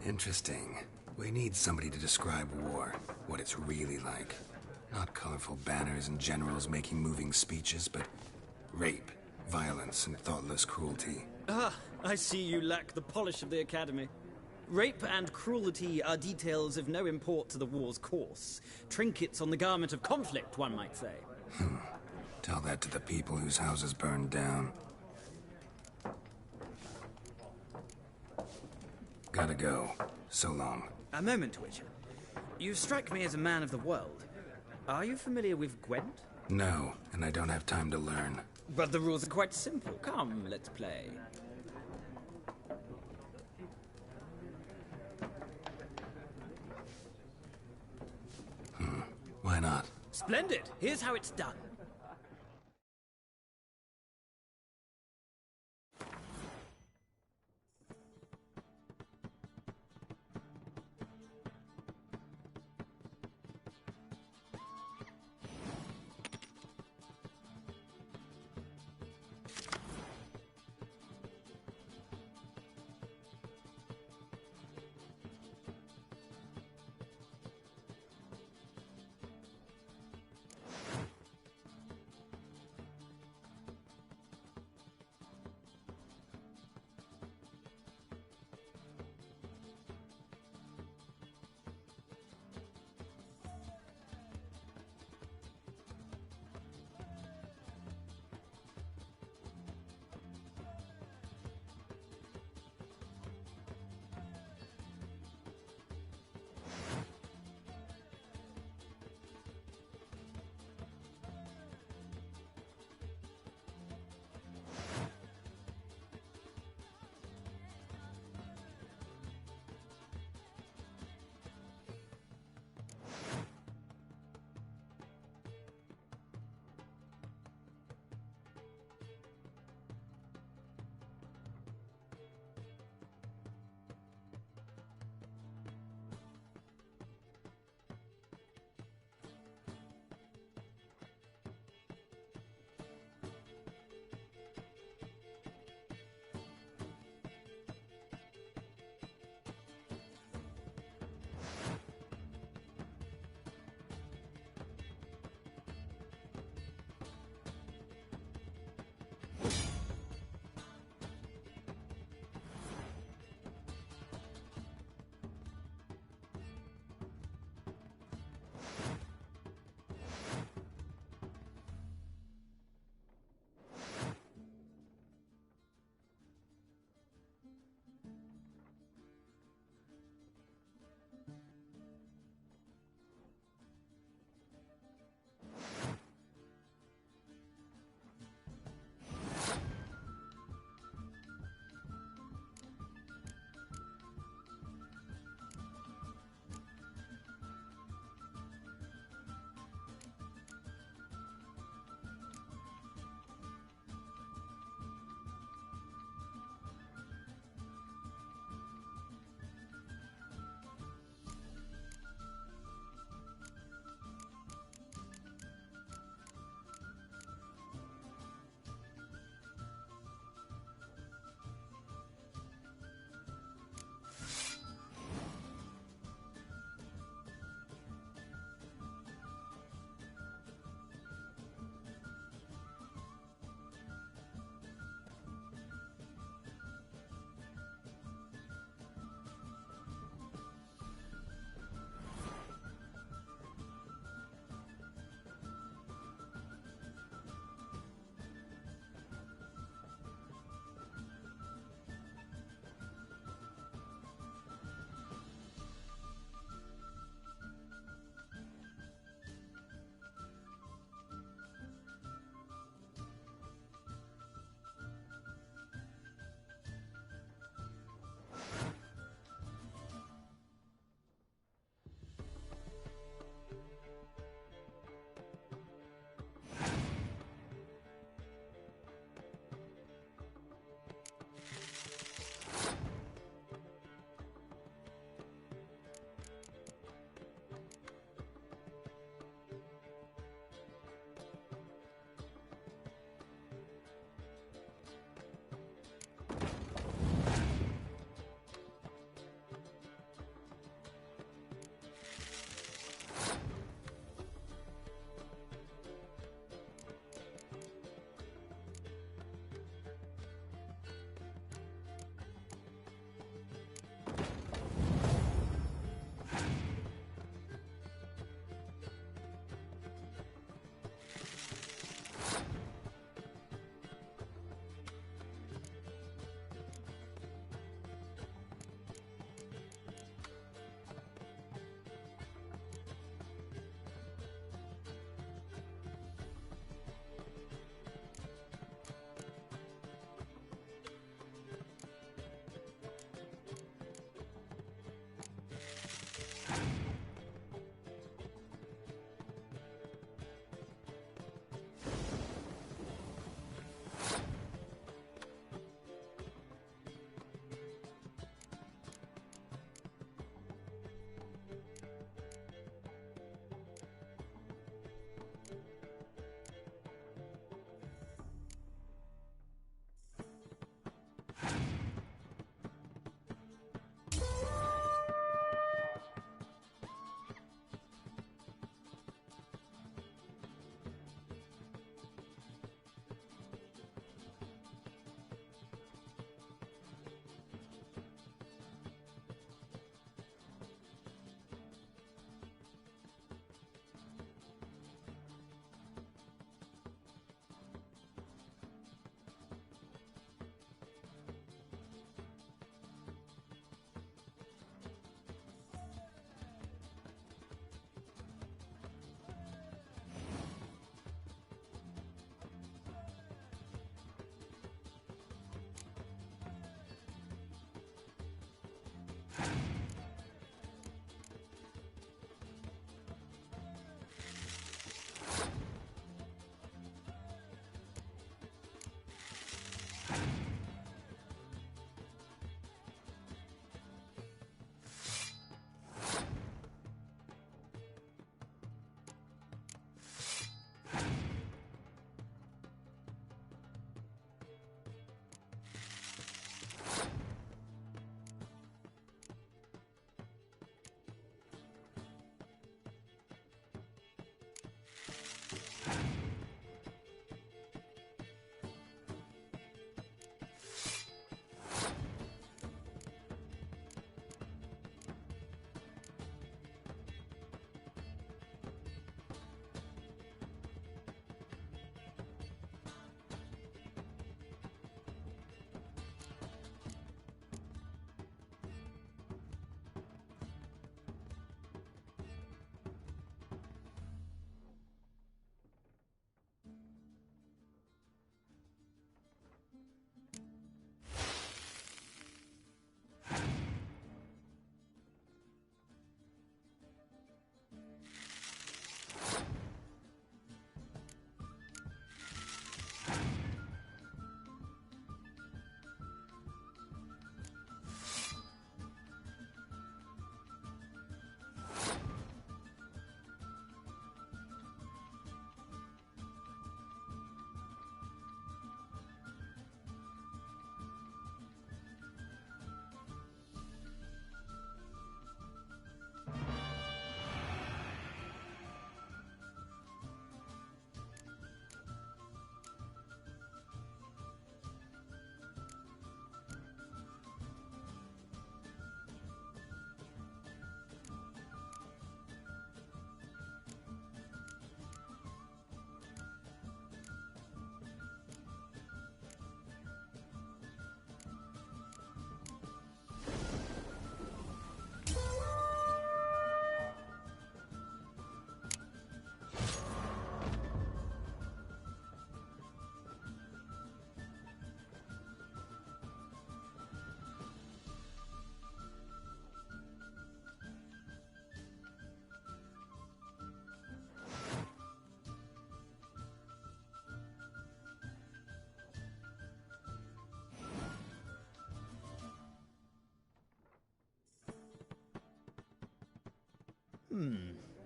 Interesting. We need somebody to describe war, what it's really like. Not colorful banners and generals making moving speeches, but rape, violence, and thoughtless cruelty. Ah, I see you lack the polish of the Academy. Rape and cruelty are details of no import to the war's course. Trinkets on the garment of conflict, one might say. Tell that to the people whose houses burned down. Gotta go. So long. A moment, Witcher. You strike me as a man of the world. Are you familiar with Gwent? No, and I don't have time to learn. But the rules are quite simple. Come, let's play. Why not? Splendid! Here's how it's done.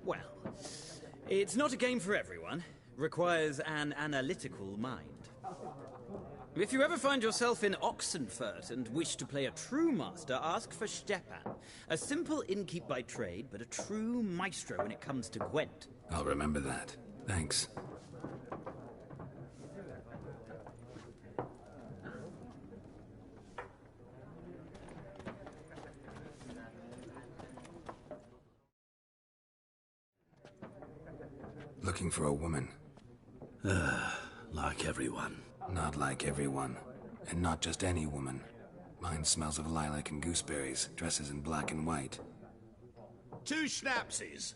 Well, it's not a game for everyone. Requires an analytical mind. If you ever find yourself in Oxenfurt and wish to play a true master, ask for Stepan. A simple innkeep by trade, but a true maestro when it comes to Gwent. I'll remember that. Thanks. Looking for a woman. Like everyone. Not like everyone. And not just any woman. Mine smells of lilac and gooseberries, dresses in black and white. 2 schnapsies.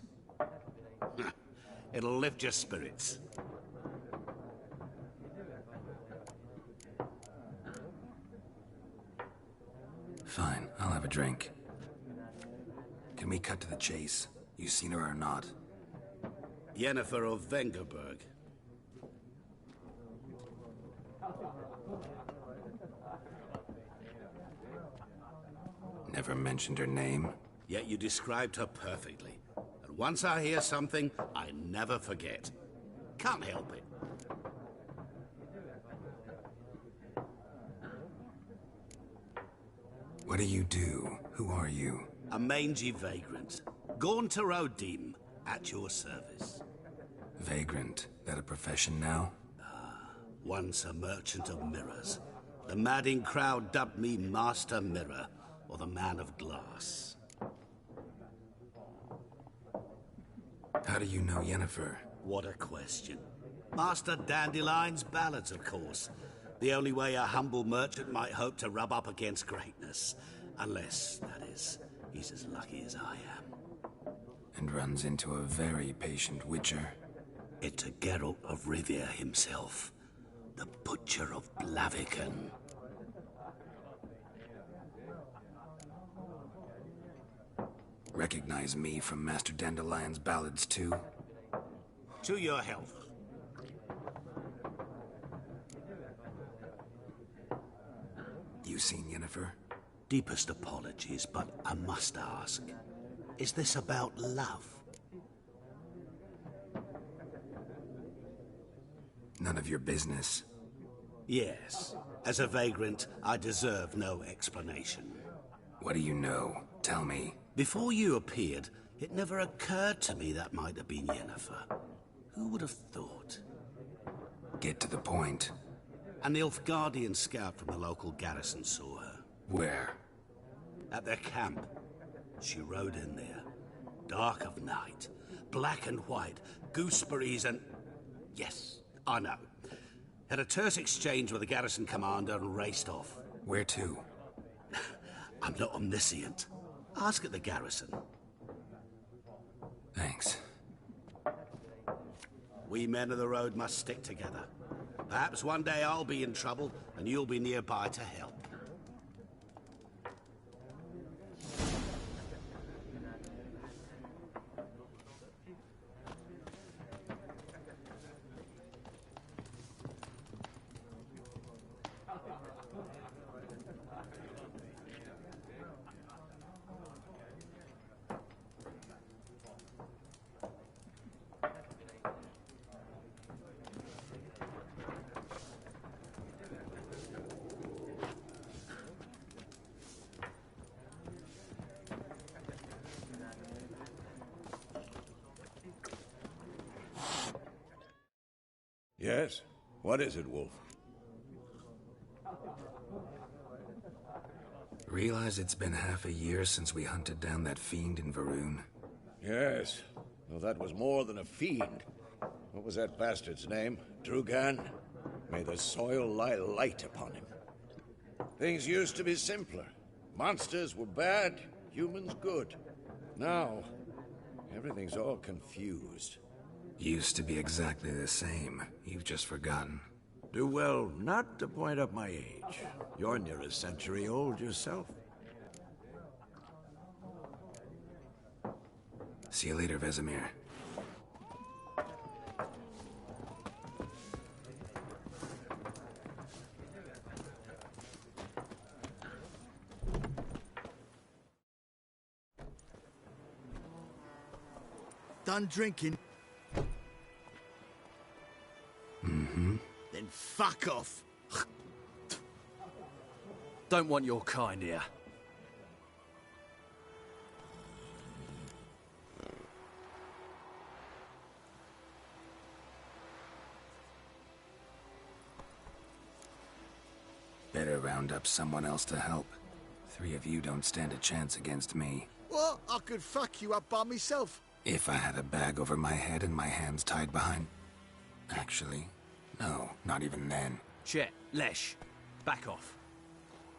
It'll lift your spirits. Fine, I'll have a drink. Can we cut to the chase? You seen her or not? Yennefer of Vengerberg. Never mentioned her name? Yet you described her perfectly. And once I hear something, I never forget. Can't help it. What do you do? Who are you? A mangy vagrant. Gaunter Odim, at your service. Vagrant. That a profession now? Once a merchant of mirrors. The madding crowd dubbed me Master Mirror, or the Man of Glass. How do you know Yennefer? What a question. Master Dandelion's ballads, of course. The only way a humble merchant might hope to rub up against greatness. Unless, that is, he's as lucky as I am. And runs into a very patient witcher. It's a Geralt of Rivia himself. The Butcher of Blaviken. Recognize me from Master Dandelion's ballads too? To your health. You seen Yennefer? Deepest apologies, but I must ask. Is this about love? None of your business. Yes. As a vagrant, I deserve no explanation. What do you know? Tell me. Before you appeared, it never occurred to me that might have been Yennefer. Who would have thought? Get to the point. An Nilfgaardian scout from the local garrison saw her. Where? At their camp. She rode in there. Dark of night. Black and white. Gooseberries and... Yes, I know. Had a terse exchange with the garrison commander and raced off. Where to? I'm not omniscient. Ask at the garrison. Thanks. We men of the road must stick together. Perhaps one day I'll be in trouble and you'll be nearby to help. Yes? What is it, Wolf? Realize it's been half a year since we hunted down that fiend in Varun? Yes. Well, that was more than a fiend. What was that bastard's name? Drugan? May the soil lie light upon him. Things used to be simpler. Monsters were bad, humans good. Now, everything's all confused. Used to be exactly the same. You've just forgotten. Do well not to point up my age. You're near a century old yourself. See you later, Vesemir. Done drinking? Mm-hmm. Then fuck off. Don't want your kind here. Better round up someone else to help. 3 of you don't stand a chance against me. What? I could fuck you up by myself. If I had a bag over my head and my hands tied behind... Actually, no, not even then. Chet, Lesh, back off.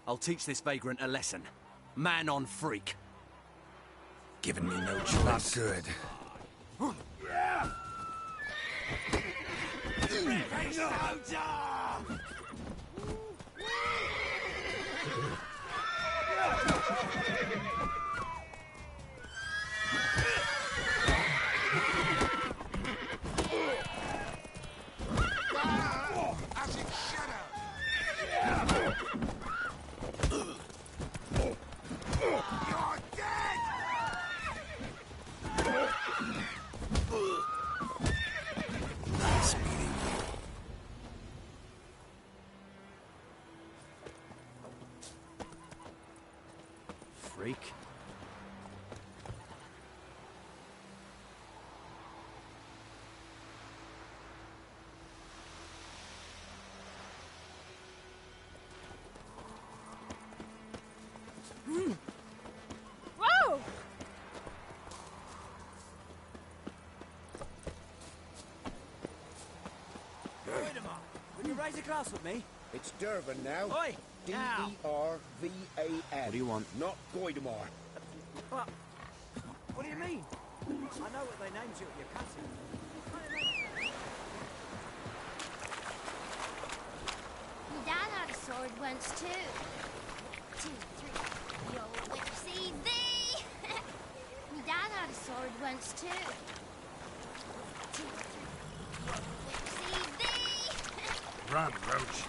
I'll teach this vagrant a lesson. Man on freak. Giving me no choice. Not good. Nice meeting you. Freak. Whoa! Will you raise a glass with me? It's Durban now. Oi! Now! D-E-R-V-A-N. What do you want? Not Goidamar. What? What do you mean? I know what they named you at your cutting. My dad had a sword once too. 2, 3, you'll see thee. dad had a sword once too. See thee? Run, Roach.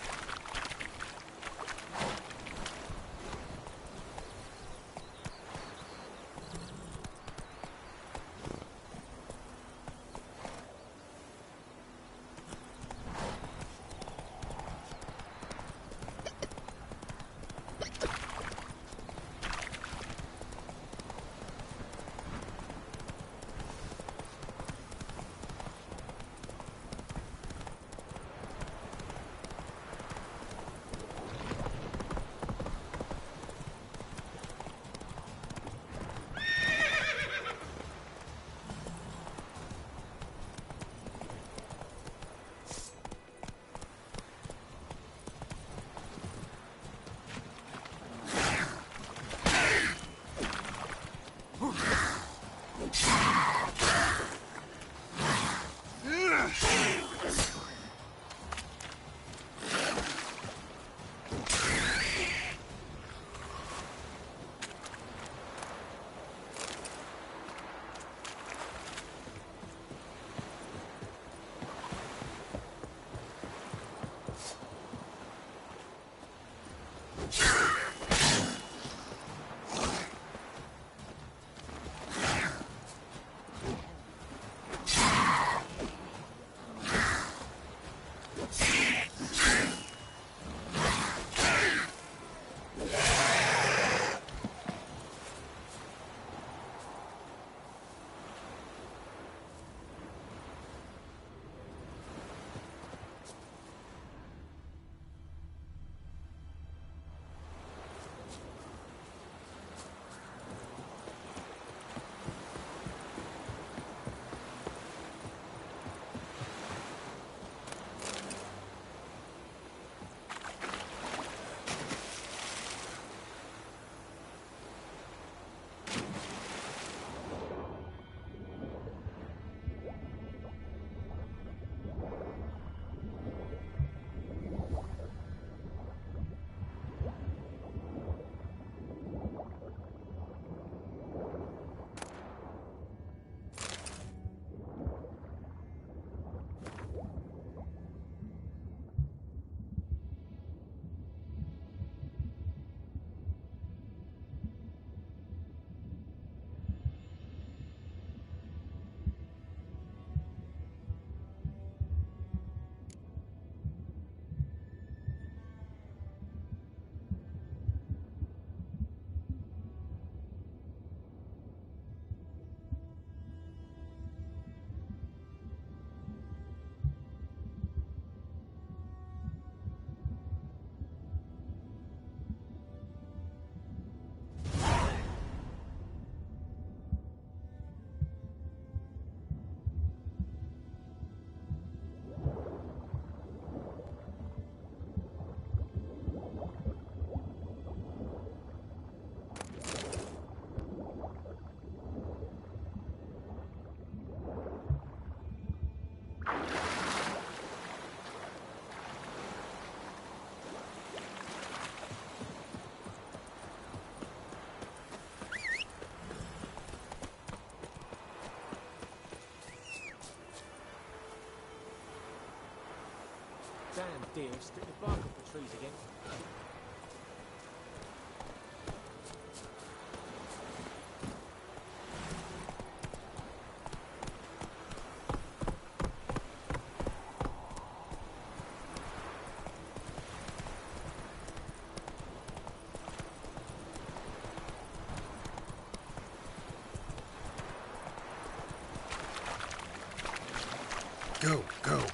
Damn deer, strip the bark off the trees again. Go, go.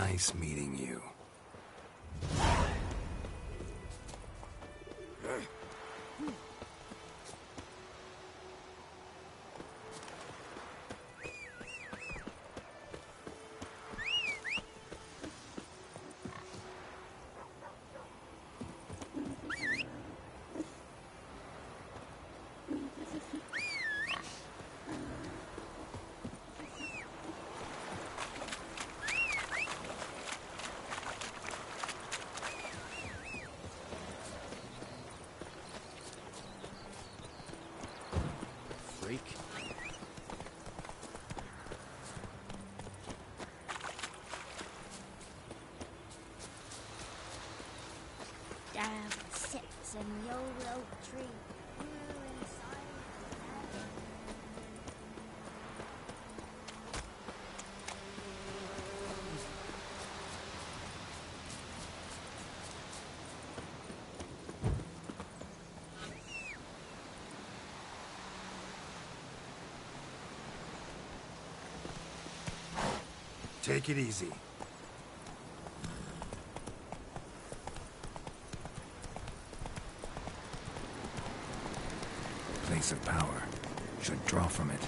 Nice meeting you. Freak. Down sits in the old oak tree. Grew inside the heaven. Take it easy. Place of power. Should draw from it.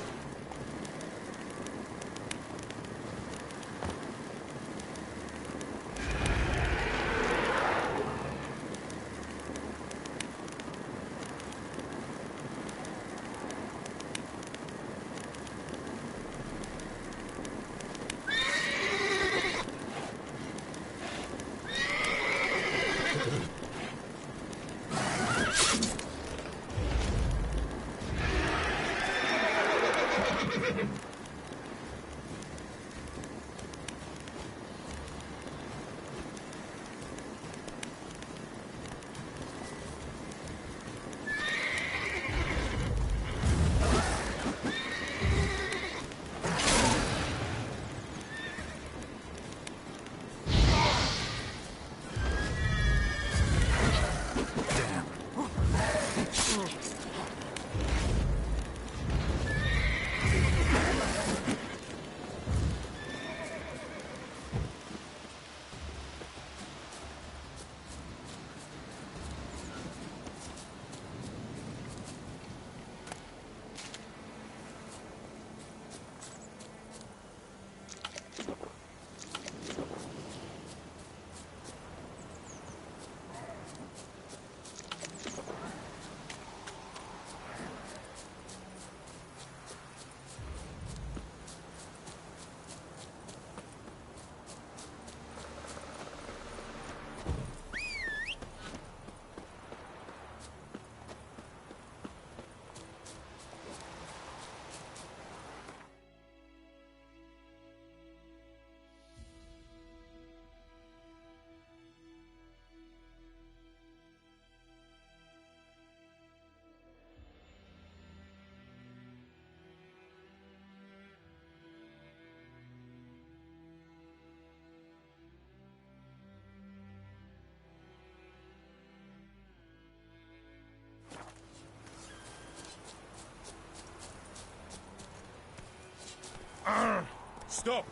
Stop!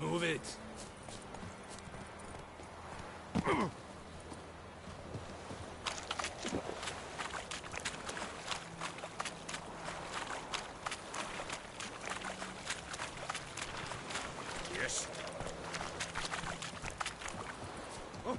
Move it! Yes. Oh.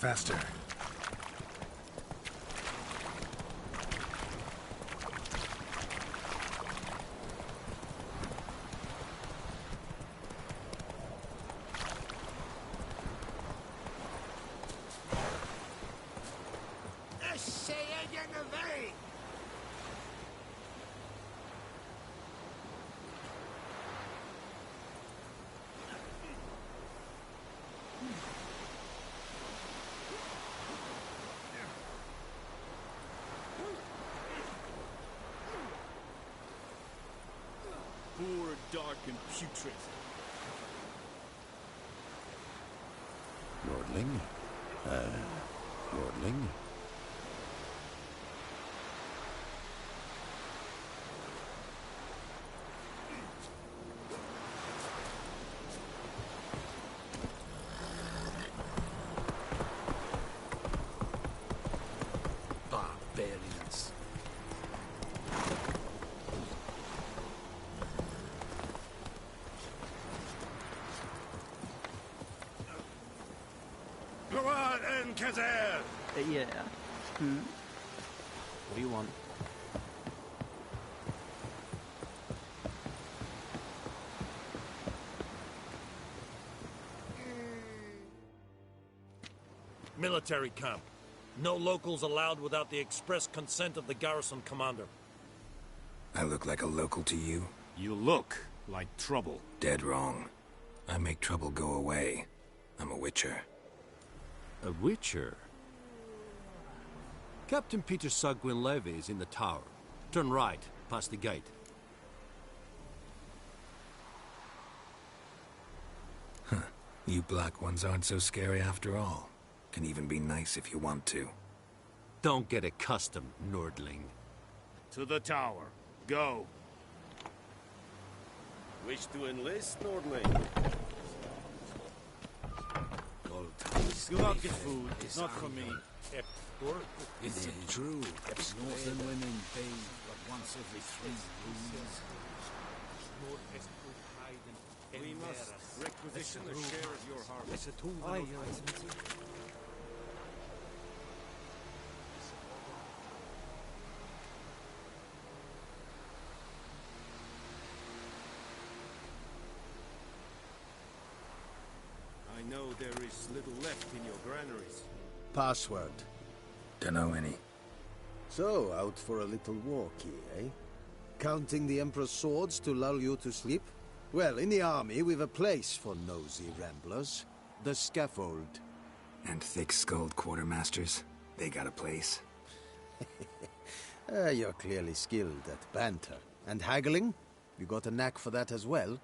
Faster. Poor, dark, and putrid. Lordling? Lordling? Barbarians. Go on, Kazer! Yeah. What do you want? Military camp. No locals allowed without the express consent of the garrison commander. I look like a local to you? You look like trouble. Dead wrong. I make trouble go away. I'm a witcher. A witcher? Captain Peter Sagwin Levy is in the tower. Turn right, past the gate. Huh. You black ones aren't so scary after all. Can even be nice if you want to. Don't get accustomed, Nordling. To the tower. Go. Wish to enlist, Nordling? Do not get food. It's not for me. Is it true? Northern women bathe but once every 3 moons. We must requisition a share of your harvest. Aye, Your Excellency. I know there is little left in your granaries. Password. Dunno any. So, out for a little walkie, eh? Counting the Emperor's swords to lull you to sleep? Well, in the army, we've a place for nosy ramblers. The scaffold. And thick-skulled quartermasters? They got a place? You're clearly skilled at banter. And haggling? You got a knack for that as well?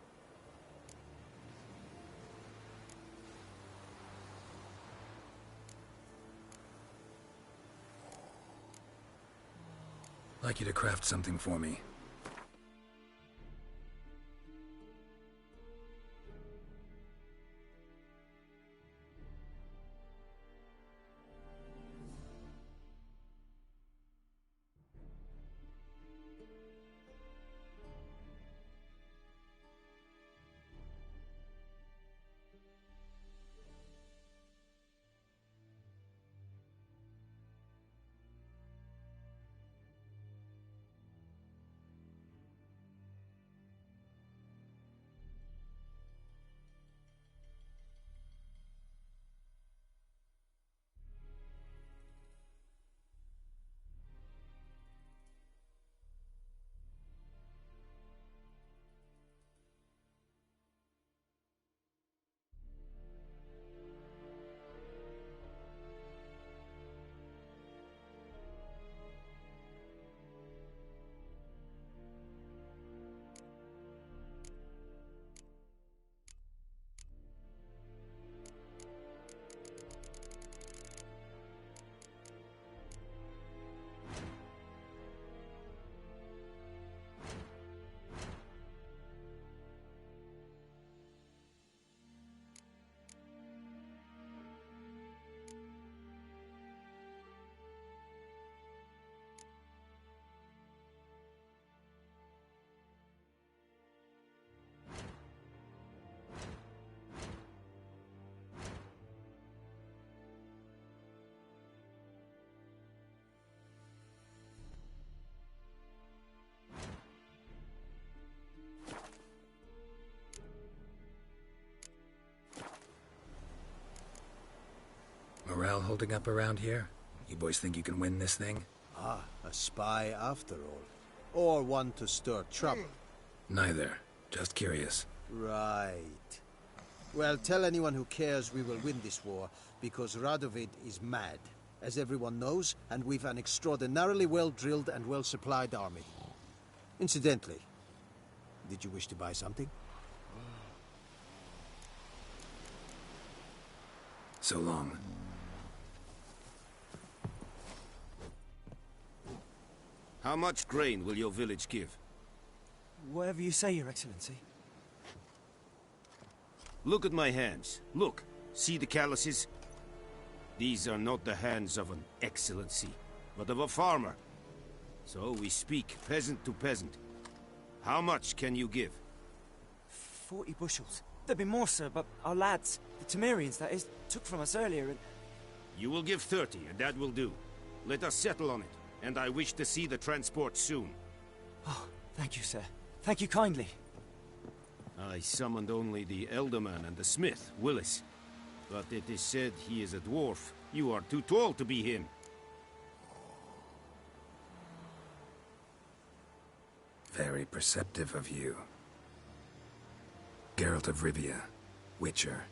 Like you to craft something for me. intel holding up around here? You boys think you can win this thing? Ah, a spy after all. Or one to stir trouble. Neither. Just curious. Right. Well, tell anyone who cares we will win this war, because Radovid is mad, as everyone knows, and we've an extraordinarily well-drilled and well-supplied army. Incidentally, did you wish to buy something? So long. How much grain will your village give? Whatever you say, Your Excellency. Look at my hands. Look. See the calluses? These are not the hands of an excellency, but of a farmer. So we speak peasant to peasant. How much can you give? 40 bushels. There'd be more, sir, but our lads, the Temerians, that is, took from us earlier and... You will give 30, and that will do. Let us settle on it, and I wish to see the transport soon. Oh, thank you, sir. Thank you kindly. I summoned only the Elderman and the smith, Willis. But it is said he is a dwarf. You are too tall to be him. Very perceptive of you. Geralt of Rivia, Witcher.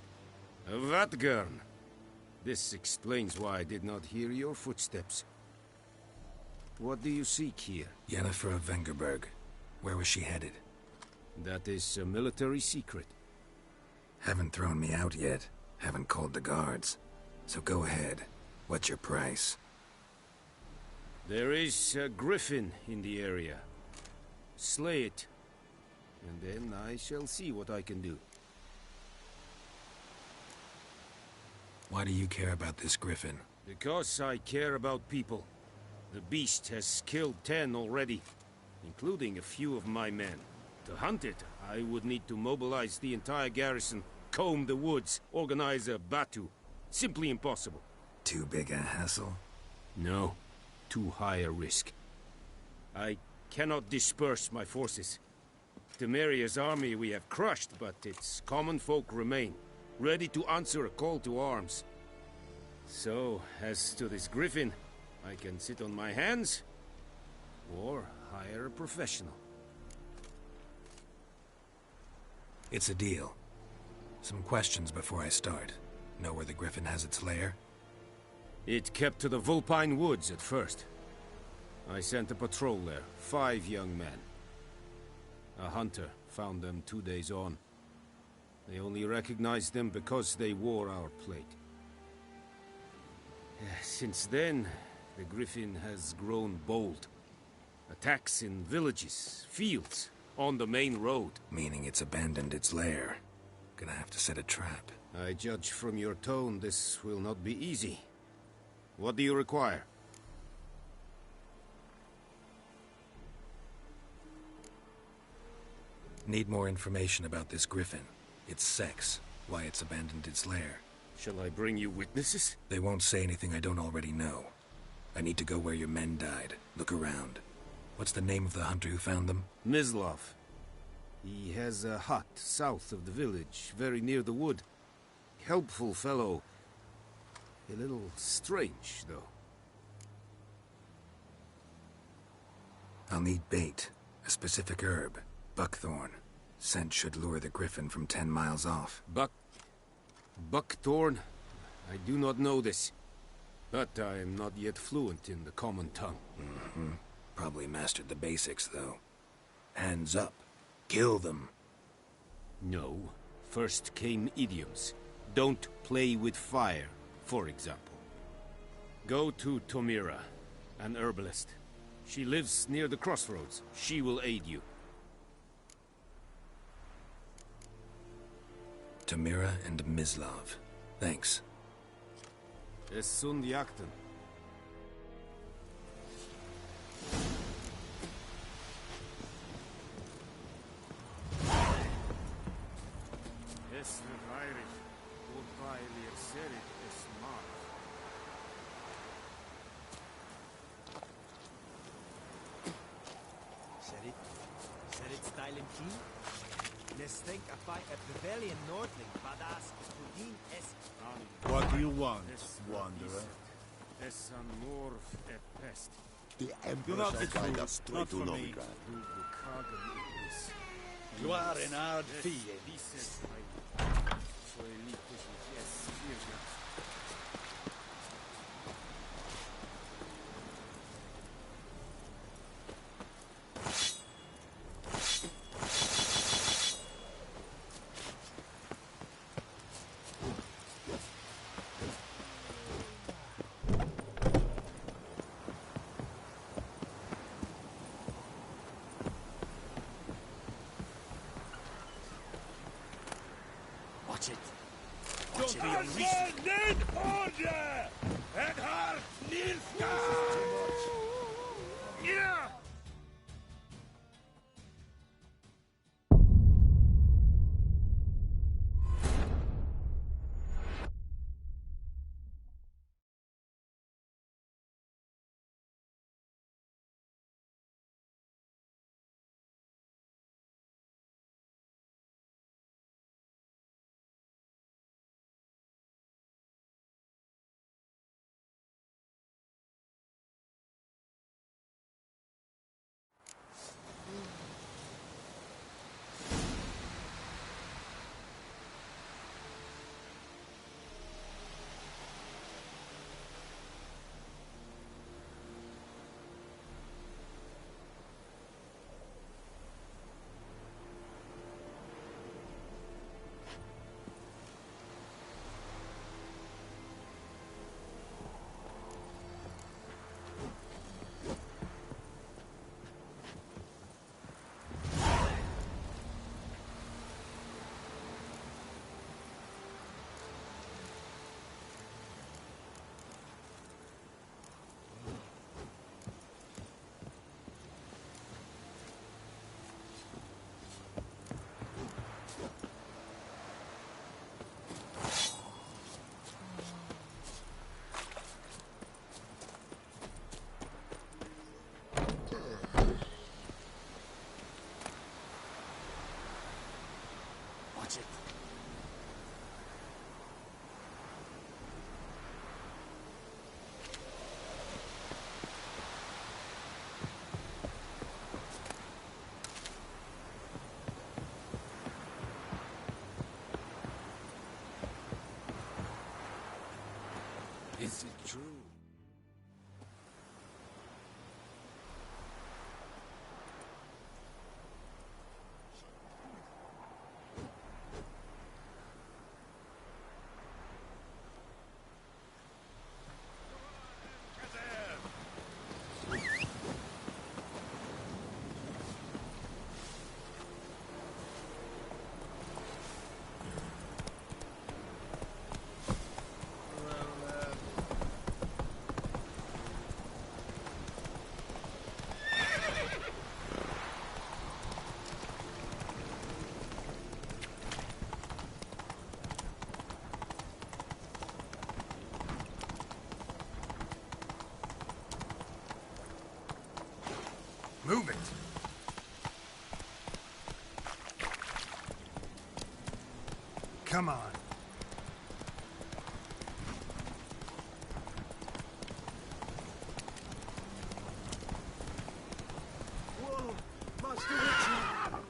Vatgern. This explains why I did not hear your footsteps. What do you seek here? Yennefer of Vengerberg. Where was she headed? That is a military secret. Haven't thrown me out yet. Haven't called the guards. So go ahead. What's your price? There is a griffin in the area. Slay it. And then I shall see what I can do. Why do you care about this griffin? Because I care about people. The beast has killed 10 already, including a few of my men. To hunt it, I would need to mobilize the entire garrison, comb the woods, organize a batu. Simply impossible. Too big a hassle? No. Too high a risk. I cannot disperse my forces. Temeria's army we have crushed, but its common folk remain, ready to answer a call to arms. So, as to this griffin, I can sit on my hands, or hire a professional. It's a deal. Some questions before I start. Know where the griffin has its lair? It kept to the Vulpine Woods at first. I sent a patrol there, 5 young men. A hunter found them 2 days on. They only recognized them because they wore our plate. Since then, the griffin has grown bold. Attacks in villages, fields, on the main road. Meaning it's abandoned its lair. Gonna have to set a trap. I judge from your tone this will not be easy. What do you require? Need more information about this griffin. Its sex, why it's abandoned its lair. Shall I bring you witnesses? They won't say anything I don't already know. I need to go where your men died. Look around. What's the name of the hunter who found them? Mislav. He has a hut south of the village, very near the wood. Helpful fellow. A little strange, though. I'll need bait. A specific herb. Buckthorn. Scent should lure the griffin from 10 miles off. Buckthorn? I do not know this. But I am not yet fluent in the common tongue. Mm-hmm. Probably mastered the basics, though. Hands up. Kill them. No. First came idioms. Don't play with fire, for example. Go to Tomira, an herbalist. She lives near the crossroads. She will aid you. Tamira and Mislav. Thanks. Es sunt jakten. Es revirig, urbaili exerit es mar. Said it style and key? Let's think about a Bavarian Nordling, badass, Studin es. What do you want, wanderer? Es amor et pest. The Emperor shall guide us straight to Novigrad. Gloire en hard field. Watch it. Don't be unreasonable. Order! Edhard Nilfgaard! Yeah! Watch it. Is it true? Move it! Come on. Whoa! Master Richard!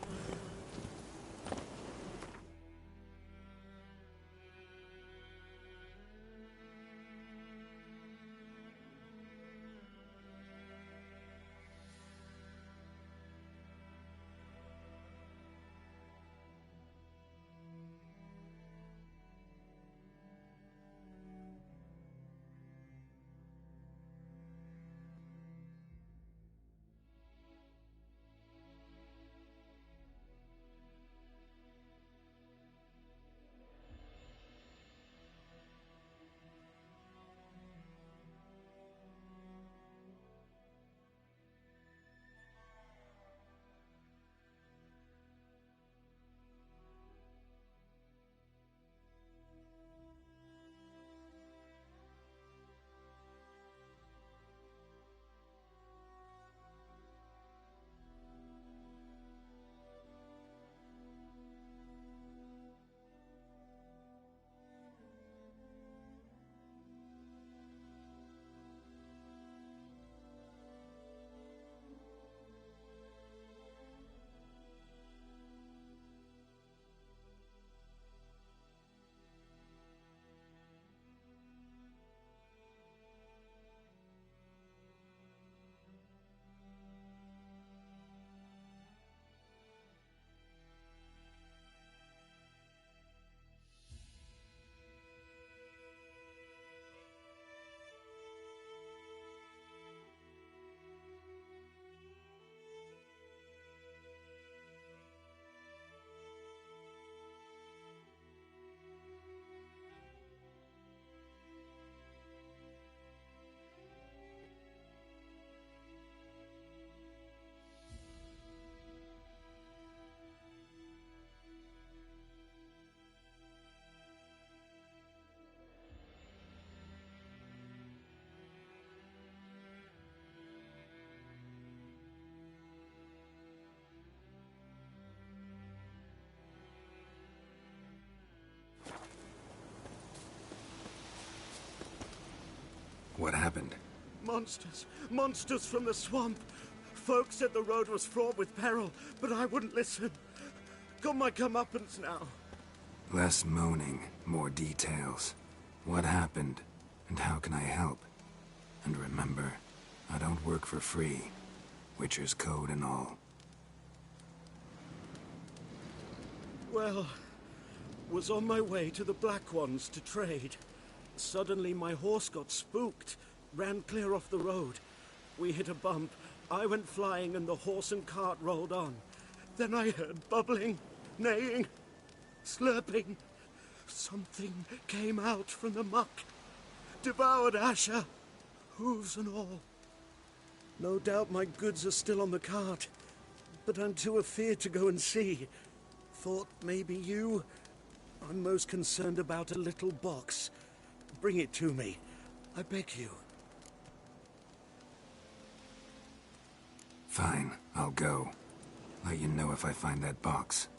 What happened? Monsters. Monsters from the swamp. Folk said the road was fraught with peril, but I wouldn't listen. Got my comeuppance now. Less moaning, more details. What happened, and how can I help? And remember, I don't work for free. Witcher's code and all. Well, was on my way to the Black Ones to trade. Suddenly my horse got spooked, ran clear off the road. We hit a bump, I went flying and the horse and cart rolled on. Then I heard bubbling, neighing, slurping. Something came out from the muck, devoured Asher, hooves and all. No doubt my goods are still on the cart, but I'm too afeard to go and see. Thought maybe you... I'm most concerned about a little box. Bring it to me. I beg you. Fine, I'll go. Let you know if I find that box.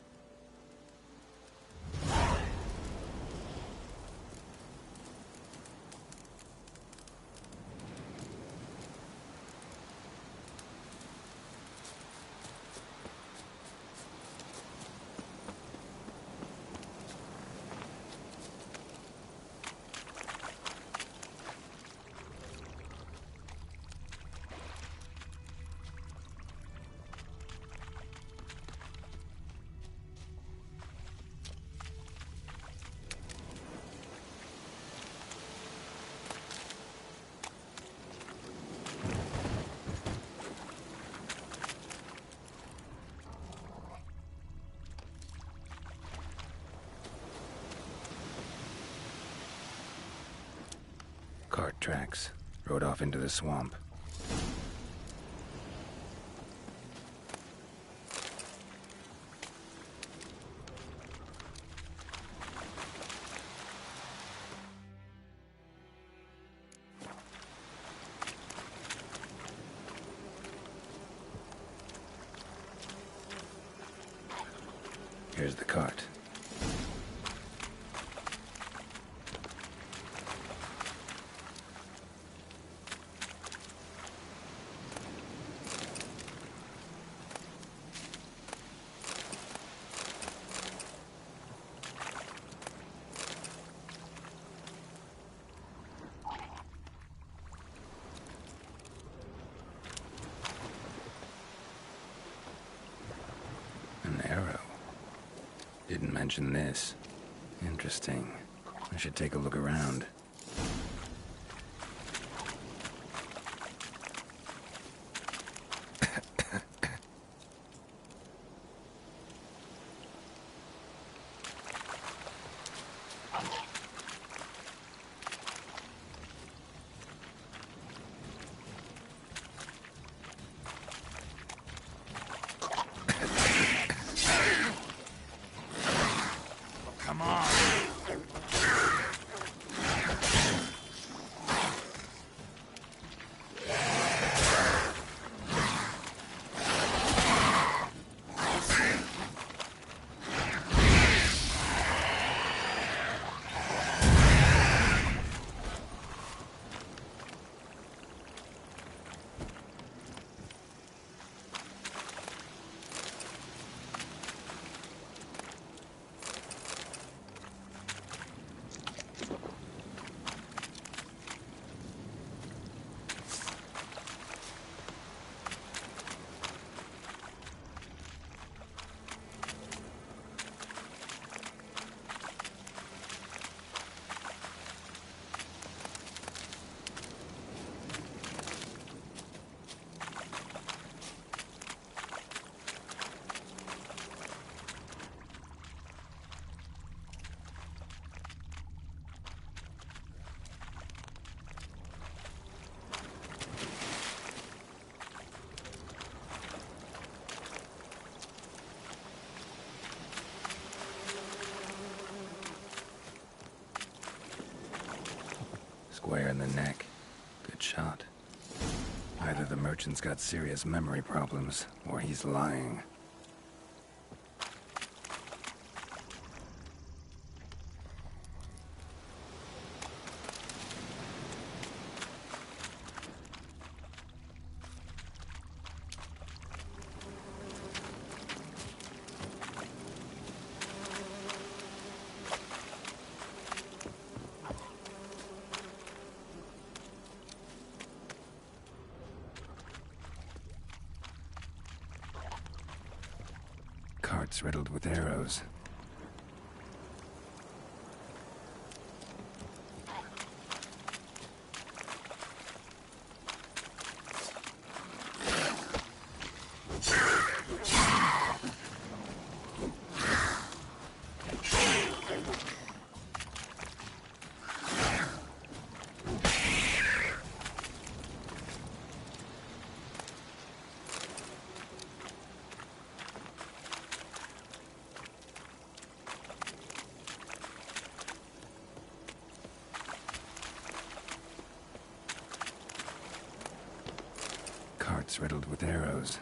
Cart tracks. Rode off into the swamp. Here's the cart. An arrow. Didn't mention this. Interesting. I should take a look around. Come on. Square in the neck. Good shot. Either the merchant's got serious memory problems, or he's lying. Carts riddled with arrows. Carts riddled with arrows.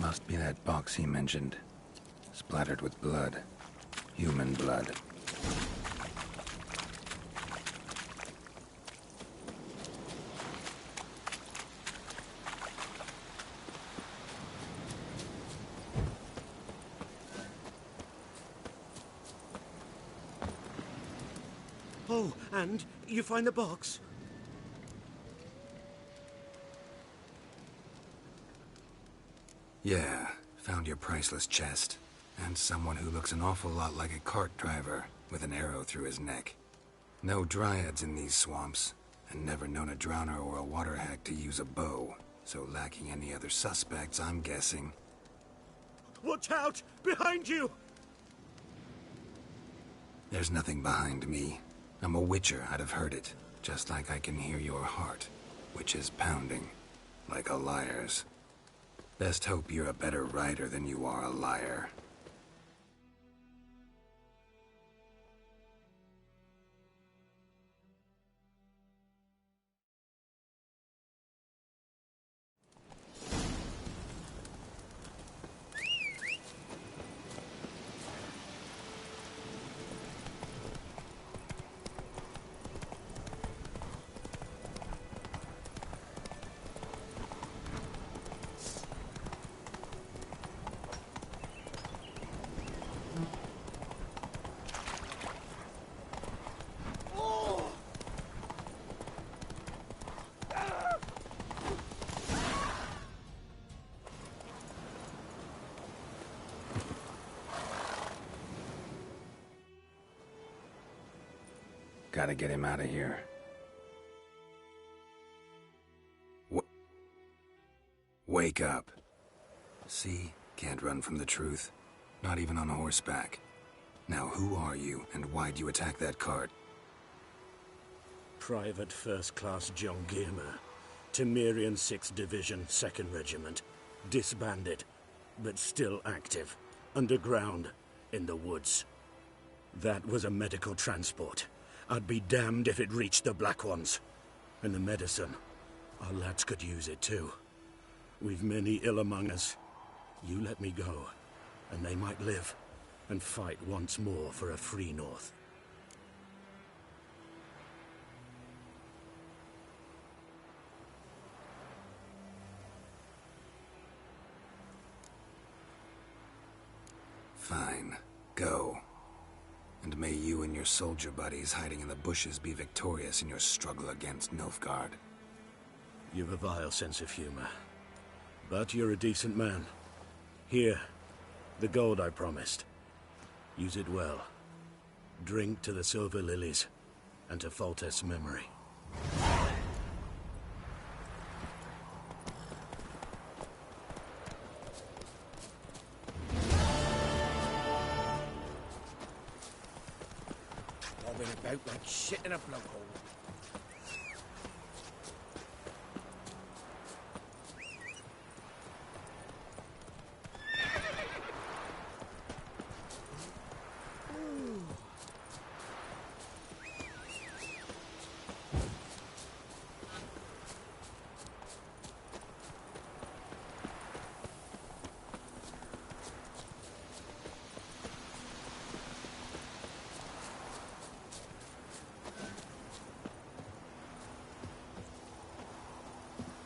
Must be that box he mentioned. Splattered with blood. Human blood. Oh, and you find the box? Yeah, found your priceless chest. And someone who looks an awful lot like a cart driver, with an arrow through his neck. No dryads in these swamps, and never known a drowner or a water hack to use a bow. So lacking any other suspects, I'm guessing. Watch out! Behind you! There's nothing behind me. I'm a witcher, I'd have heard it. Just like I can hear your heart, which is pounding. Like a liar's. Best hope you're a better rider than you are a liar. Gotta get him out of here. Wake up. See? Can't run from the truth. Not even on horseback. Now who are you, and why'd you attack that cart? Private First Class John Giermer. Temerian 6th Division, 2nd Regiment. Disbanded, but still active. Underground, in the woods. That was a medical transport. I'd be damned if it reached the Black Ones. And the medicine. Our lads could use it too. We've many ill among us. You let me go, and they might live, and fight once more for a free North. Fine. Go. And may you and your soldier buddies hiding in the bushes be victorious in your struggle against Nilfgaard. You've a vile sense of humor. But you're a decent man. Here, the gold I promised. Use it well. Drink to the silver lilies, and to Foltest's memory. Bobbing about like shit in a blowhole.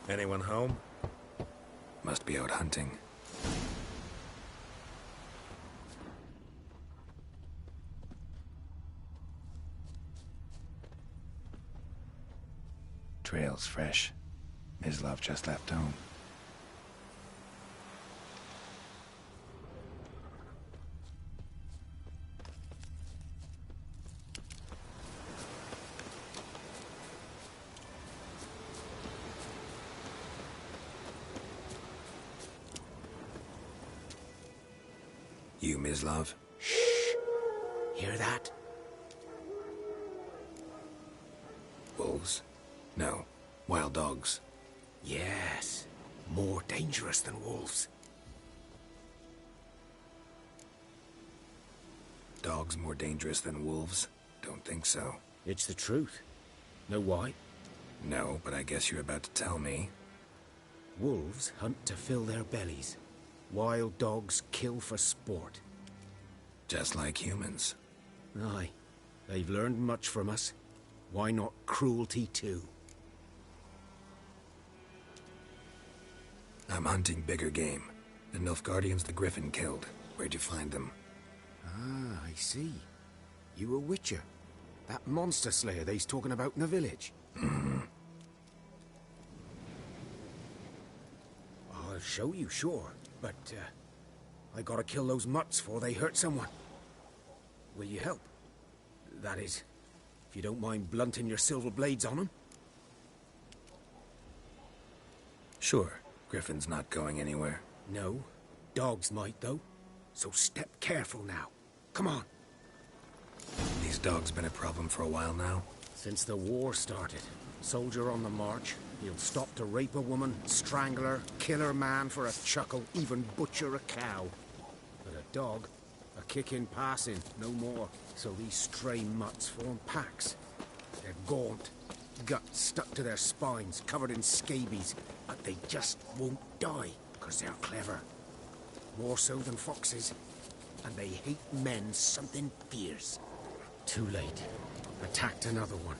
Anyone home? Must be out hunting. Trail's fresh. Mislav just left home. You, Mislav? Shh! Hear that? Wolves? No. Wild dogs. Yes. More dangerous than wolves. Dogs more dangerous than wolves? Don't think so. It's the truth. Know why? No, but I guess you're about to tell me. Wolves hunt to fill their bellies. Wild dogs kill for sport. Just like humans. Aye. They've learned much from us. Why not cruelty too? I'm hunting bigger game. The Nilfgaardians the Griffin killed. Where'd you find them? Ah, I see. You a witcher. That monster slayer they's talking about in the village. I'll show you, sure. But, I gotta kill those mutts before they hurt someone. Will you help? That is, if you don't mind blunting your silver blades on them. Sure. Griffin's not going anywhere. No. Dogs might, though. So step careful now. Come on. These dogs been a problem for a while now? Since the war started. Soldier on the march. He'll stop to rape a woman, strangle her, kill her man for a chuckle, even butcher a cow. But a dog, a kick in passing, no more. So these stray mutts form packs. They're gaunt, guts stuck to their spines, covered in scabies. But they just won't die, because they're clever. More so than foxes. And they hate men something fierce. Too late. Attacked another one.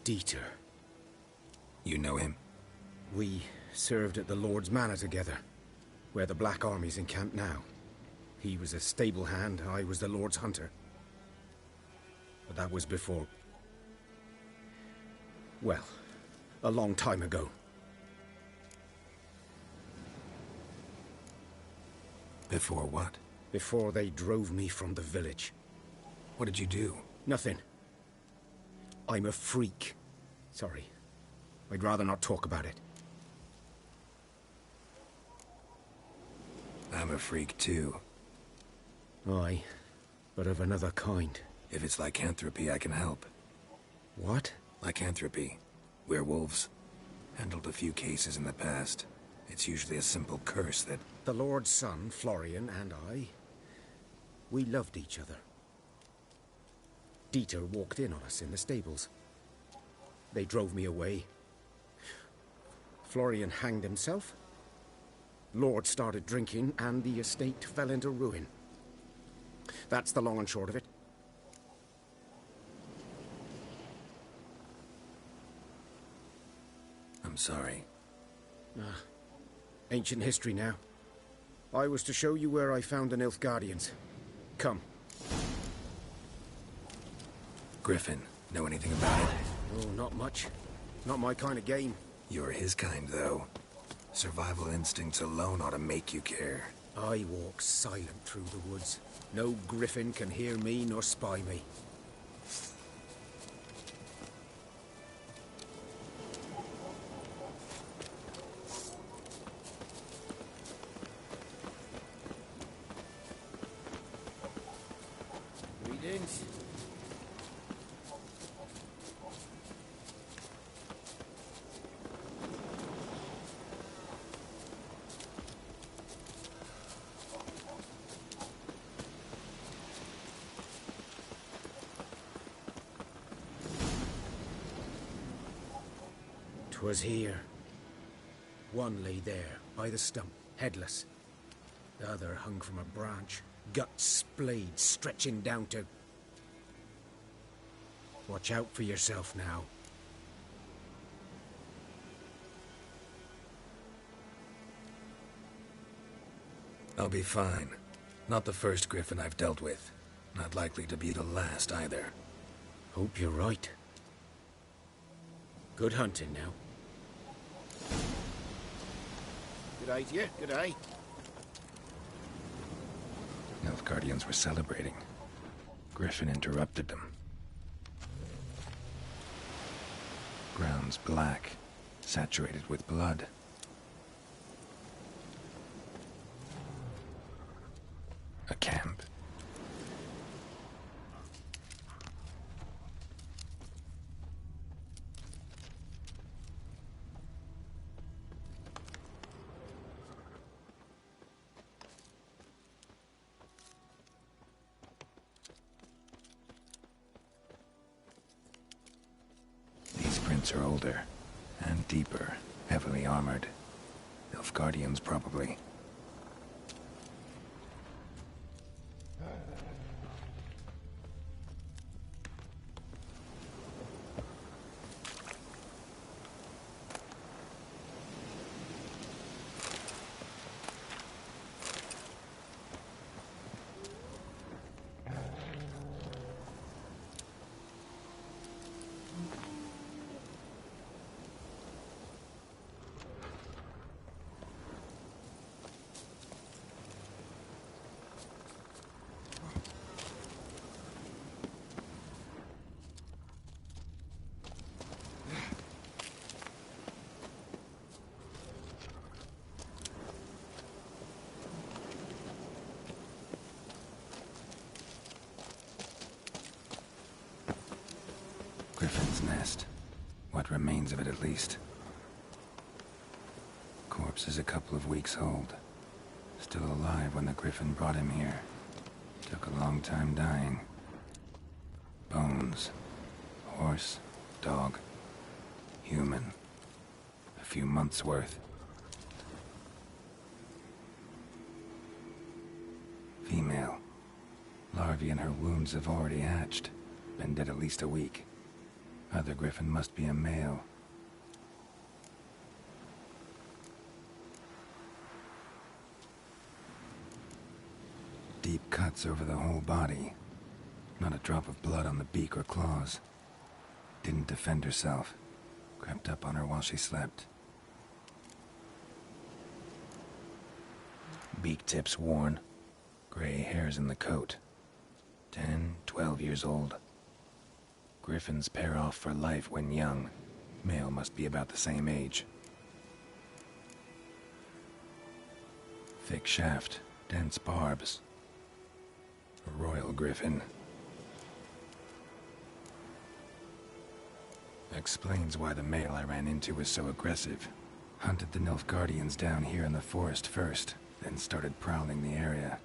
Dieter. You know him? We served at the Lord's Manor together, where the Black Army's encamped now. He was a stable hand, I was the Lord's hunter. But that was before... well, a long time ago. Before what? Before they drove me from the village. What did you do? Nothing. I'm a freak. Sorry. I'd rather not talk about it. I'm a freak too. Aye, but of another kind. If it's lycanthropy, I can help. What? Lycanthropy. Werewolves. Handled a few cases in the past. It's usually a simple curse that... The Lord's son, Florian, and I... we loved each other. Dieter walked in on us in the stables. They drove me away. Florian hanged himself. Lord started drinking, and the estate fell into ruin. That's the long and short of it. I'm sorry. Ancient history now. I was to show you where I found the Nilfgaardians. Come. Griffin, know anything about it? Oh, not much. Not my kind of game. You're his kind, though. Survival instincts alone ought to make you care. I walk silent through the woods. No griffin can hear me nor spy me. Greetings. 'Twas here. One lay there, by the stump, headless. The other hung from a branch, guts splayed, stretching down to... Watch out for yourself now. I'll be fine. Not the first griffin I've dealt with. Not likely to be the last, either. Hope you're right. Good hunting now. G'day to you, g'day. Nilfgaardians were celebrating. Griffin interrupted them. Ground's black, saturated with blood. A camp. These prints are older and deeper, heavily armored. Nilfgaardians, probably. Griffin's nest. What remains of it, at least. Corpse is a couple of weeks old. Still alive when the Griffin brought him here. Took a long time dying. Bones. Horse. Dog. Human. A few months' worth. Female. Larvae in her wounds have already hatched. Been dead at least a week. Other Griffin must be a male. Deep cuts over the whole body. Not a drop of blood on the beak or claws. Didn't defend herself. Crept up on her while she slept. Beak tips worn. Gray hairs in the coat. 10, 12 years old. Griffins pair off for life when young. Male must be about the same age. Thick shaft, dense barbs. A royal griffin. Explains why the male I ran into was so aggressive. Hunted the Nilfgaardians down here in the forest first, then started prowling the area.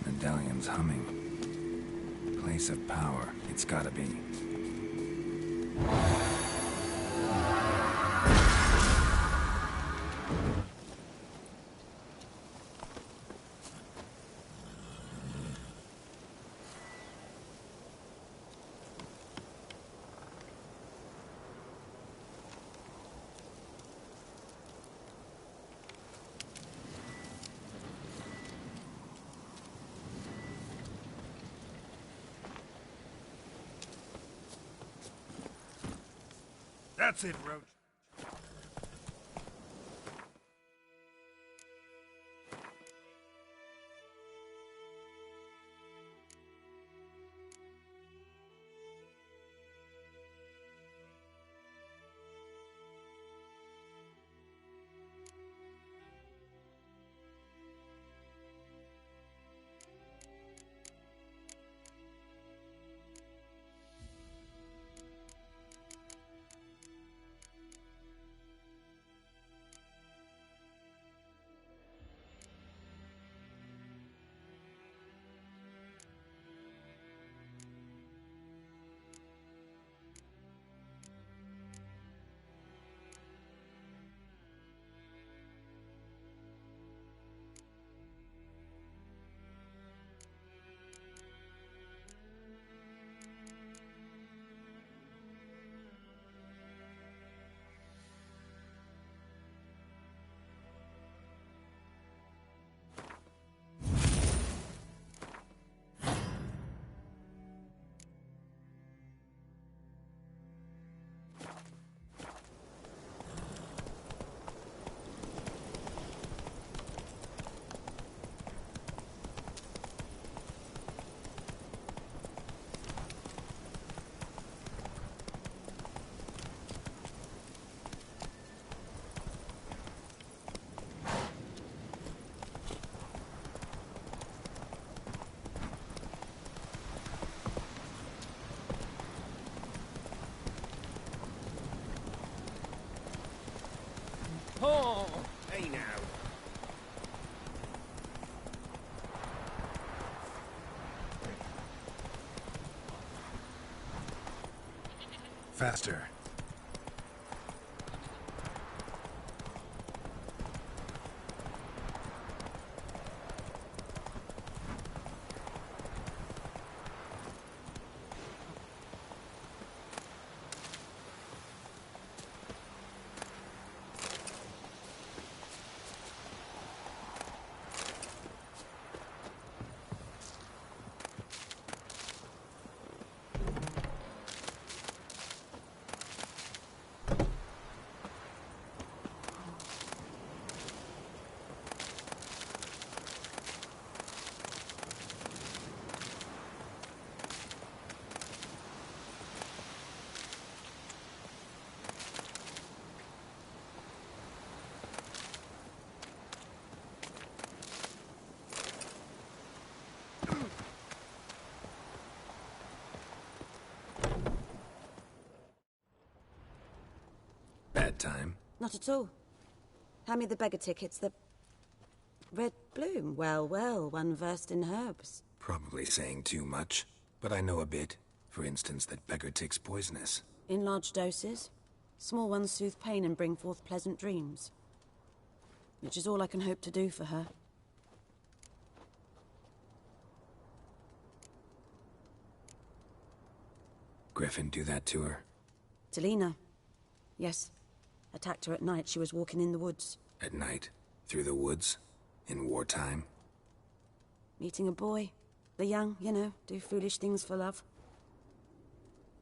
Medallion's humming. Place of power, it's gotta be. That's it, Roach. Oh, hey now. Faster. Bad time? Not at all. Hand me the beggar tickets, the... Red bloom. Well, well, one versed in herbs. Probably saying too much, but I know a bit. For instance, that beggar tick's poisonous. In large doses. Small ones soothe pain and bring forth pleasant dreams. Which is all I can hope to do for her. Griffin do that to her? Talina. Yes. Attacked her at night. She was walking in the woods. At night? Through the woods? In wartime? Meeting a boy. The young, you know, do foolish things for love.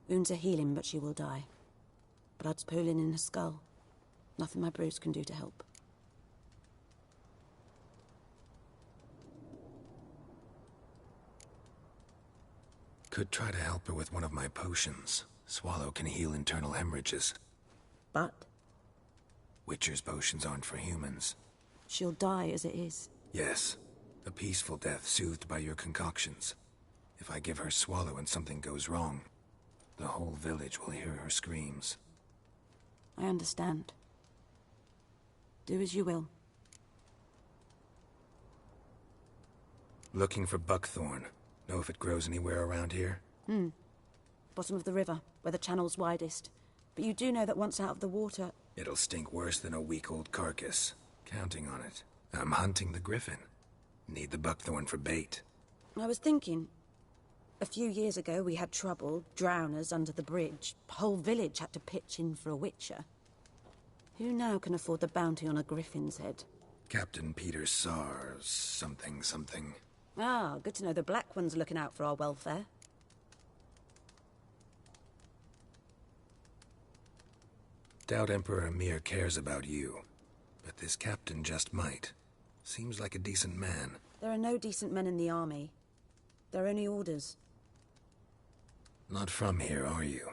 Wounds are healing, but she will die. Blood's pooling in her skull. Nothing my bruise can do to help. Could try to help her with one of my potions. Swallow can heal internal hemorrhages. But? Witcher's potions aren't for humans. She'll die as it is. Yes. A peaceful death soothed by your concoctions. If I give her Swallow and something goes wrong, the whole village will hear her screams. I understand. Do as you will. Looking for buckthorn. Know if it grows anywhere around here? Bottom of the river, where the channel's widest. But you do know that once out of the water... It'll stink worse than a week-old carcass. Counting on it. I'm hunting the griffin. Need the buckthorn for bait. I was thinking... A few years ago, we had trouble, drowners under the bridge. Whole village had to pitch in for a witcher. Who now can afford the bounty on a griffin's head? Captain Peter Sars, something. Ah, good to know the Black One's looking out for our welfare. Doubt Emperor Emir cares about you. But this captain just might. Seems like a decent man. There are no decent men in the army. They're only orders. Not from here, are you?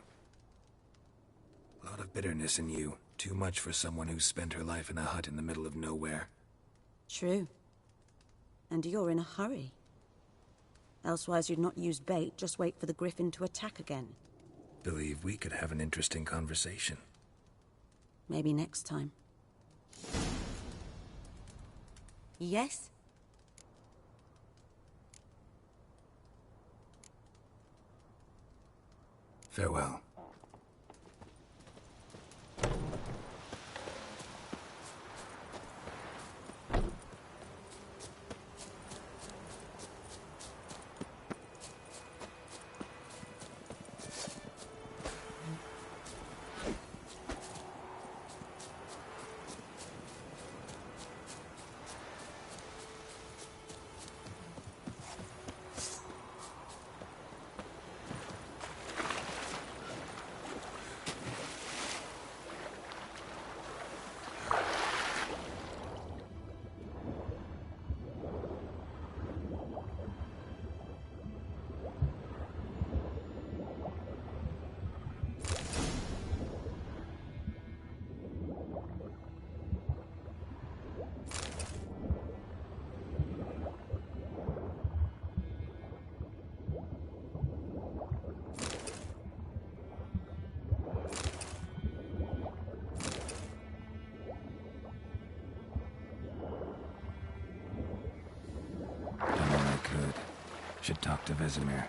Lot of bitterness in you. Too much for someone who's spent her life in a hut in the middle of nowhere. True. And you're in a hurry. Elsewise you'd not use bait, just wait for the griffin to attack again. Believe we could have an interesting conversation. Maybe next time. Yes? Farewell. Should talk to Vesemir.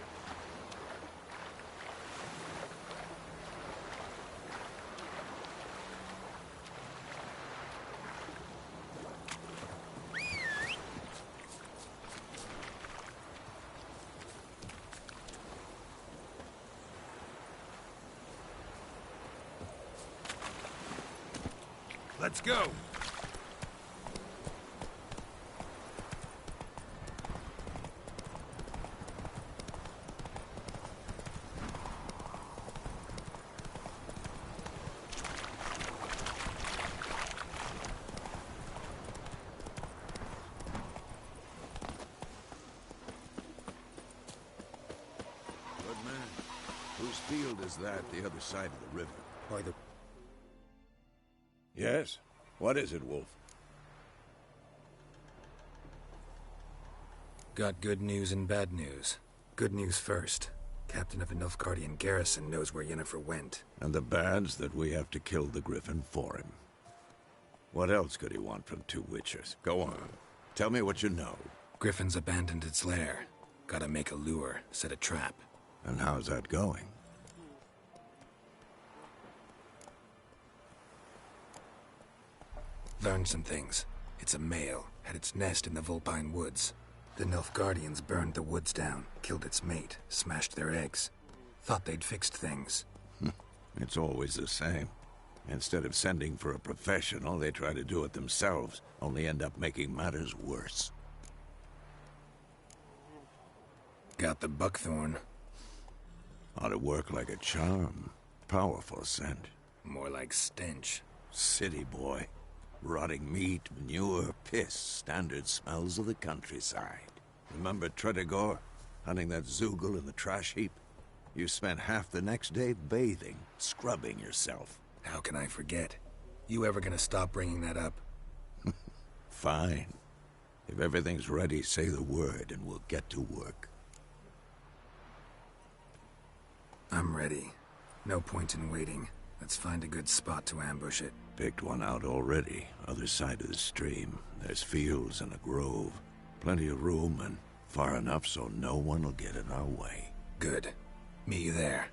Let's go! Whose field is that, the other side of the river? By the... Yes? What is it, Wolf? Got good news and bad news. Good news first. Captain of a Nilfgaardian garrison knows where Yennefer went. And the bad's that we have to kill the Griffin for him. What else could he want from two witchers? Go on. Tell me what you know. Griffin's abandoned its lair. Gotta make a lure, set a trap. And how's that going? Learned some things. It's a male, had its nest in the Vulpine Woods. The Nilfgaardians burned the woods down, killed its mate, smashed their eggs. Thought they'd fixed things. It's always the same. Instead of sending for a professional, they try to do it themselves, only end up making matters worse. Got the buckthorn. Ought to work like a charm. Powerful scent. More like stench. City boy. Rotting meat, manure, piss. Standard smells of the countryside. Remember Tredegor? Hunting that Zoogle in the trash heap? You spent half the next day bathing, scrubbing yourself. How can I forget? You ever gonna stop bringing that up? Fine. If everything's ready, say the word and we'll get to work. I'm ready. No point in waiting. Let's find a good spot to ambush it. Picked one out already. Other side of the stream. There's fields and a grove. Plenty of room and Far enough so no one will get in our way. Good. Meet you there.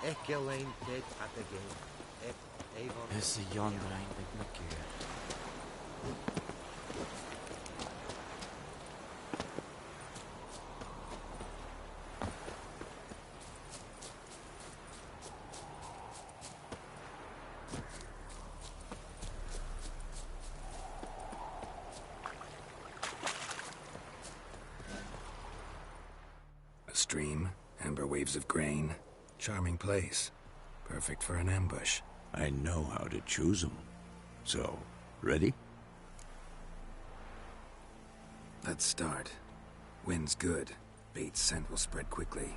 Ekelain dead at the game. Avon. Hur yonder inte mycket. A stream, amber waves of grain. Charming place. Perfect for an ambush. I know how to choose them. So, ready? Let's start. Wind's good. Bait's scent will spread quickly.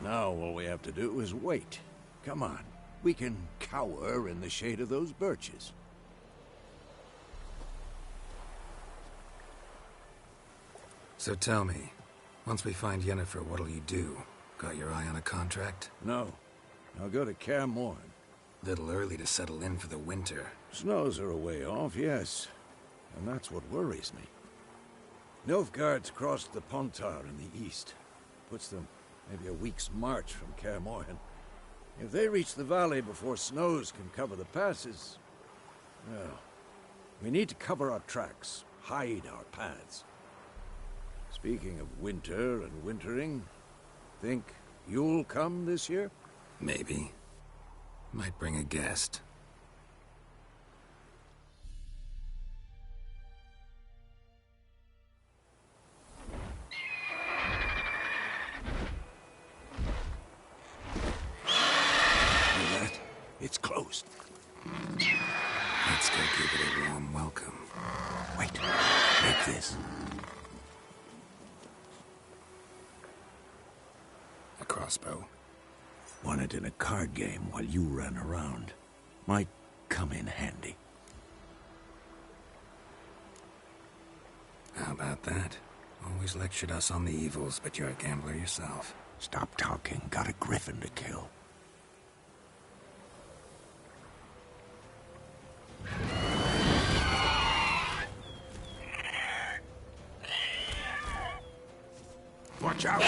Now all we have to do is wait. Come on. We can cower in the shade of those birches. So tell me, once we find Yennefer, what'll you do? Got your eye on a contract? No. I'll go to Kaer Morhen. Little early to settle in for the winter. Snows are a way off, yes. And that's what worries me. Nilfgaard's crossed the Pontar in the east. Puts them maybe a week's march from Kaer Morhen. If they reach the valley before snows can cover the passes... well, we need to cover our tracks, hide our paths. Speaking of winter and wintering, think you'll come this year? Maybe. Might bring a guest. Hear that? It's closed. Let's go give it a warm welcome. Wait, take this. A crossbow. Won it in a card game while you ran around. Might come in handy. How about that? Always lectured us on the evils, but you're a gambler yourself. Stop talking. Got a griffin to kill. Watch out!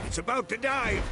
It's about to dive!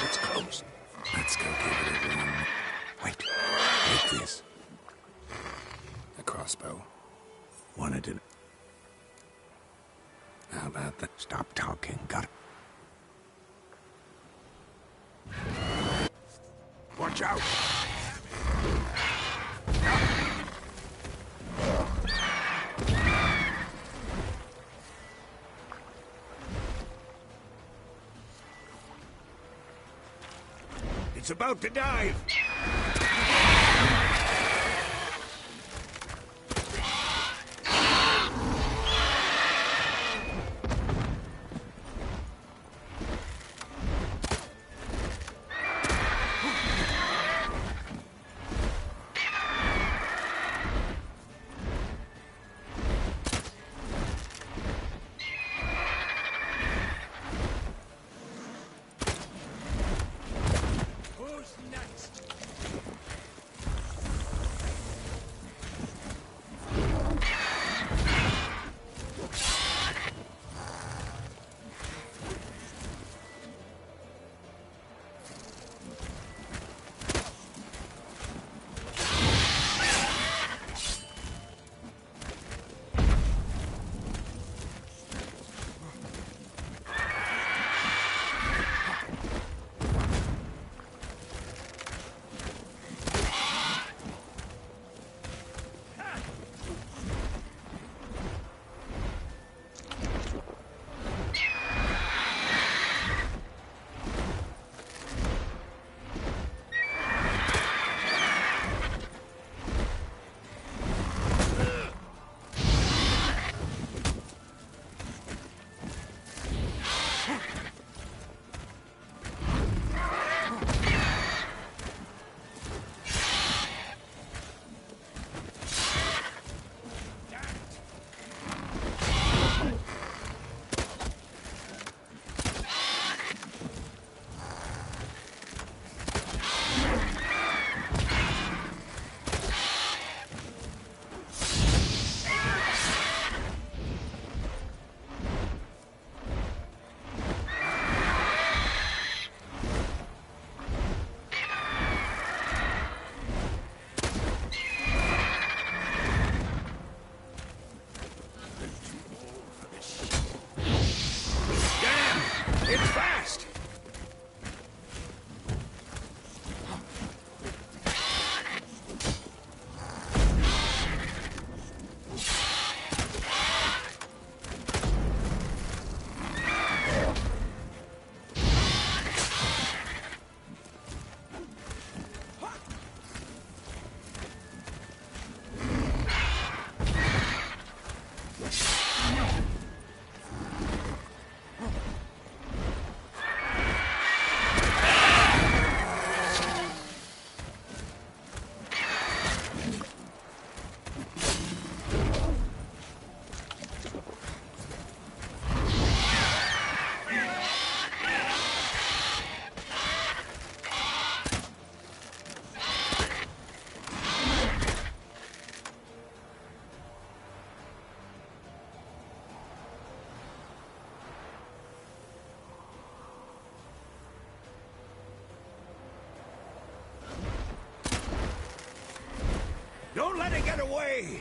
It's close. Let's go give it a run. Wait. Take this. A crossbow. Wanted to... How about that? Stop talking. Got it. Watch out! It's about to dive! Who's next? Don't let it get away!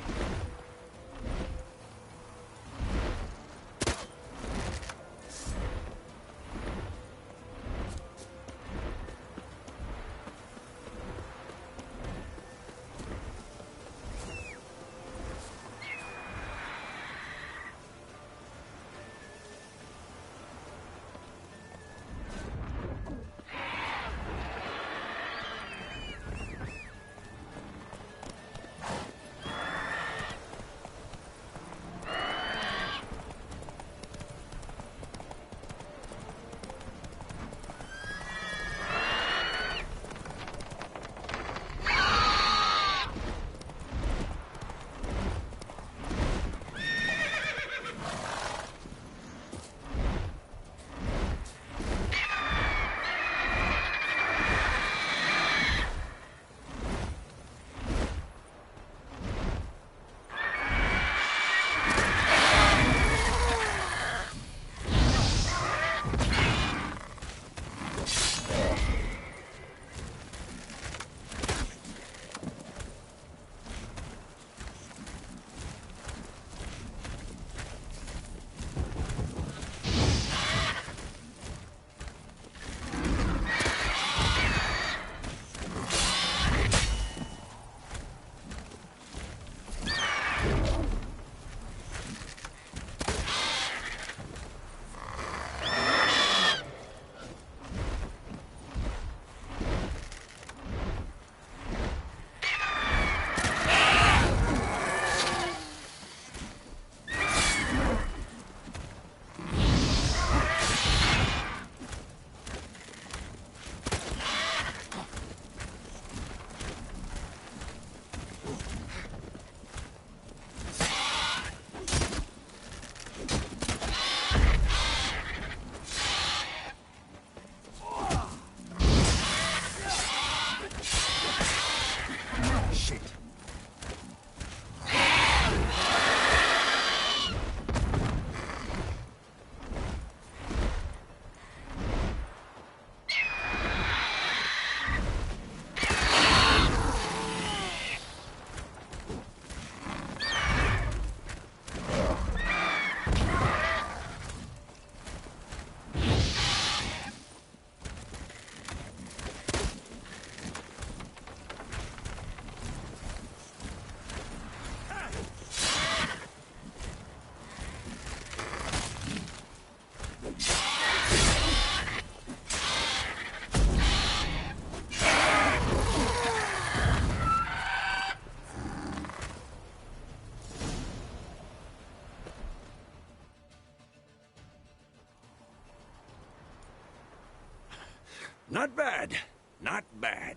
Not bad. Not bad.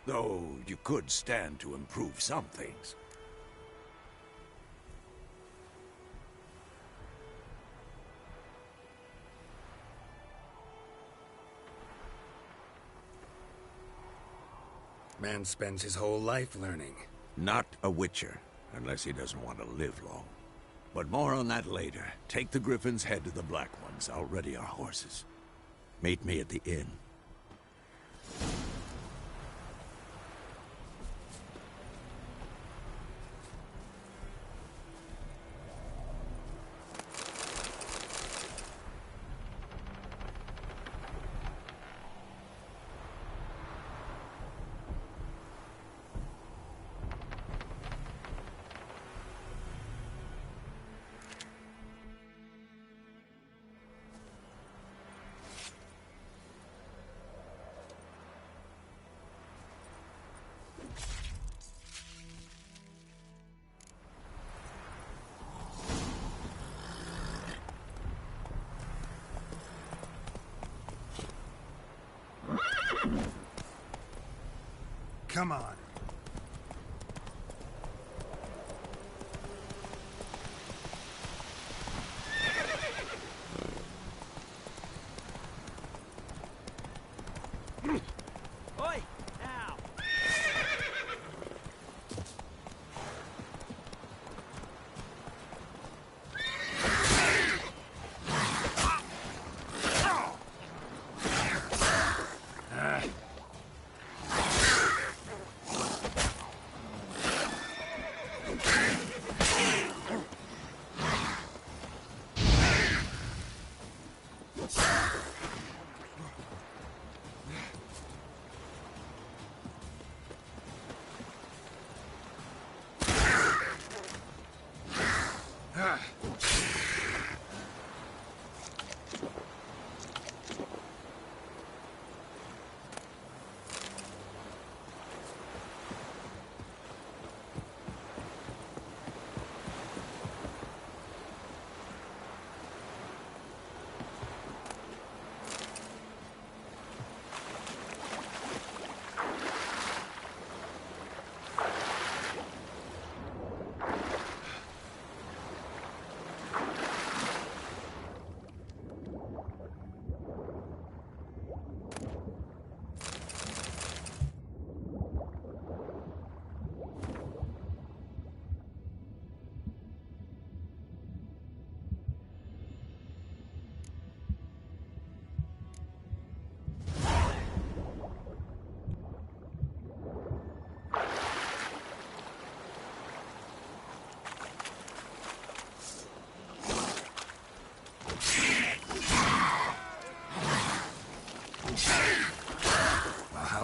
Though you could stand to improve some things. Man spends his whole life learning. Not a Witcher, unless he doesn't want to live long. But more on that later. Take the Griffin's head to the Black Ones. I'll ready our horses. Meet me at the inn. Come on. Oi! Ow!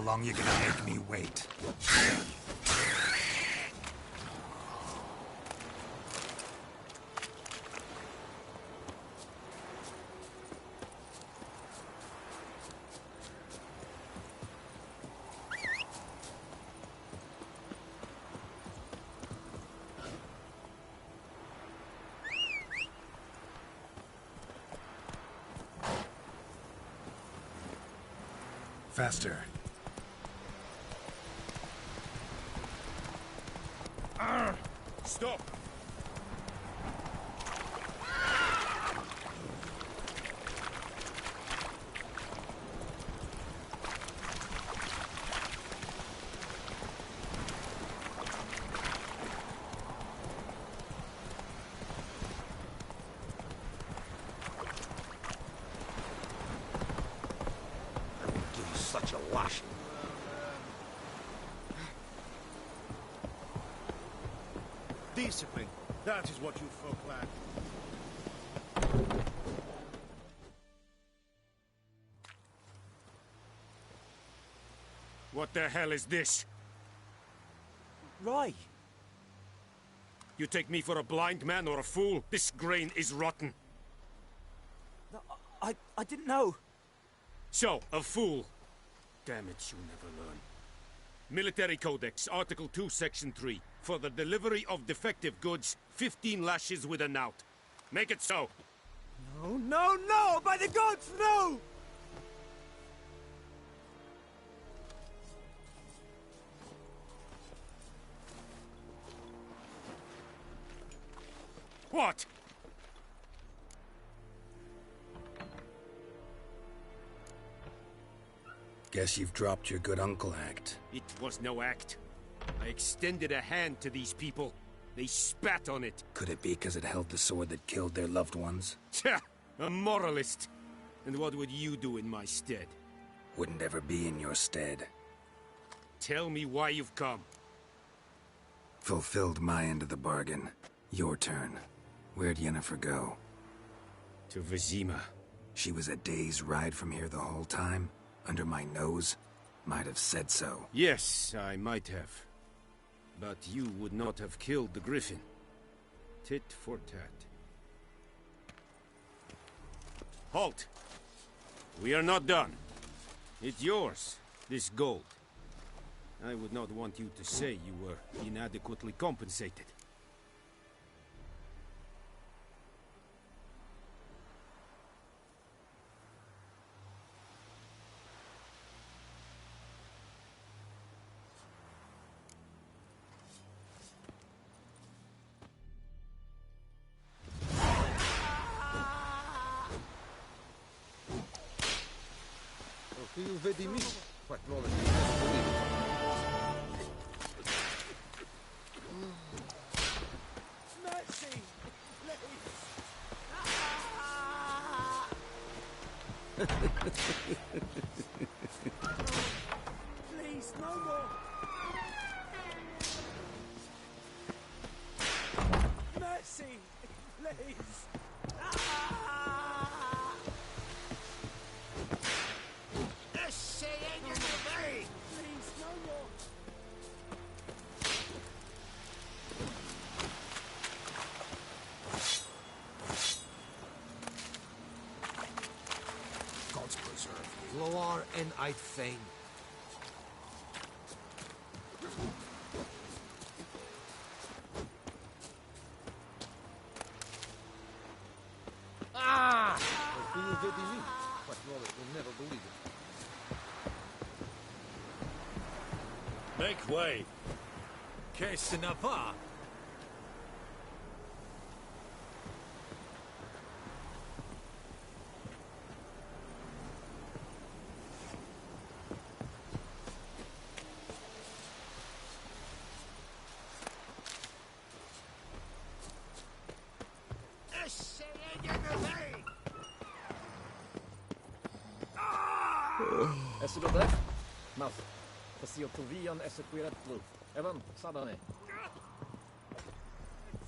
long you gonna make me wait? Faster. Stop! Such a lashing. Discipline. That is what you folk lack. What the hell is this? Right. You take me for a blind man or a fool? This grain is rotten. No, I didn't know. So, a fool. Damn it, you never learn. Military Codex, Article 2, Section 3. For the delivery of defective goods, 15 lashes with a knout. Make it so. No, no, no! By the gods, no! What? Guess you've dropped your good uncle act. It was no act. I extended a hand to these people. They spat on it. Could it be because it held the sword that killed their loved ones? Tja, a moralist. And what would you do in my stead? Wouldn't ever be in your stead. Tell me why you've come. Fulfilled my end of the bargain. Your turn. Where'd Yennefer go? To Vizima. She was a day's ride from here the whole time? Under my nose? Might have said so. Yes, I might have. But you would not have killed the griffin. Tit for tat. Halt! We are not done. It's yours, this gold. I would not want you to say you were inadequately compensated. You vedi mi? Quite knowledge. Mercy! Please, no more! Mercy! Please! Please, no more! Gods preserve you. Loar and I'd fain. Ah! You vedi mi? Quite knowledge will never believe it. Make way. Que ce n'est pas. Est-ce le bref? Mouth. Facile to vie on esequiret blue. Evan, Sabane.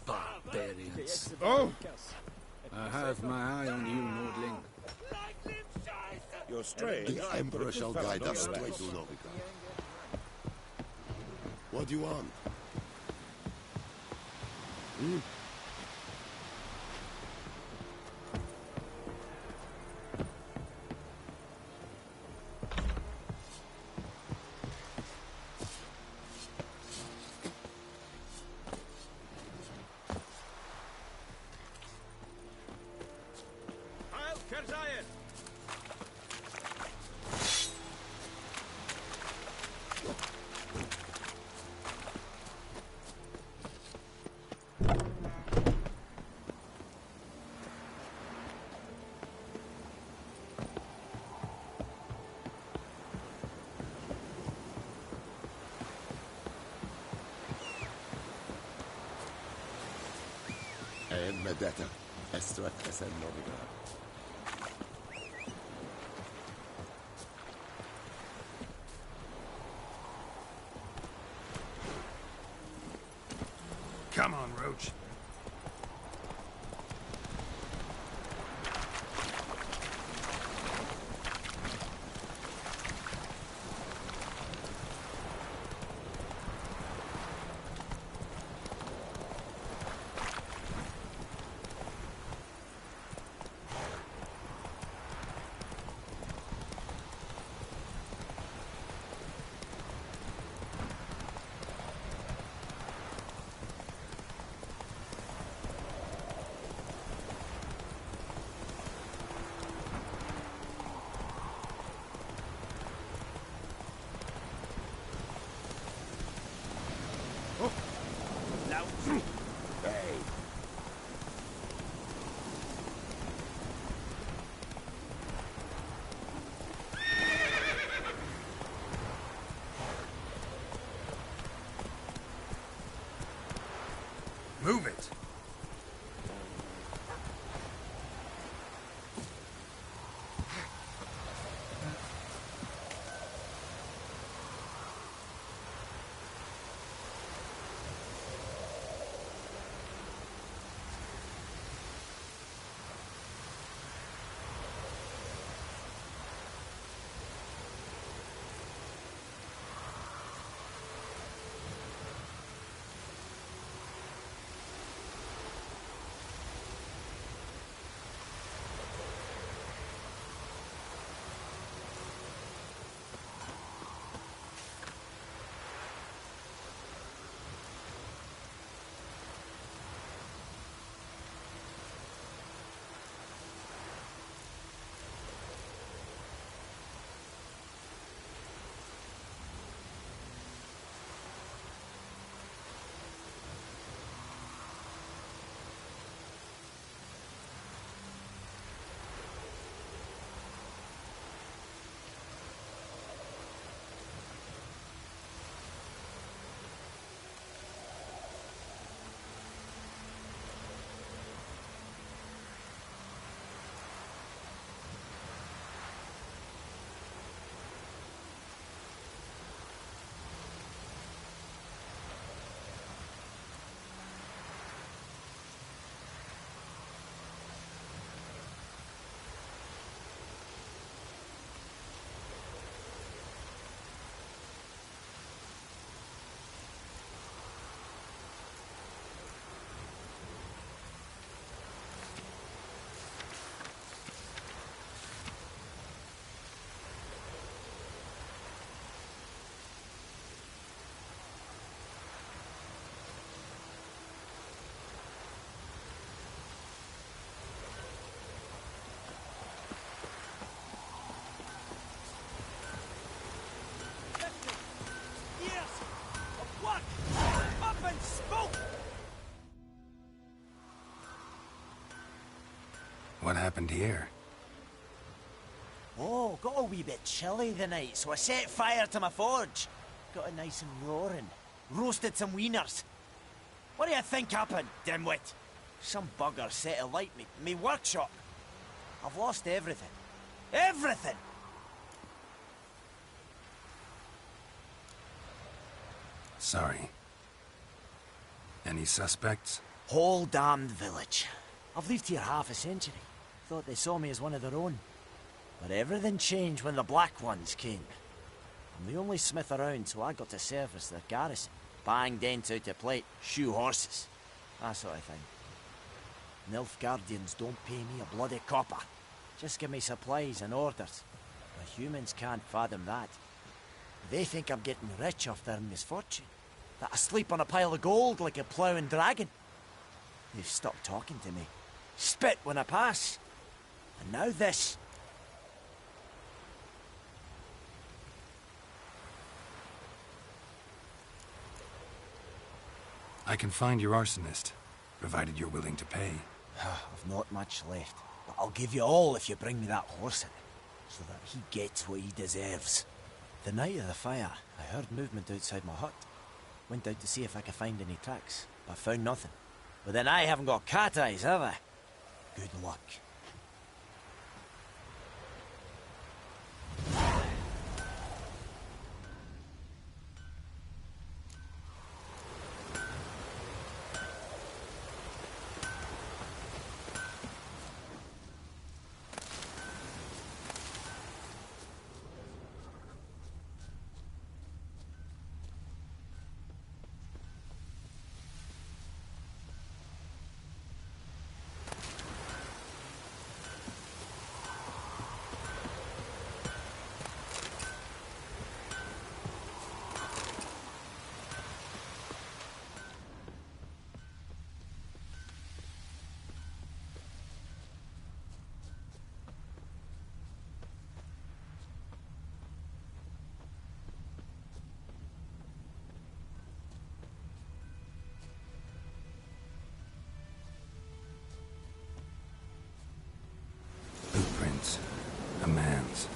Barbarians. Oh! I have my eye on you, Nordling. You're strange. The Emperor shall Fellow, guide don't us relax. straight to Novigrad. What do you want? Hmm? En Medetta, Estrat Esen Novigrad. Come on, Roach. Hey. Move it. What happened here? Oh, got a wee bit chilly the night, so I set fire to my forge. Got it nice and roaring. Roasted some wieners. What do you think happened, dimwit? Some bugger set alight me workshop. I've lost everything. Everything! Sorry. Any suspects? Whole damned village. I've lived here half a century. Thought they saw me as one of their own. But everything changed when the Black Ones came. I'm the only smith around, so I got to service their garrison. Bang dents out of plate, shoe horses, that sort of thing. Nilfgaardians don't pay me a bloody copper. Just give me supplies and orders. The humans can't fathom that. They think I'm getting rich off their misfortune. That I sleep on a pile of gold like a ploughing dragon. They've stopped talking to me. Spit when I pass. And now this. I can find your arsonist, provided you're willing to pay. I've not much left, but I'll give you all if you bring me that horse in, so that he gets what he deserves. The night of the fire, I heard movement outside my hut. Went out to see if I could find any tracks, but found nothing. But then I haven't got cat eyes, have I? Good luck. Footprints. A man's.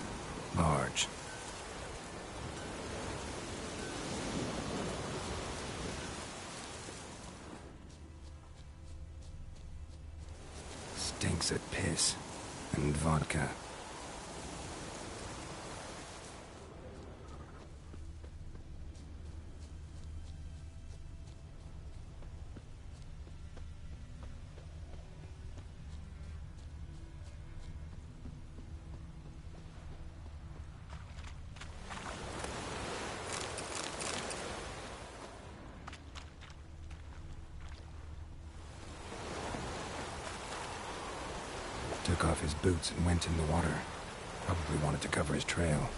Large. Stinks of piss. And vodka. Took off his boots and went in the water. Probably wanted to cover his trail.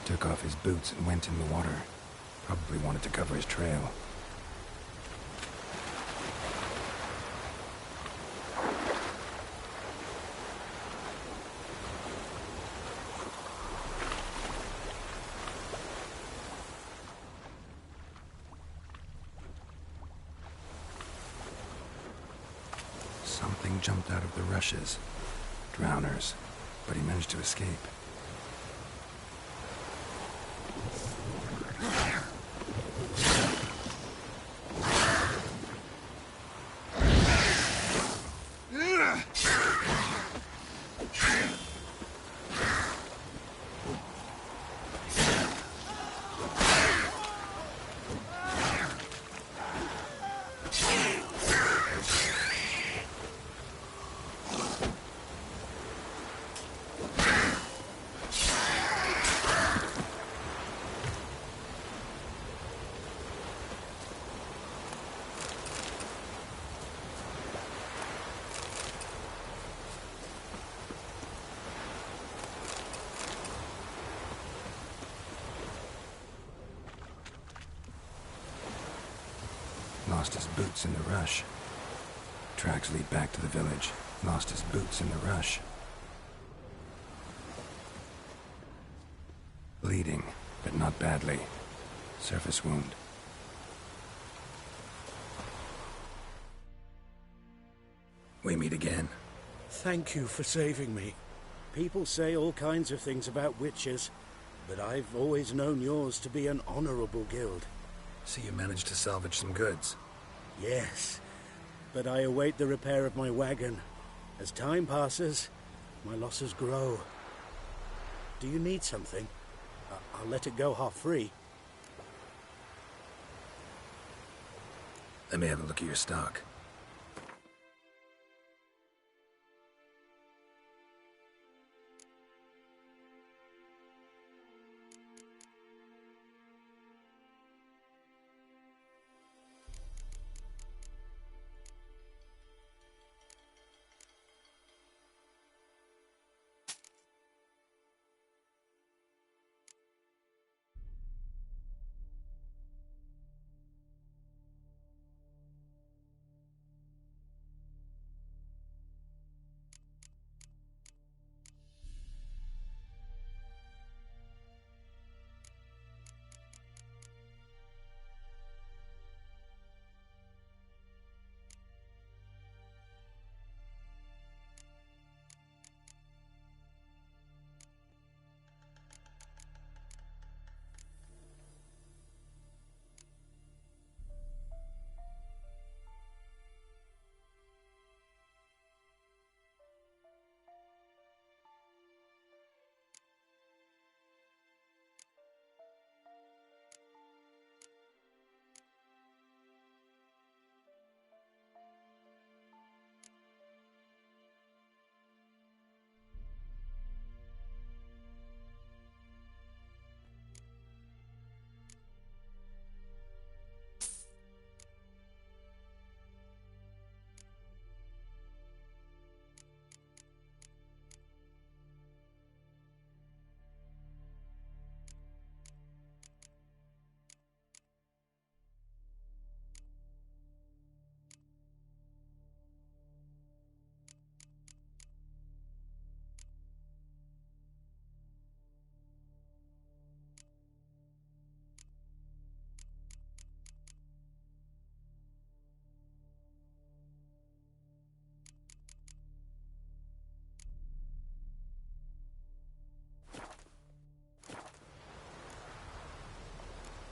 Took off his boots and went in the water. Probably wanted to cover his trail. Something jumped out of the rushes. Drowners. But he managed to escape. Lost his boots in the rush. Tracks lead back to the village. Lost his boots in the rush. Bleeding, but not badly. Surface wound. We meet again. Thank you for saving me. People say all kinds of things about witches, but I've always known yours to be an honorable guild. So you managed to salvage some goods? Yes, but I await the repair of my wagon. As time passes, my losses grow. Do you need something? I'll let it go half-free. Let me have a look at your stock.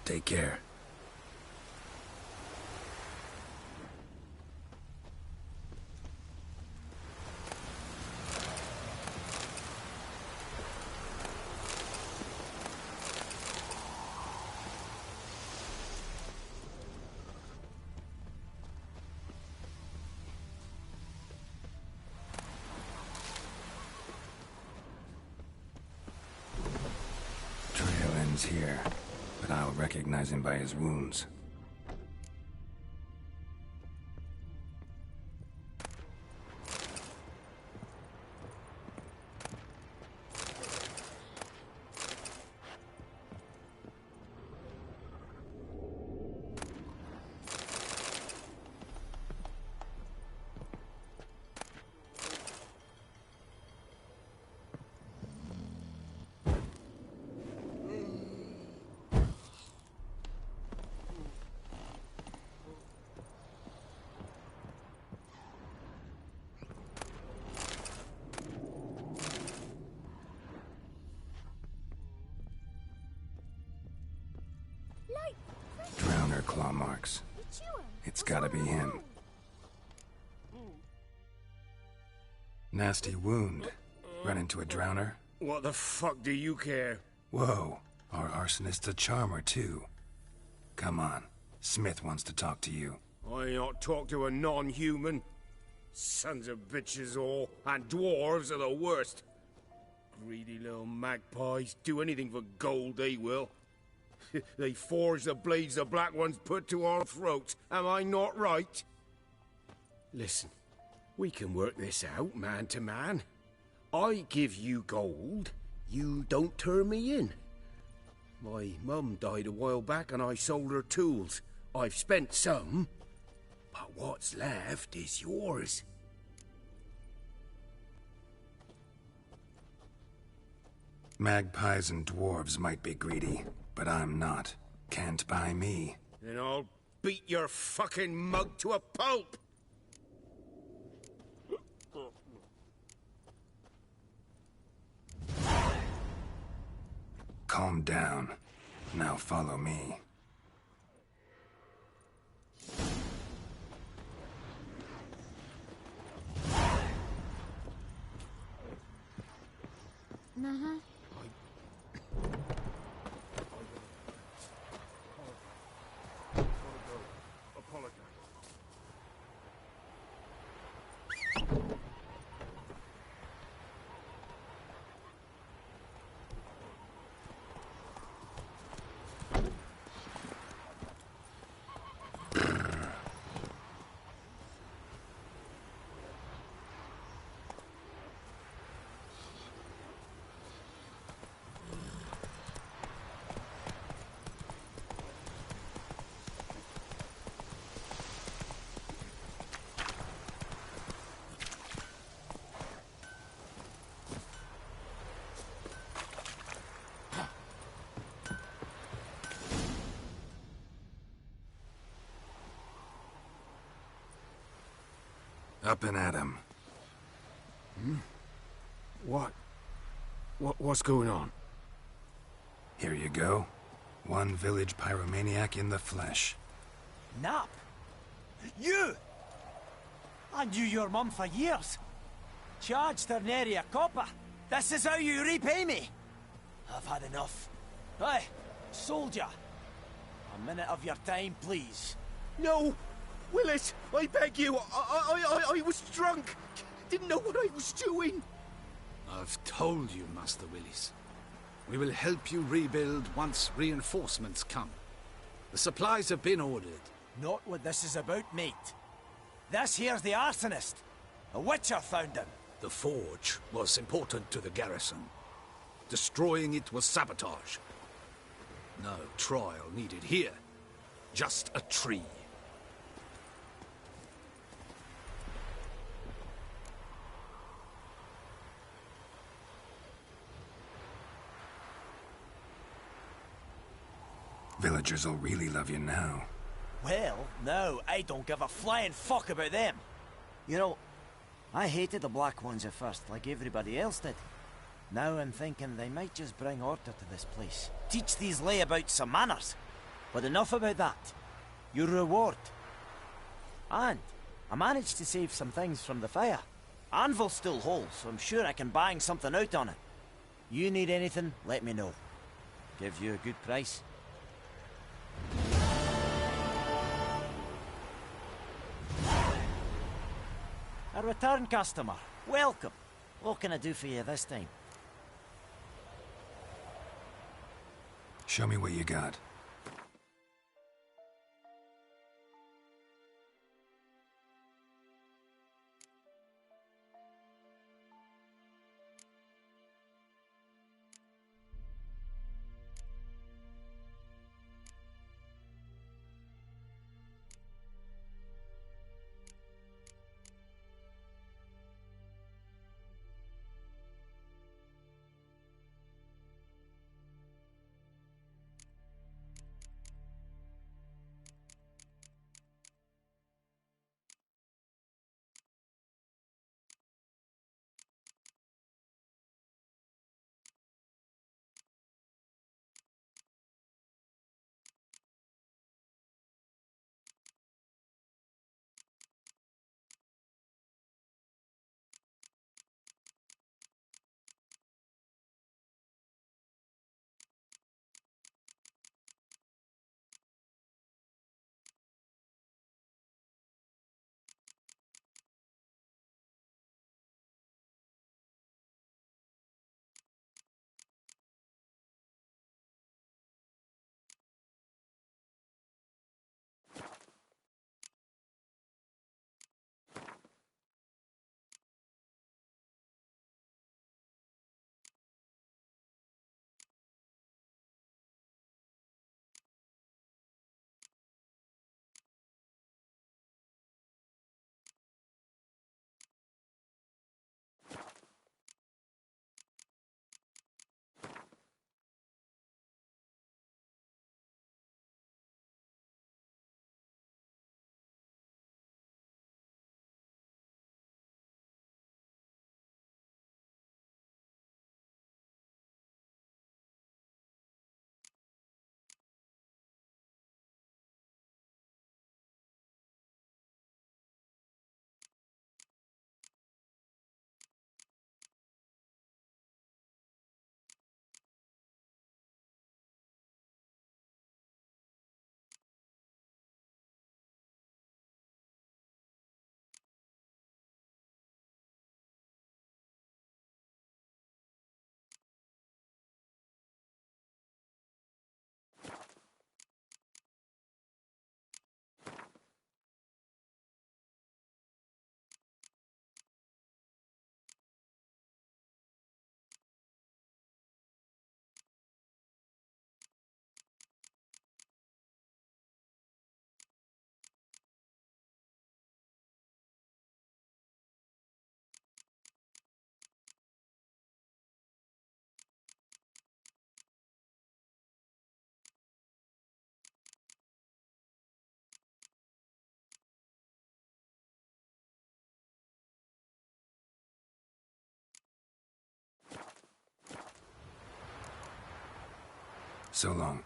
Take care. Trail ends here, but I'll recognize him by his wounds. Drowner claw marks. It's gotta be him. Nasty wound. Run into a drowner? What the fuck do you care? Whoa, our arsonist's a charmer too. Come on, Smith wants to talk to you. I not talk to a non-human. Sons of bitches all, and dwarves are the worst. Greedy little magpies, do anything for gold they will. They forge the blades the Black Ones put to our throats. Am I not right? Listen, we can work this out man to man. I give you gold, you don't turn me in. My mum died a while back and I sold her tools. I've spent some, but what's left is yours. Magpies and dwarves might be greedy, but I'm not. Can't buy me. Then I'll beat your fucking mug to a pulp! Calm down. Now follow me. Uh-huh. Up and at 'em. What's going on? Here you go. One village pyromaniac in the flesh. Nap? You? I knew your mum for years. Charged her nary a copper. This is how you repay me. I've had enough. Hey, soldier. A minute of your time, please. No! Willis, I beg you. I was drunk. Didn't know what I was doing. I've told you, Master Willis. We will help you rebuild once reinforcements come. The supplies have been ordered. Not what this is about, mate. This here's the arsonist. A witcher found him. The forge was important to the garrison. Destroying it was sabotage. No trial needed here. Just a tree. Villagers will really love you now. Well, no, I don't give a flying fuck about them. You know, I hated the Black Ones at first, like everybody else did. Now I'm thinking they might just bring order to this place. Teach these layabouts some manners. But enough about that. Your reward. And I managed to save some things from the fire. Anvil's still whole, so I'm sure I can bang something out on it. You need anything, let me know. Give you a good price. A return customer. Welcome. What can I do for you this time? Show me what you got. So long.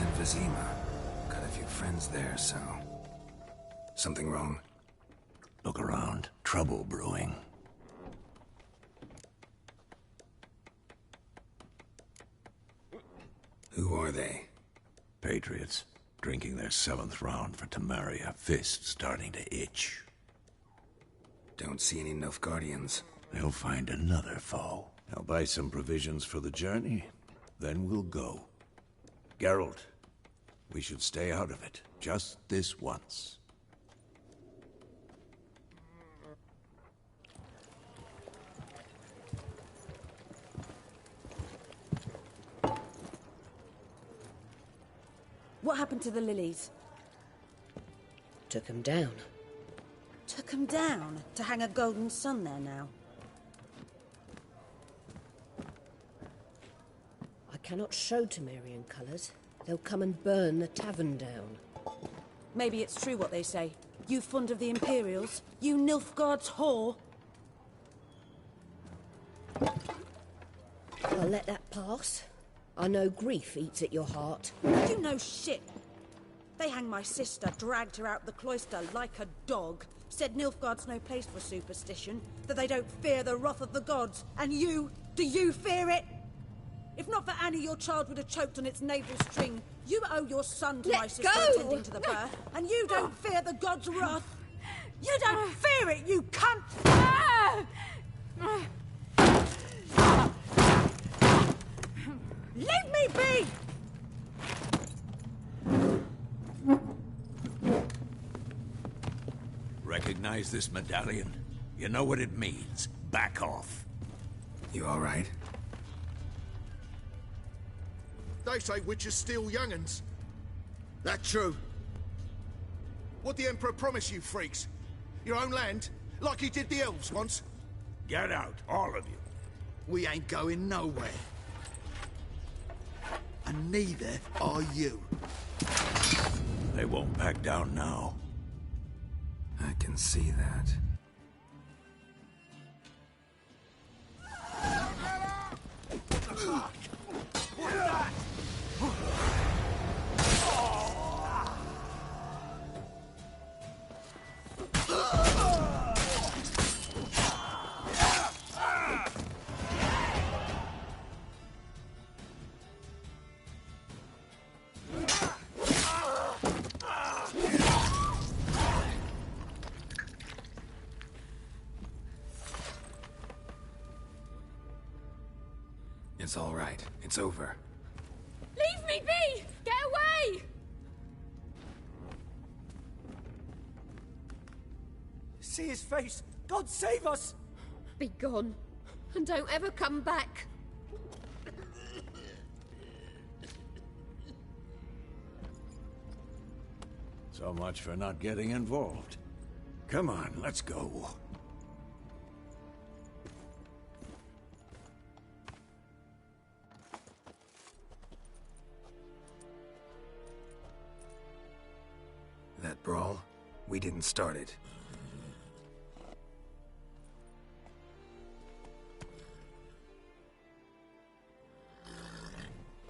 In Vizima. Got a few friends there, so... Something wrong? Look around. Trouble brewing. Who are they? Patriots. Drinking their 7th round for Temeria. Fist starting to itch. Don't see any Nilfgaardians. They'll find another foe. I'll buy some provisions for the journey. Then we'll go. Geralt, we should stay out of it. Just this once. What happened to the lilies? Took them down. Took them down? To hang a golden sun there now? I cannot show Temerian colours. They'll come and burn the tavern down. Maybe it's true what they say. You fond of the Imperials? You Nilfgaard's whore? I'll let that pass. I know grief eats at your heart. You know shit. They hanged my sister, dragged her out the cloister like a dog. Said Nilfgaard's no place for superstition, that they don't fear the wrath of the gods. And you? Do you fear it? If not for Annie, your child would have choked on its navel string. You owe your son to my sister attending to the birth, and you don't fear the gods' wrath. You don't fear it, you cunt! Leave me be! Recognize this medallion? You know what it means. Back off. You all right? They say witches steal young'uns. That true? What'd the Emperor promise you, freaks? Your own land? Like he did the elves once? Get out, all of you. We ain't going nowhere. And neither are you. They won't back down now. I can see that. It's all right. It's over. Leave me be! Get away! See his face! God save us! Be gone. And don't ever come back. So much for not getting involved. Come on, let's go. That brawl, we didn't start it.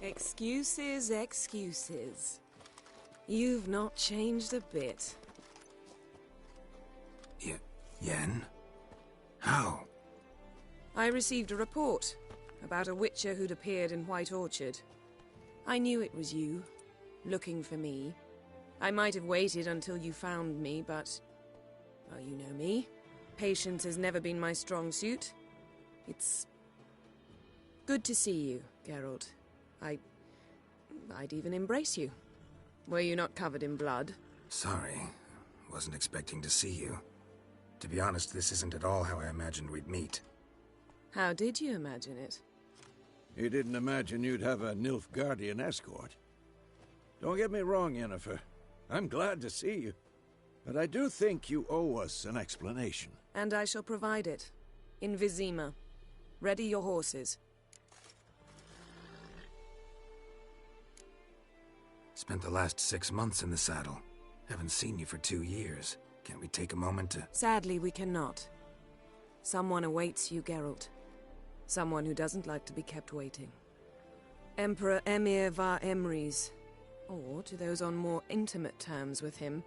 Excuses, excuses. You've not changed a bit. Yen? How? I received a report about a witcher who'd appeared in White Orchard. I knew it was you, looking for me. I might have waited until you found me, but... well, you know me. Patience has never been my strong suit. It's... good to see you, Geralt. I'd even embrace you. Were you not covered in blood? Sorry. Wasn't expecting to see you. To be honest, this isn't at all how I imagined we'd meet. How did you imagine it? You didn't imagine you'd have a Nilfgaardian escort. Don't get me wrong, Yennefer. I'm glad to see you. But I do think you owe us an explanation. And I shall provide it. In Vizima. Ready your horses. Spent the last 6 months in the saddle. Haven't seen you for 2 years. Can't we take a moment to... Sadly, we cannot. Someone awaits you, Geralt. Someone who doesn't like to be kept waiting. Emperor Emir var Emrys. Or, to those on more intimate terms with him,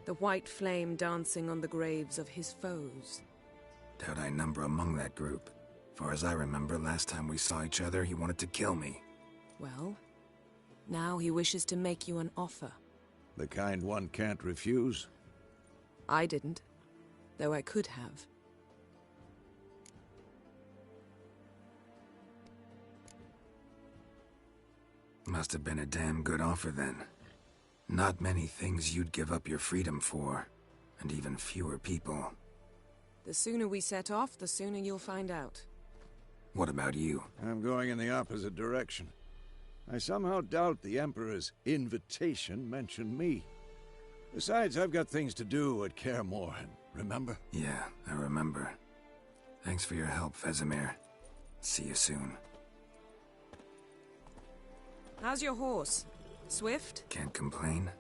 the white flame dancing on the graves of his foes. Doubt I number among that group. Far as I remember, last time we saw each other, he wanted to kill me. Well, now he wishes to make you an offer. The kind one can't refuse? I didn't, though I could have. Must have been a damn good offer then. Not many things you'd give up your freedom for, and even fewer people. The sooner we set off, the sooner you'll find out. What about you? I'm going in the opposite direction. I somehow doubt the Emperor's invitation mentioned me. Besides, I've got things to do at Kaer Morhen, remember? Yeah, I remember. Thanks for your help, Vesemir. See you soon. How's your horse? Swift? Can't complain.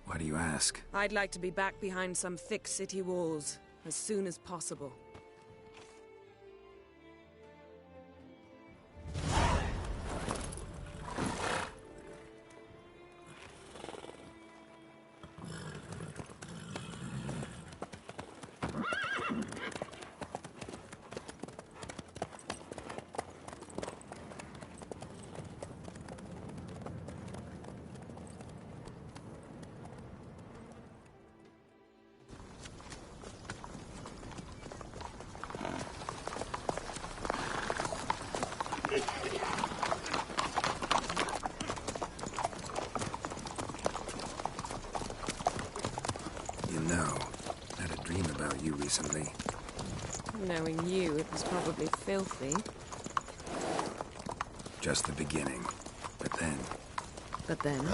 Why do you ask? I'd like to be back behind some thick city walls as soon as possible. You know, I had a dream about you recently. Knowing you, it was probably filthy. Just the beginning. But then... But then...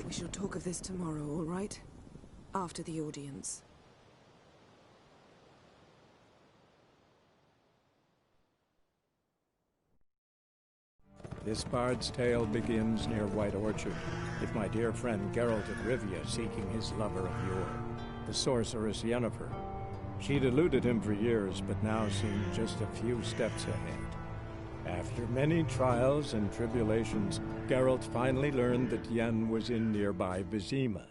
We shall talk of this tomorrow, all right? After the audience. This bard's tale begins near White Orchard, with my dear friend Geralt of Rivia seeking his lover of yore, the sorceress Yennefer. She'd eluded him for years, but now seemed just a few steps ahead. After many trials and tribulations, Geralt finally learned that Yen was in nearby Vizima.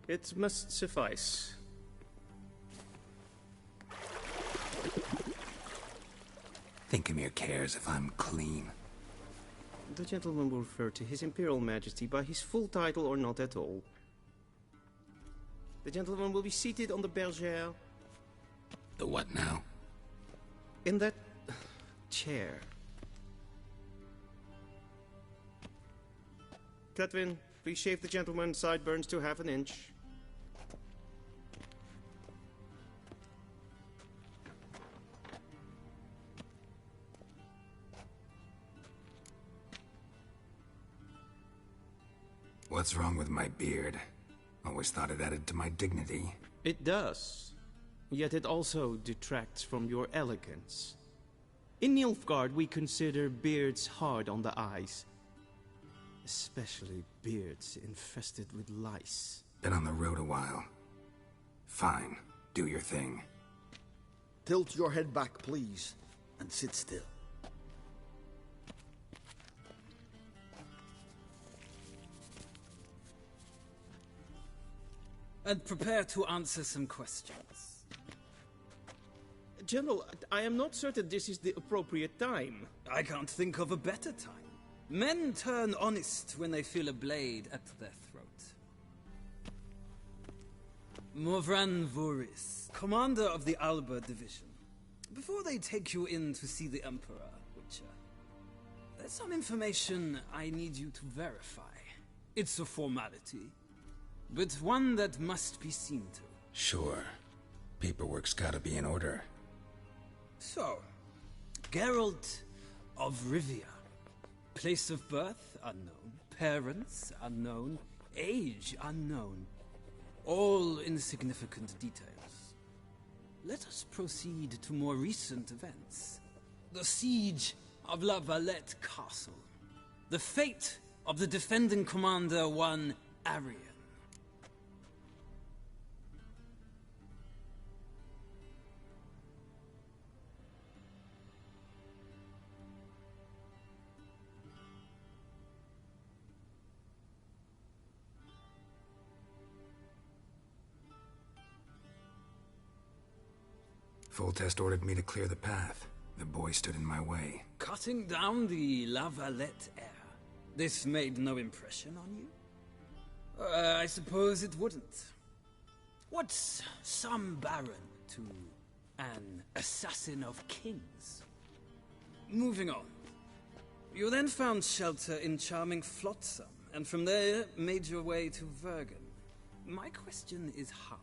It must suffice. Thinkamir cares if I'm clean. The gentleman will refer to His Imperial Majesty by his full title or not at all. The gentleman will be seated on the bergère. The what now? In that chair. Cutwin, please shave the gentleman's sideburns to half an inch. What's wrong with my beard? Always thought it added to my dignity. It does. Yet it also detracts from your elegance. In Nilfgaard, we consider beards hard on the eyes. Especially beards infested with lice. Been on the road a while. Fine. Do your thing. Tilt your head back, please, and sit still. And prepare to answer some questions. General, I am not certain this is the appropriate time. I can't think of a better time. Men turn honest when they feel a blade at their throat. Morvran Voris, commander of the Alba Division. Before they take you in to see the Emperor, Witcher, there's some information I need you to verify. It's a formality, but one that must be seen to. Sure. Paperwork's gotta be in order. So, Geralt of Rivia. Place of birth unknown. Parents unknown. Age unknown. All insignificant details. Let us proceed to more recent events. The siege of La Valette Castle. The fate of the defending commander, one Arian. Foltest ordered me to clear the path. The boy stood in my way. Cutting down the La Valette heir. This made no impression on you? I suppose it wouldn't. What's some baron to an assassin of kings? Moving on. You then found shelter in charming Flotsam, and from there made your way to Vergen. My question is how?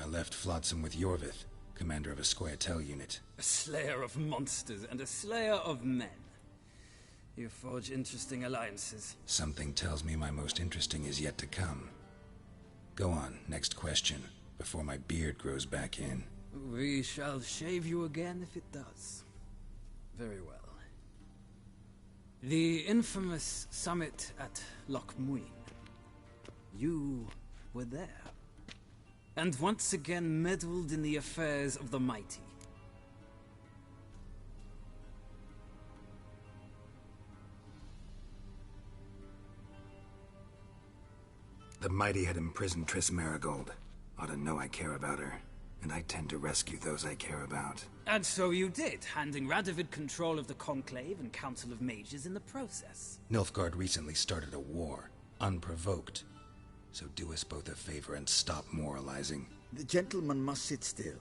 I left Flotsam with Yorvith, commander of a Squaretel unit. A slayer of monsters and a slayer of men. You forge interesting alliances. Something tells me my most interesting is yet to come. Go on, next question, before my beard grows back in. We shall shave you again if it does. Very well. The infamous summit at Loch Muin. You were there. And once again meddled in the affairs of the mighty. The mighty had imprisoned Triss Marigold. Ought to know I care about her, and I tend to rescue those I care about. And so you did, handing Radovid control of the Conclave and Council of Mages in the process. Nilfgaard recently started a war, unprovoked. So do us both a favor and stop moralizing. The gentleman must sit still.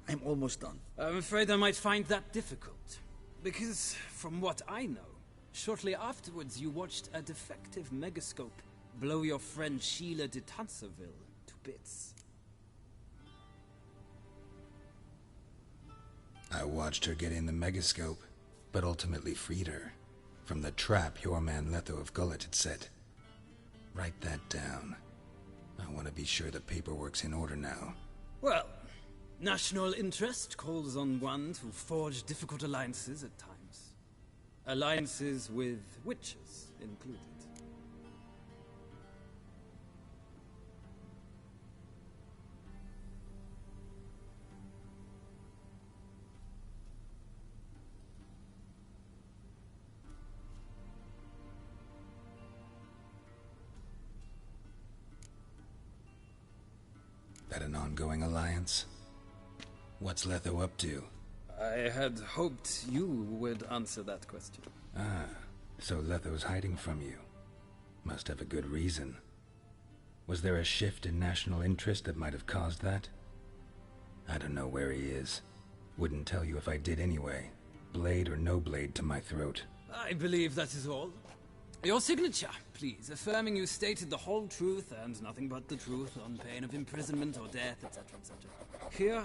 I'm almost done. I'm afraid I might find that difficult. Because, from what I know, shortly afterwards you watched a defective megascope blow your friend Sheila de Tanserville to bits. I watched her get in the megascope, but ultimately freed her from the trap your man Letho of Gullet had set. Write that down. I want to be sure the paperwork's in order now. Well, national interest calls on one to forge difficult alliances at times. Alliances with witches included. That an ongoing alliance? What's Letho up to? I had hoped you would answer that question. Ah, so Letho's hiding from you. Must have a good reason. Was there a shift in national interest that might have caused that? I don't know where he is. Wouldn't tell you if I did anyway. Blade or no blade to my throat. I believe that is all. Your signature, please, affirming you stated the whole truth and nothing but the truth on pain of imprisonment or death, etc., etc. Here,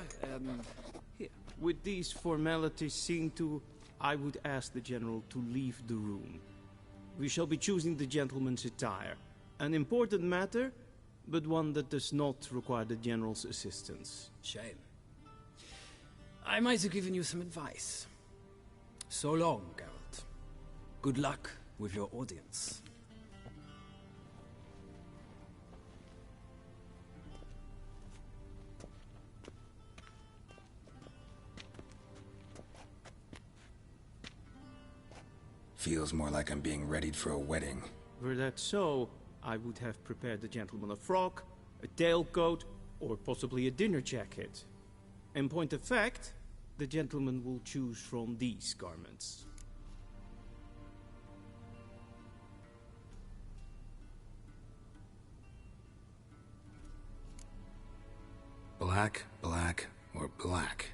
here. With these formalities seen to, I would ask the General to leave the room. We shall be choosing the gentleman's attire. An important matter, but one that does not require the General's assistance. Shame. I might have given you some advice. So long, Geralt. Good luck with your audience. Feels more like I'm being readied for a wedding. Were that so, I would have prepared the gentleman a frock, a tailcoat, or possibly a dinner jacket. In point of fact, the gentleman will choose from these garments. Black, black, or black?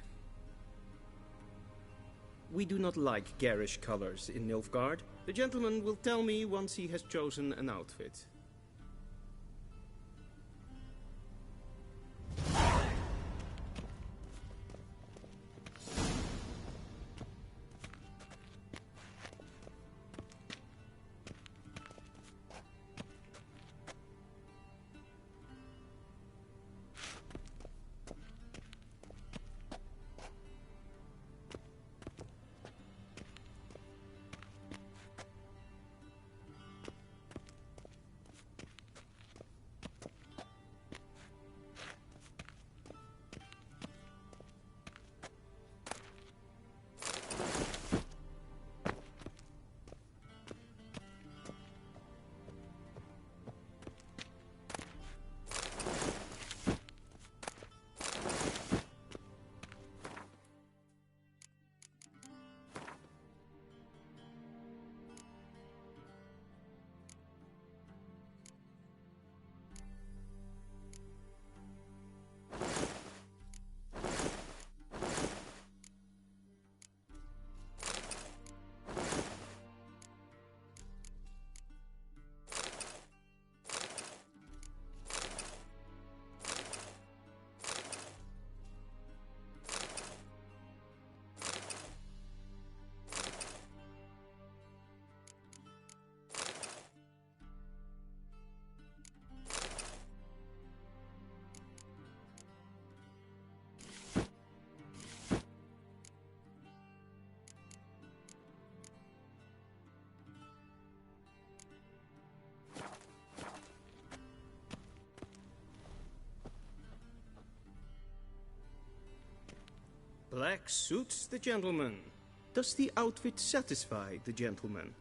We do not like garish colors in Nilfgaard. The gentleman will tell me once he has chosen an outfit. Black suits the gentleman. Does the outfit satisfy the gentleman?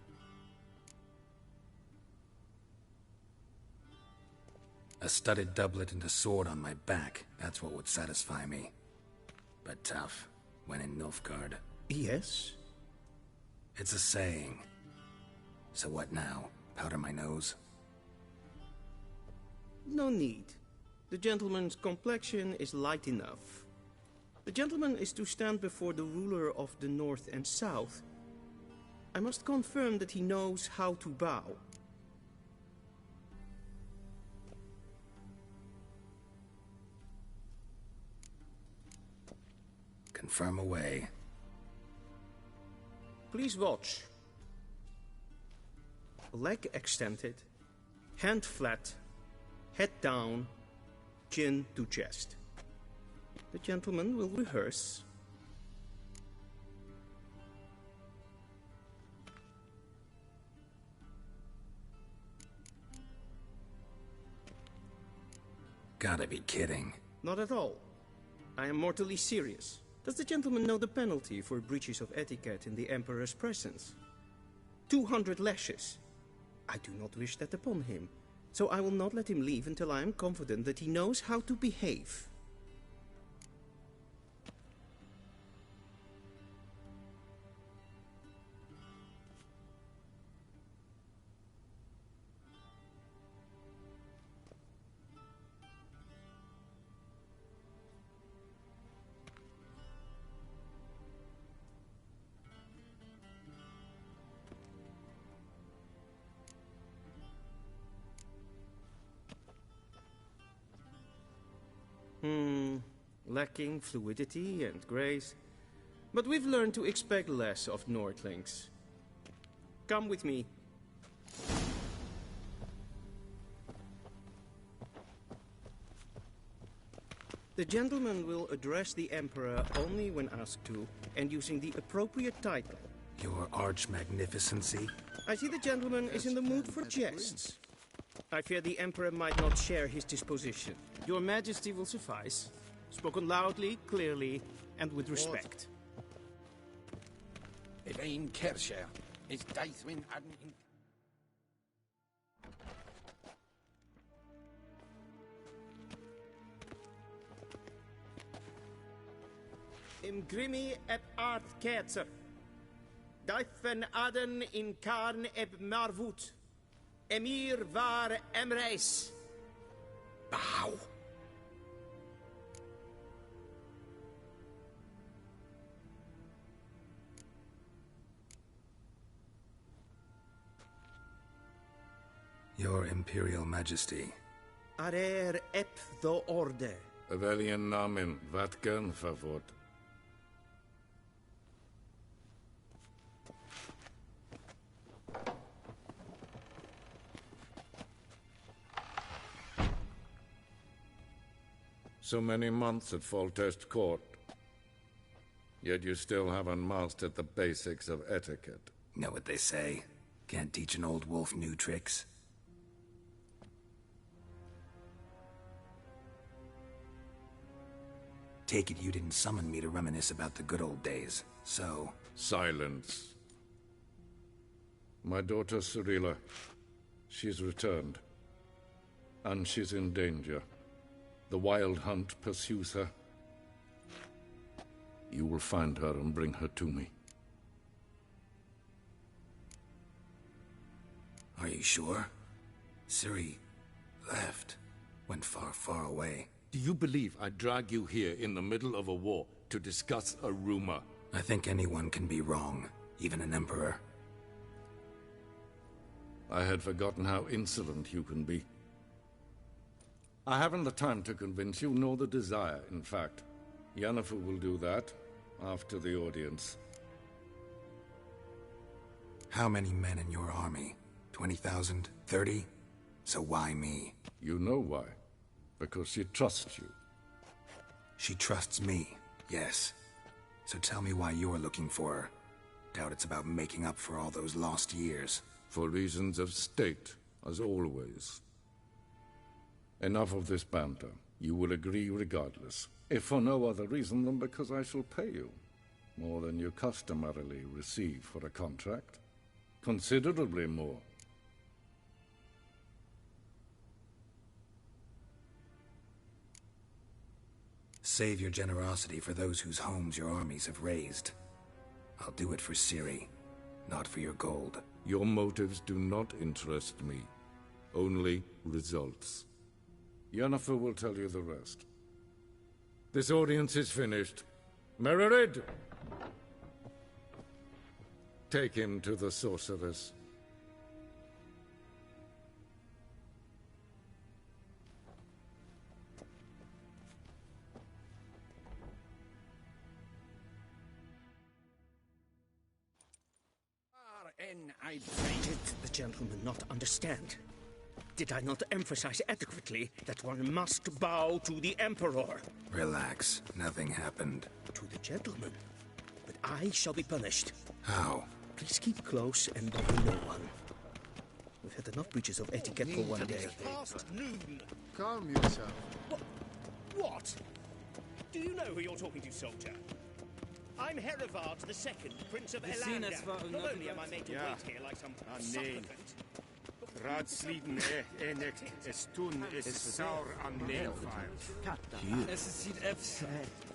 A studded doublet and a sword on my back. That's what would satisfy me. But tough, when in Nilfgaard. Yes? It's a saying. So what now? Powder my nose? No need. The gentleman's complexion is light enough. The gentleman is to stand before the ruler of the North and South. I must confirm that he knows how to bow. Confirm away. Please watch. Leg extended, hand flat, head down, chin to chest. The gentleman will rehearse. Gotta be kidding. Not at all. I am mortally serious. Does the gentleman know the penalty for breaches of etiquette in the Emperor's presence? 200 lashes. I do not wish that upon him, so I will not let him leave until I am confident that he knows how to behave. Lacking fluidity and grace. But we've learned to expect less of Nordlings. Come with me. The gentleman will address the Emperor only when asked to, and using the appropriate title. Your Arch-Magnificency? I see the gentleman is in the mood for jests. I fear the Emperor might not share his disposition. Your Majesty will suffice. Spoken loudly, clearly, and with respect. Evain Kersher is Daithwin Adn. Imgrimi et art ketzer. Daithwen Aden in Karn eb Marvut. Emir var Emreis. Bow. Your Imperial Majesty. Arer ep the orde. Evelian namen, vatgen favort. So many months at Foltest Court. Yet you still haven't mastered the basics of etiquette. Know what they say? Can't teach an old wolf new tricks. Take it you didn't summon me to reminisce about the good old days, so... Silence. My daughter Cyrilla, she's returned. And she's in danger. The Wild Hunt pursues her. You will find her and bring her to me. Are you sure? Ciri left. Went far, far away. Do you believe I'd drag you here in the middle of a war to discuss a rumor? I think anyone can be wrong, even an emperor. I had forgotten how insolent you can be. I haven't the time to convince you, nor the desire, in fact. Yennefer will do that after the audience. How many men in your army? 20,000? 30? So why me? You know why. Because she trusts you. She trusts me, yes. So tell me why you're looking for her. Doubt it's about making up for all those lost years. For reasons of state, as always. Enough of this banter. You will agree regardless. If for no other reason than because I shall pay you. More than you customarily receive for a contract. Considerably more. Save your generosity for those whose homes your armies have razed. I'll do it for Ciri, not for your gold. Your motives do not interest me. Only results. Yennefer will tell you the rest. This audience is finished. Mererid! Take him to the sorceress. Did the gentleman not understand? Did I not emphasize adequately that one must bow to the Emperor? Relax. Nothing happened. To the gentleman. But I shall be punished. How? Please keep close and bother no one. We've had enough breaches of etiquette for one day. Past noon. Calm yourself. What? Do you know who you're talking to, soldier? I'm Herivard II, Prince of Elanda. Not only am I made to wait here like some supplicant... Raadsleden enet estun is saur an neelfire. Es is ziet efs.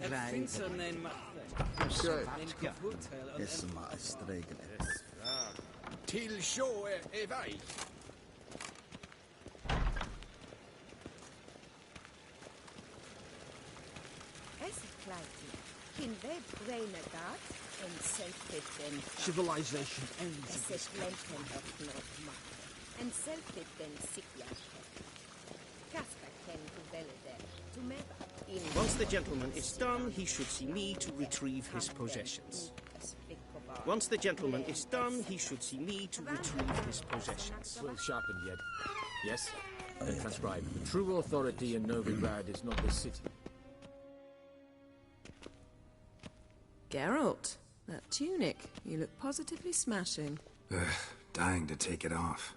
Het finster nein macht. Schön. Ein Kapurteil und Es ma stregen. Till show evai. Es kleiti. Kin web brainer dat en self-defense. Civilization ends. Es is lenten of not macht. En self-defense siklas. Casper ken kuvelede. To meva. Once the gentleman is done, he should see me to retrieve his possessions. Once the gentleman is done, he should see me to retrieve his possessions. Well sharpened yet. Yes? Transcribe. True authority in Novigrad is not the city. Geralt, that tunic. You look positively smashing. Dying to take it off.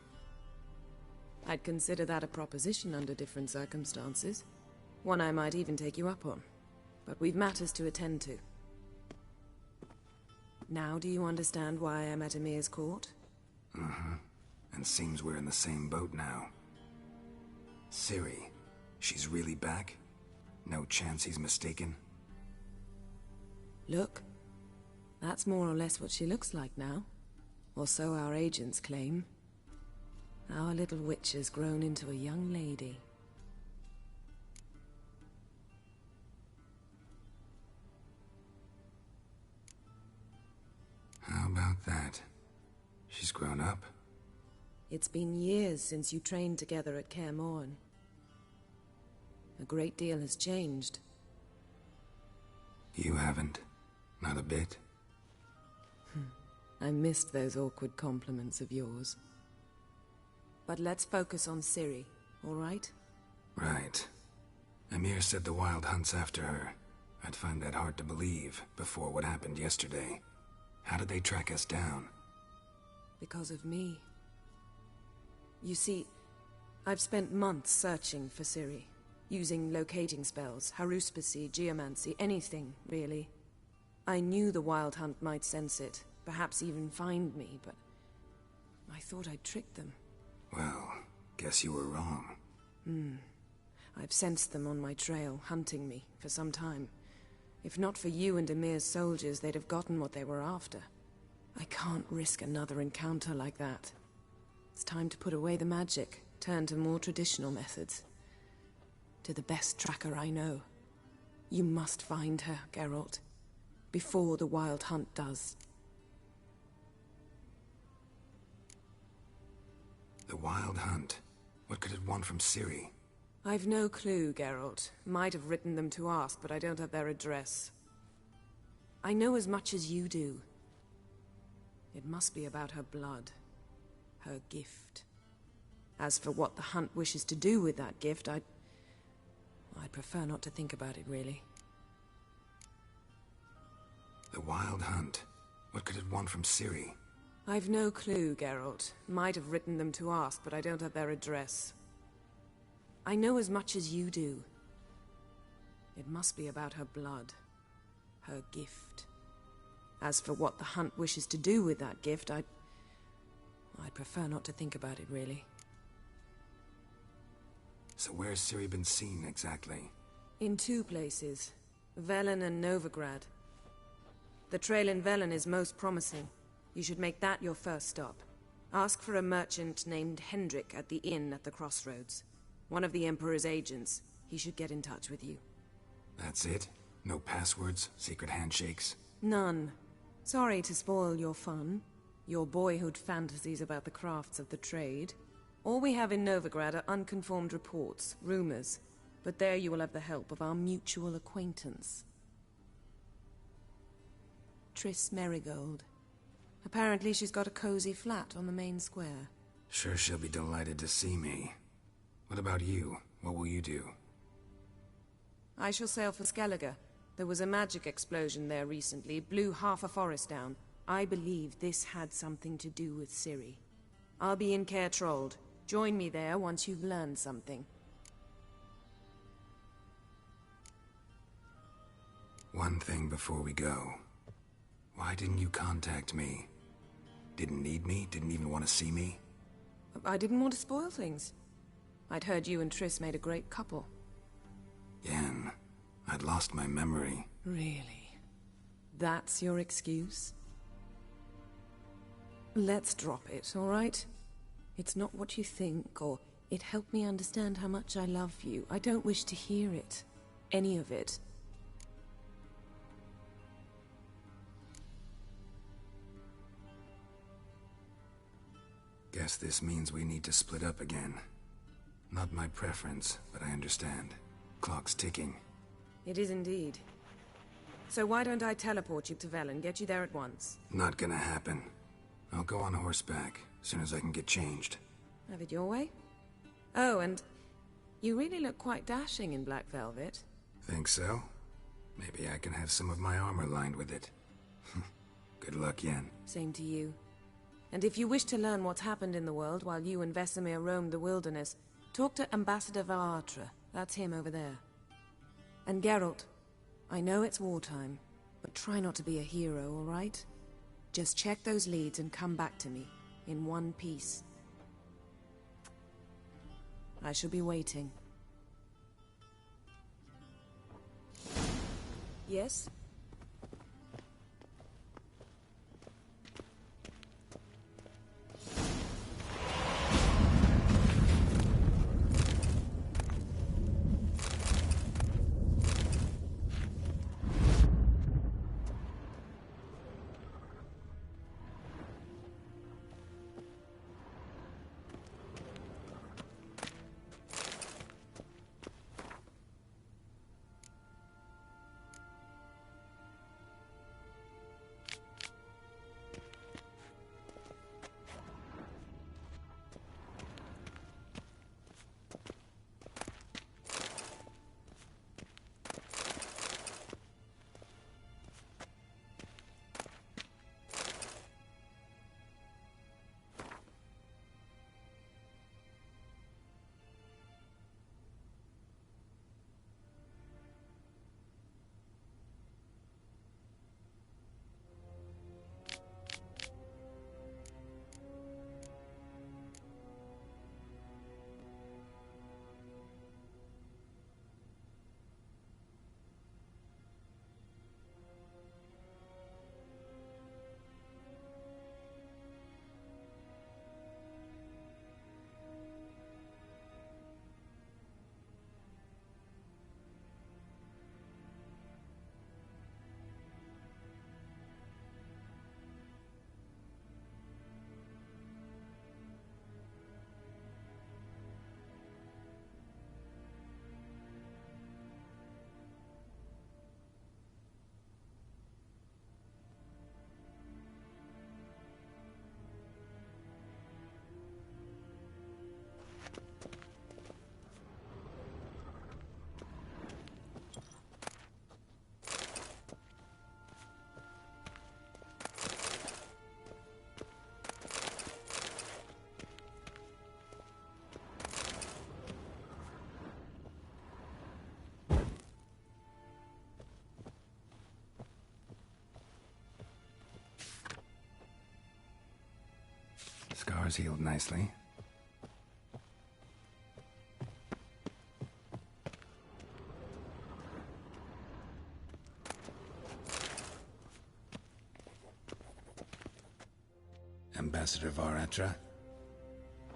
I'd consider that a proposition under different circumstances. One I might even take you up on. But we've matters to attend to. Now do you understand why I'm at Emir's court? Uh-huh. And seems we're in the same boat now. Ciri, she's really back? No chance he's mistaken? Look. That's more or less what she looks like now. Or so our agents claim. Our little witch has grown into a young lady. How about that? She's grown up? It's been years since you trained together at Kaer Morhen. A great deal has changed. You haven't. Not a bit. I missed those awkward compliments of yours. But let's focus on Ciri, all right? Right. Emir said the Wild Hunt's after her. I'd find that hard to believe before what happened yesterday. How did they track us down? Because of me. You see, I've spent months searching for Ciri. Using locating spells, haruspicy, geomancy, anything, really. I knew the Wild Hunt might sense it, perhaps even find me, but I thought I'd tricked them. Well, guess you were wrong. I've sensed them on my trail, hunting me, for some time. If not for you and Emir's soldiers, they'd have gotten what they were after. I can't risk another encounter like that. It's time to put away the magic, turn to more traditional methods. To the best tracker I know. You must find her, Geralt. Before the Wild Hunt does. The Wild Hunt? What could it want from Ciri? I've no clue, Geralt. Might have written them to ask, but I don't have their address. I know as much as you do. It must be about her blood. Her gift. As for what the Hunt wishes to do with that gift, I'd prefer not to think about it, really. The Wild Hunt? What could it want from Ciri? I've no clue, Geralt. Might have written them to ask, but I don't have their address. I know as much as you do. It must be about her blood. Her gift. As for what the Hunt wishes to do with that gift, I'd prefer not to think about it, really. So where's Ciri been seen, exactly? In two places. Velen and Novigrad. The trail in Velen is most promising. You should make that your first stop. Ask for a merchant named Hendrik at the inn at the crossroads. One of the Emperor's agents. He should get in touch with you. That's it? No passwords? Secret handshakes? None. Sorry to spoil your fun. Your boyhood fantasies about the crafts of the trade. All we have in Novigrad are unconformed reports, rumors. But there you will have the help of our mutual acquaintance. Triss Merigold. Apparently she's got a cozy flat on the main square. Sure she'll be delighted to see me. What about you? What will you do? I shall sail for Skellige. There was a magic explosion there recently, blew half a forest down. I believe this had something to do with Ciri. I'll be in Caer Trold. Join me there once you've learned something. One thing before we go. Why didn't you contact me? Didn't need me? Didn't even want to see me? I didn't want to spoil things. I'd heard you and Triss made a great couple. Yen, I'd lost my memory. Really? That's your excuse? Let's drop it, all right? It's not what you think, or it helped me understand how much I love you. I don't wish to hear it. Any of it. Guess this means we need to split up again. Not my preference, but I understand. Clock's ticking. It is indeed. So why don't I teleport you to Velen, get you there at once? Not gonna happen. I'll go on horseback, as soon as I can get changed. Have it your way? Oh, and you really look quite dashing in black velvet. Think so? Maybe I can have some of my armor lined with it. Good luck, Yen. Same to you. And if you wish to learn what's happened in the world while you and Vesemir roamed the wilderness, talk to Ambassador Varatra. That's him over there. And Geralt, I know it's wartime, but try not to be a hero, all right? Just check those leads and come back to me, in one piece. I shall be waiting. Yes? Scars healed nicely. Ambassador Varatra,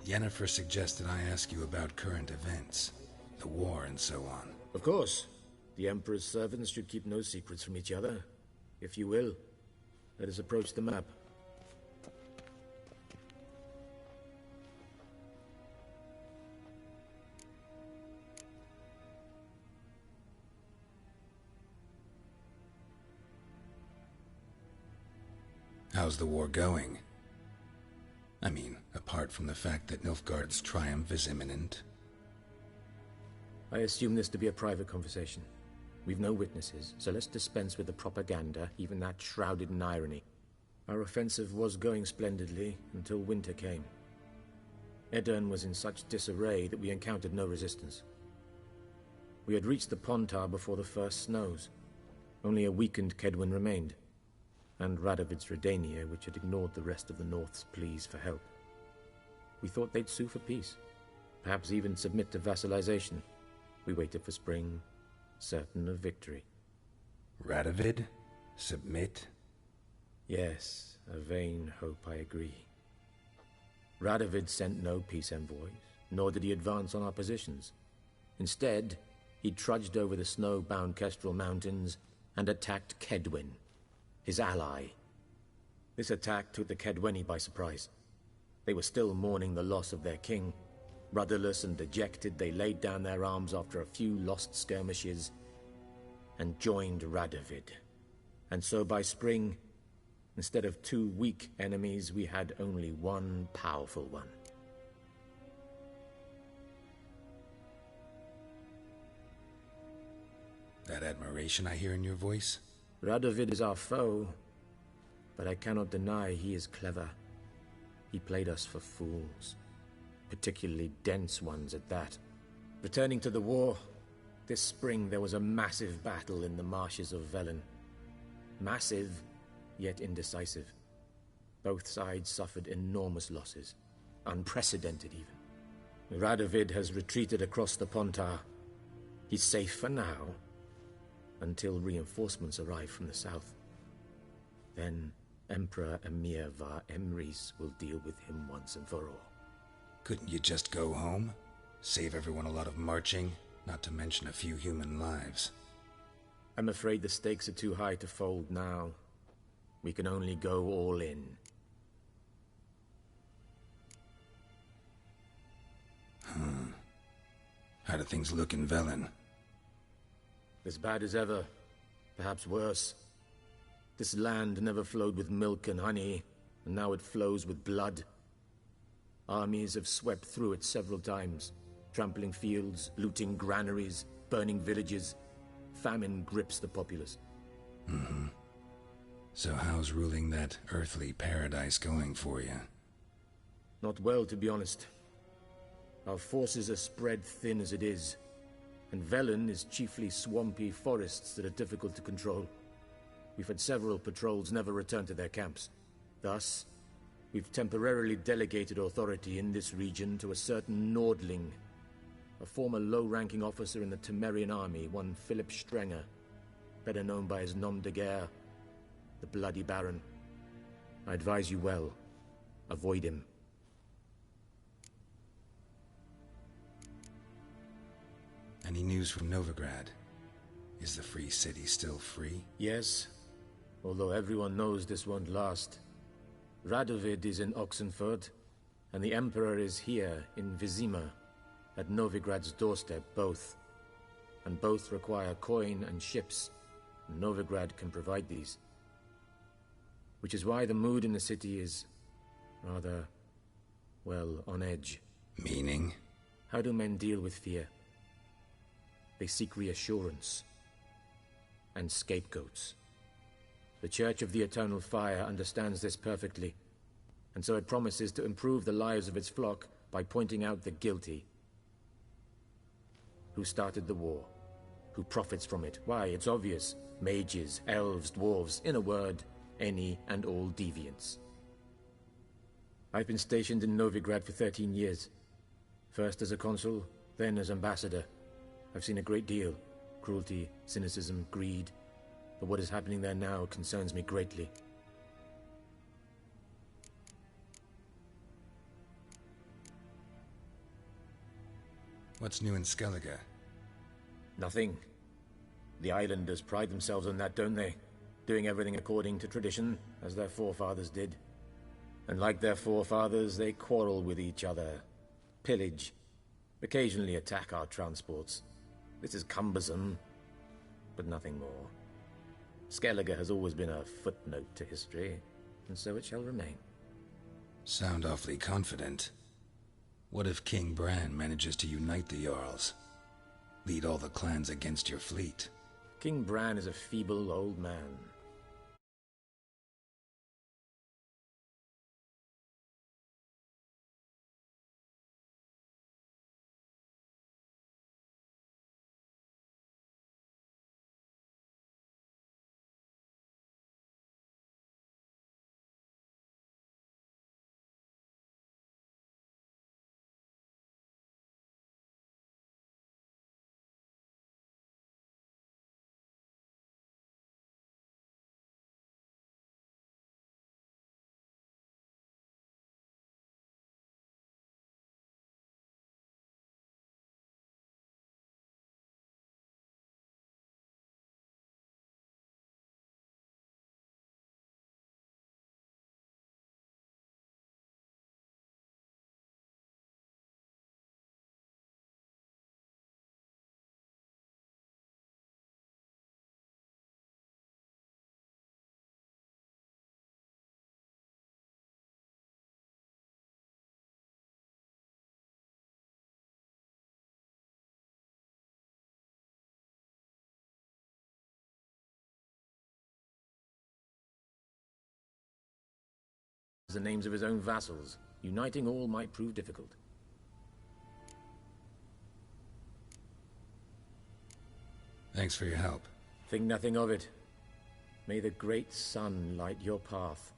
Yennefer suggested I ask you about current events, the war and so on. Of course. The Emperor's servants should keep no secrets from each other. If you will, let us approach the map. How's the war going? I mean, apart from the fact that Nilfgaard's triumph is imminent. I assume this to be a private conversation. We've no witnesses, so let's dispense with the propaganda, even that shrouded in irony. Our offensive was going splendidly until winter came. Edirn was in such disarray that we encountered no resistance. We had reached the Pontar before the first snows. Only a weakened Kedwin remained, and Radovid's Redania, which had ignored the rest of the North's pleas for help. We thought they'd sue for peace, perhaps even submit to vassalization. We waited for spring, certain of victory. Radovid? Submit? Yes, a vain hope, I agree. Radovid sent no peace envoys, nor did he advance on our positions. Instead, he trudged over the snow-bound Kestrel Mountains and attacked Kedwin, his ally. This attack took the Kedweni by surprise. They were still mourning the loss of their king. Rudderless and dejected, they laid down their arms after a few lost skirmishes and joined Radovid. And so by spring, instead of 2 weak enemies, we had only one powerful one. That admiration I hear in your voice? Radovid is our foe, but I cannot deny he is clever. He played us for fools, particularly dense ones at that. Returning to the war, this spring there was a massive battle in the marshes of Velen. Massive, yet indecisive. Both sides suffered enormous losses, unprecedented even. Radovid has retreated across the Pontar. He's safe for now, until reinforcements arrive from the south. Then Emperor Emir var Emrys will deal with him once and for all. Couldn't you just go home? Save everyone a lot of marching, not to mention a few human lives. I'm afraid the stakes are too high to fold now. We can only go all in. How do things look in Velen? As bad as ever, perhaps worse. This land never flowed with milk and honey, and now it flows with blood. Armies have swept through it several times, trampling fields, looting granaries, burning villages. Famine grips the populace. So how's ruling that earthly paradise going for you? Not well, to be honest. Our forces are spread thin as it is, and Velen is chiefly swampy forests that are difficult to control. We've had several patrols never return to their camps. Thus, we've temporarily delegated authority in this region to a certain Nordling, a former low-ranking officer in the Temerian army, one Philip Strenger, better known by his nom de guerre, the Bloody Baron. I advise you well. Avoid him. Any news from Novigrad? Is the free city still free? Yes, although everyone knows this won't last. Radovid is in Oxenford, and the Emperor is here in Vizima, at Novigrad's doorstep, both. And both require coin and ships, and Novigrad can provide these. Which is why the mood in the city is rather, well, on edge. Meaning? How do men deal with fear? They seek reassurance and scapegoats. The Church of the Eternal Fire understands this perfectly, and so it promises to improve the lives of its flock by pointing out the guilty. Who started the war? Who profits from it? Why, it's obvious. Mages, elves, dwarves, in a word, any and all deviants. I've been stationed in Novigrad for 13 years. First as a consul, then as ambassador. I've seen a great deal. Cruelty, cynicism, greed. But what is happening there now concerns me greatly. What's new in Skellige? Nothing. The islanders pride themselves on that, don't they? Doing everything according to tradition, as their forefathers did. And like their forefathers, they quarrel with each other, pillage, occasionally attack our transports. This is cumbersome, but nothing more. Skellige has always been a footnote to history, and so it shall remain. Sound awfully confident. What if King Bran manages to unite the Jarls? Lead all the clans against your fleet? King Bran is a feeble old man. The names of his own vassals. Uniting all might prove difficult. Thanks for your help. Think nothing of it. May the great sun light your path.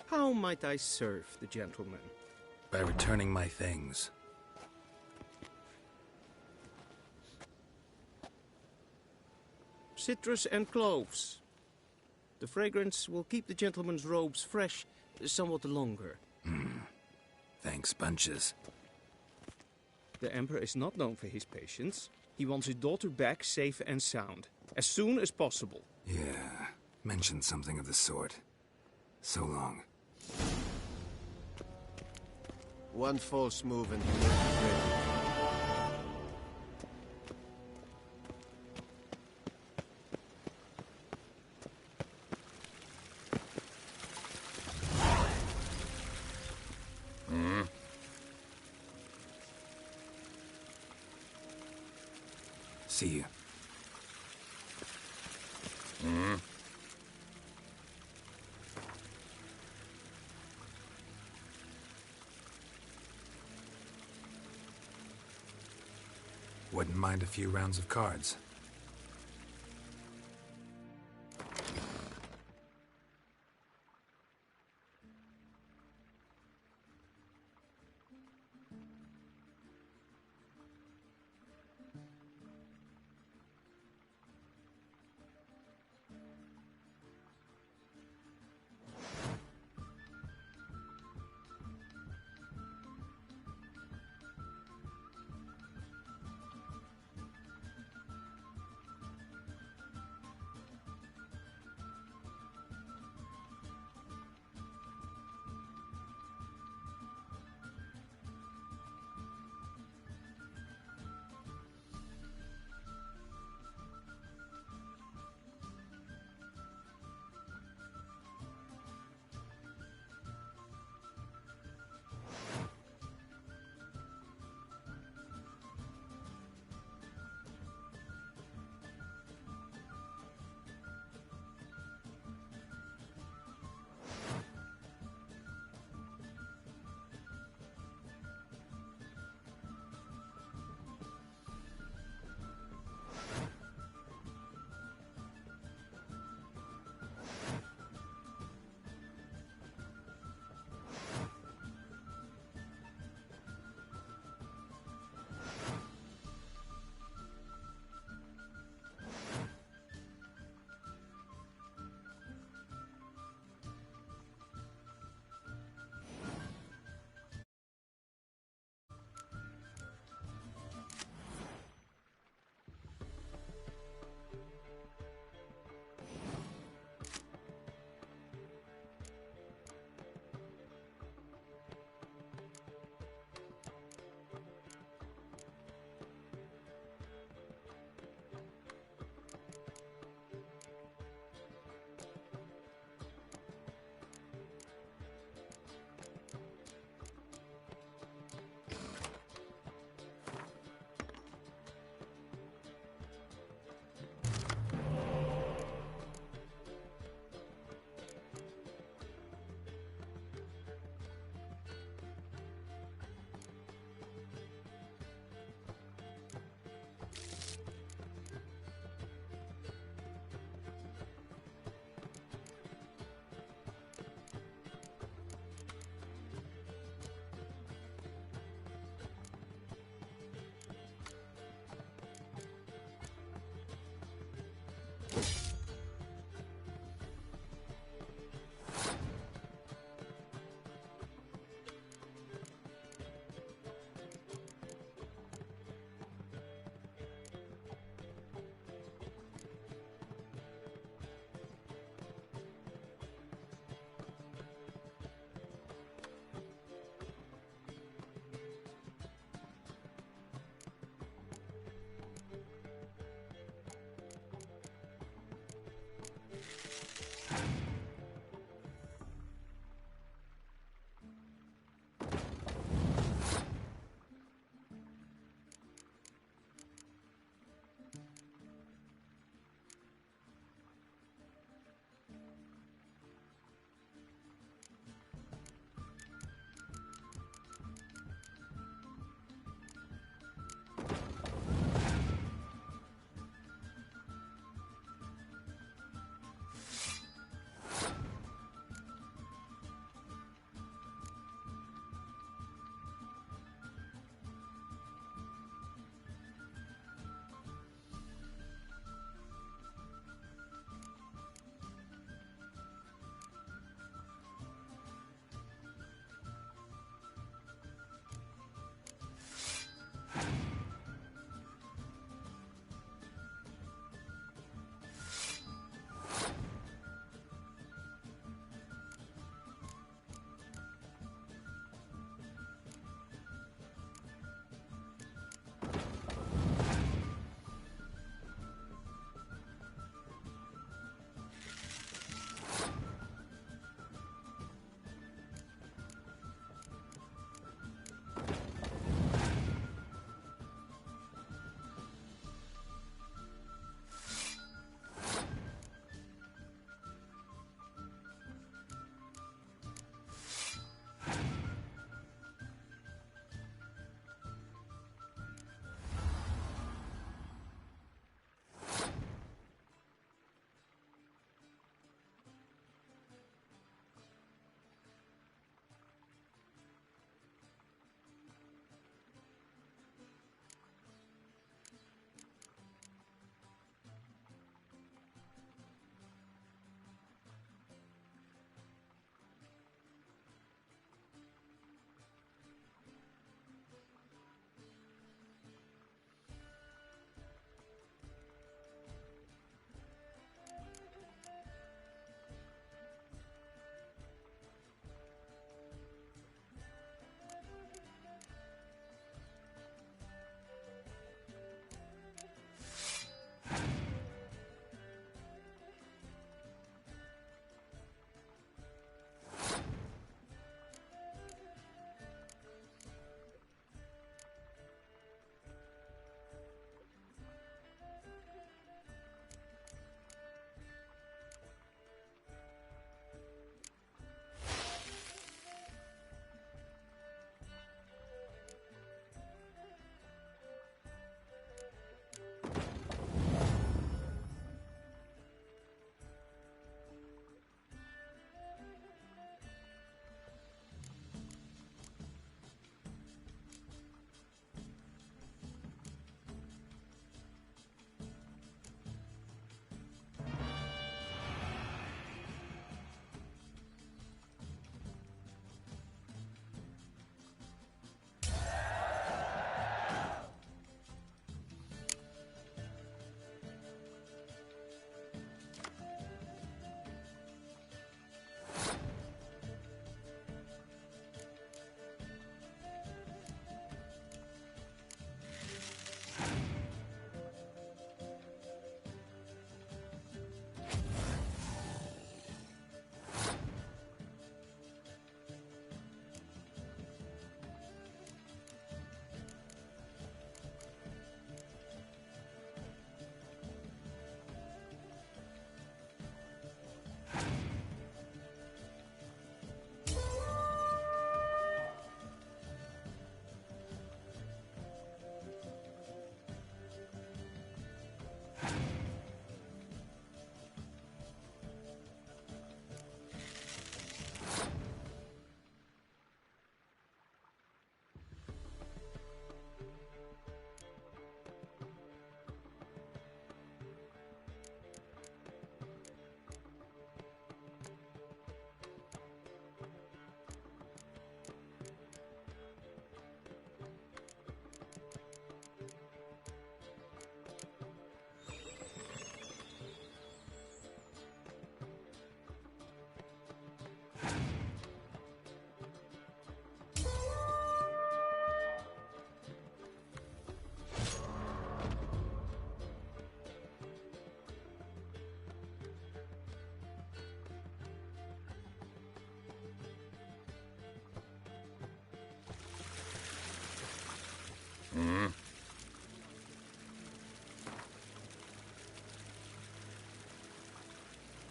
How might I serve the gentleman? By returning my things. Citrus and cloves. The fragrance will keep the gentleman's robes fresh somewhat longer. Thanks, bunches. The Emperor is not known for his patience. He wants his daughter back safe and sound, as soon as possible. Yeah, mentioned something of the sort. So long. One false move and he will be ready. See you. Wouldn't mind a few rounds of cards.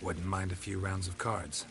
Wouldn't mind a few rounds of cards.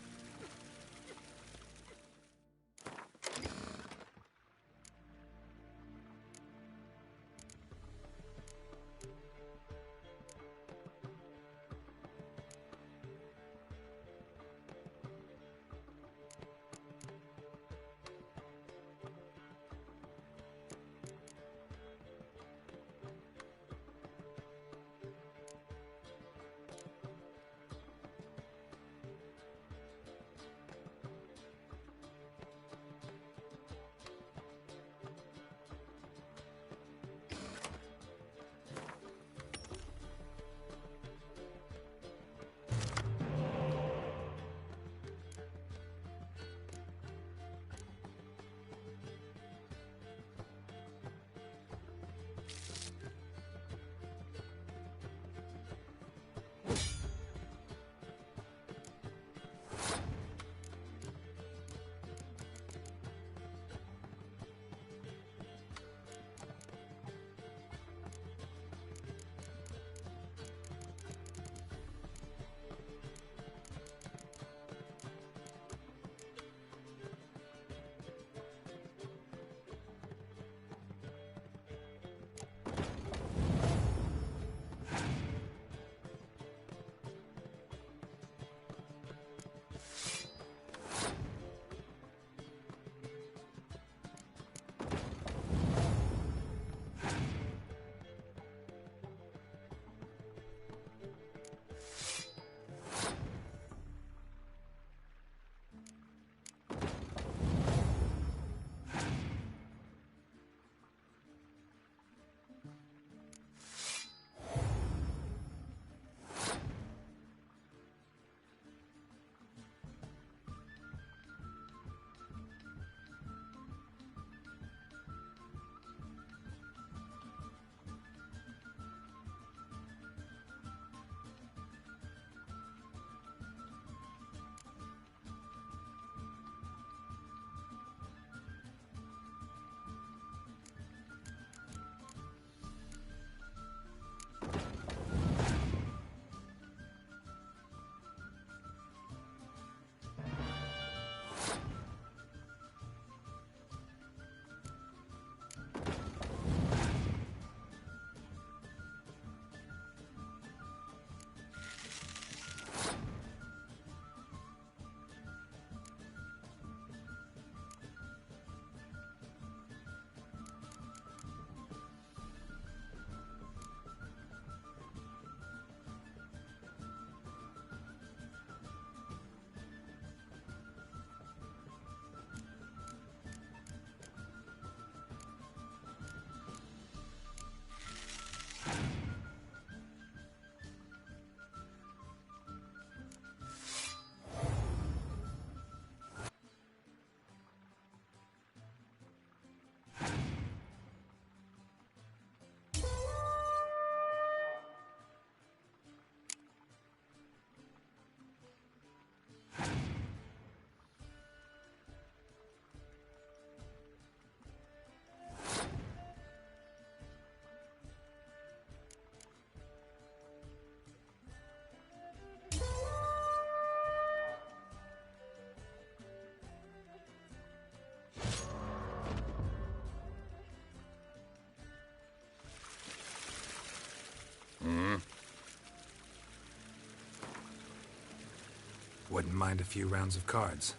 Wouldn't mind a few rounds of cards.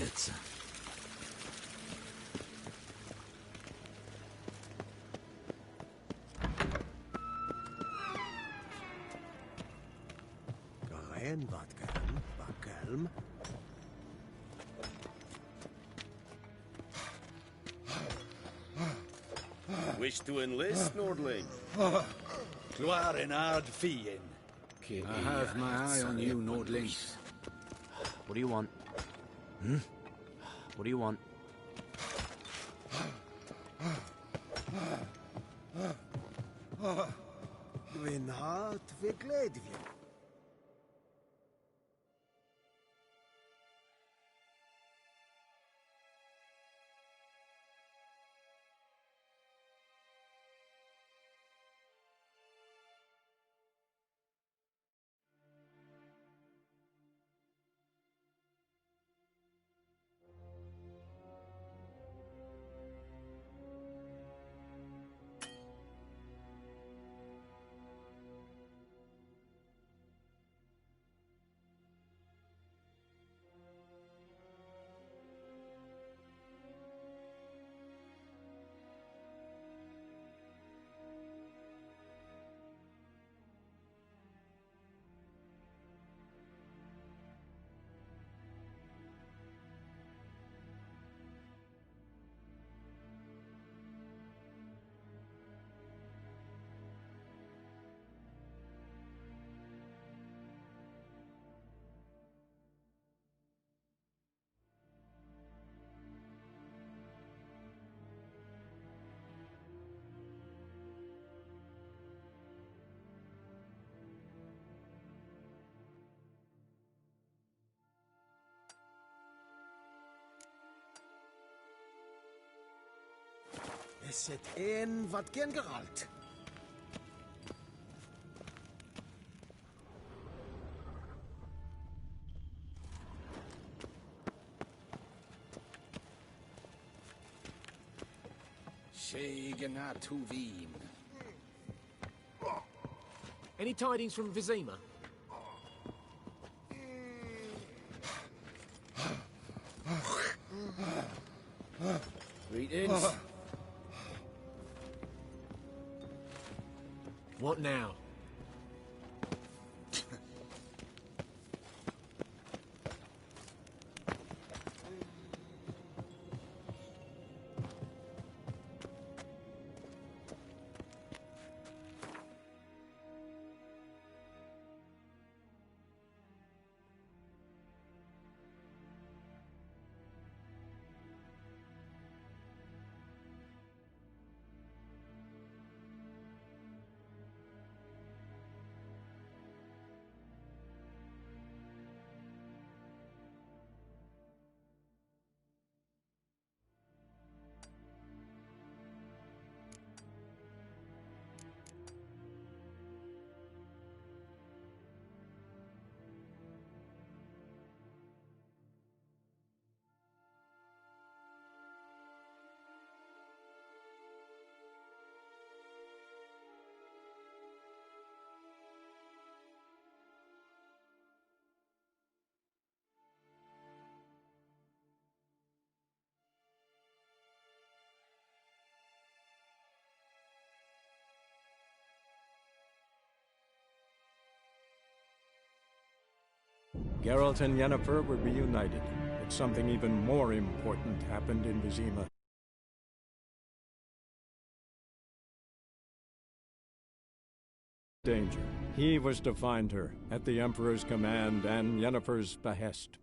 pizza. Rein, war calm. Wish to enlist, Nordling? Gloire en hard fien. I have my eye on you, Nordling. What do you want? Hmm? What do you want? Gwyn hart fi gledfi. Es het een wat geen geralt. Sheganatuvin. Any tidings from Vizima? Greetings. What now? Geralt and Yennefer were reunited, but something even more important happened in Vizima. Danger. He was to find her, at the Emperor's command and Yennefer's behest.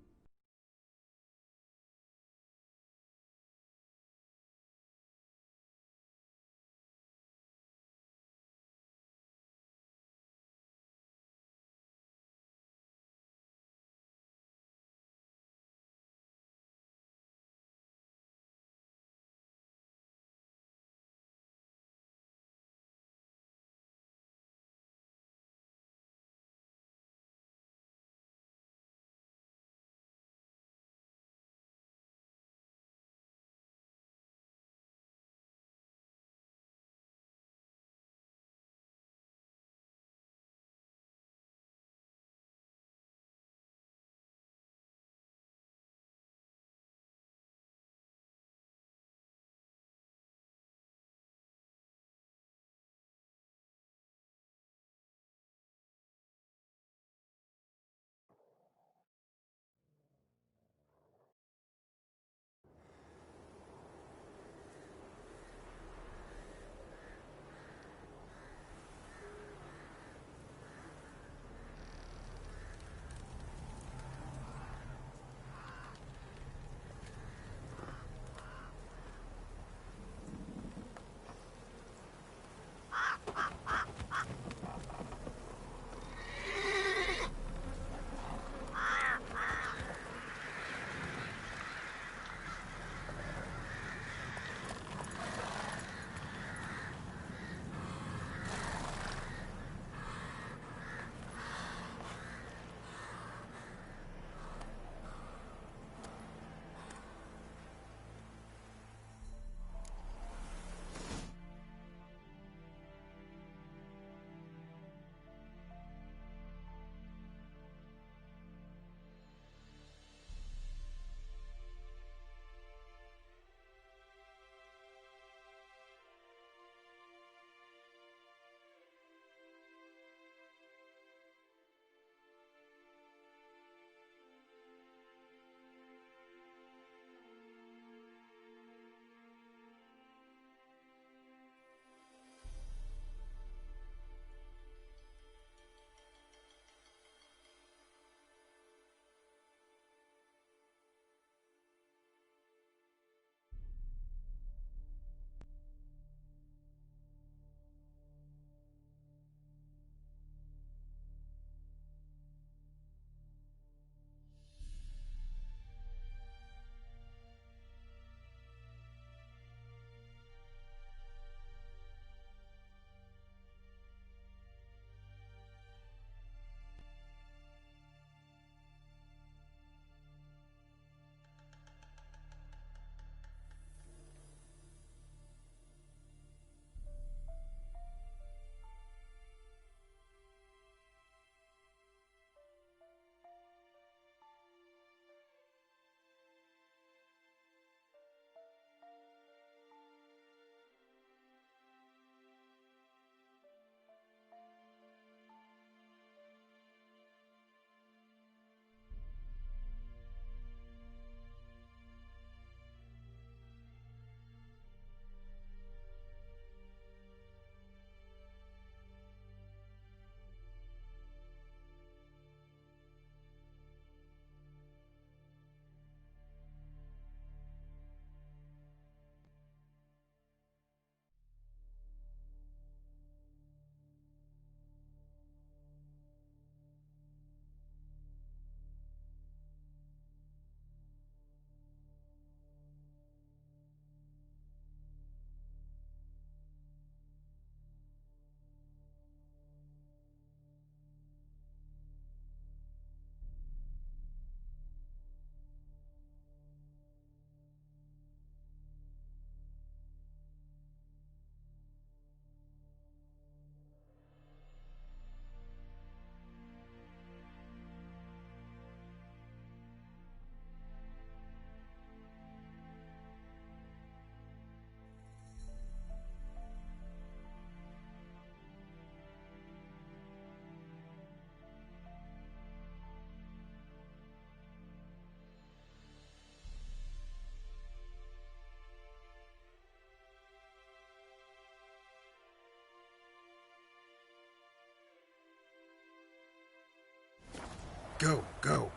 Go, go.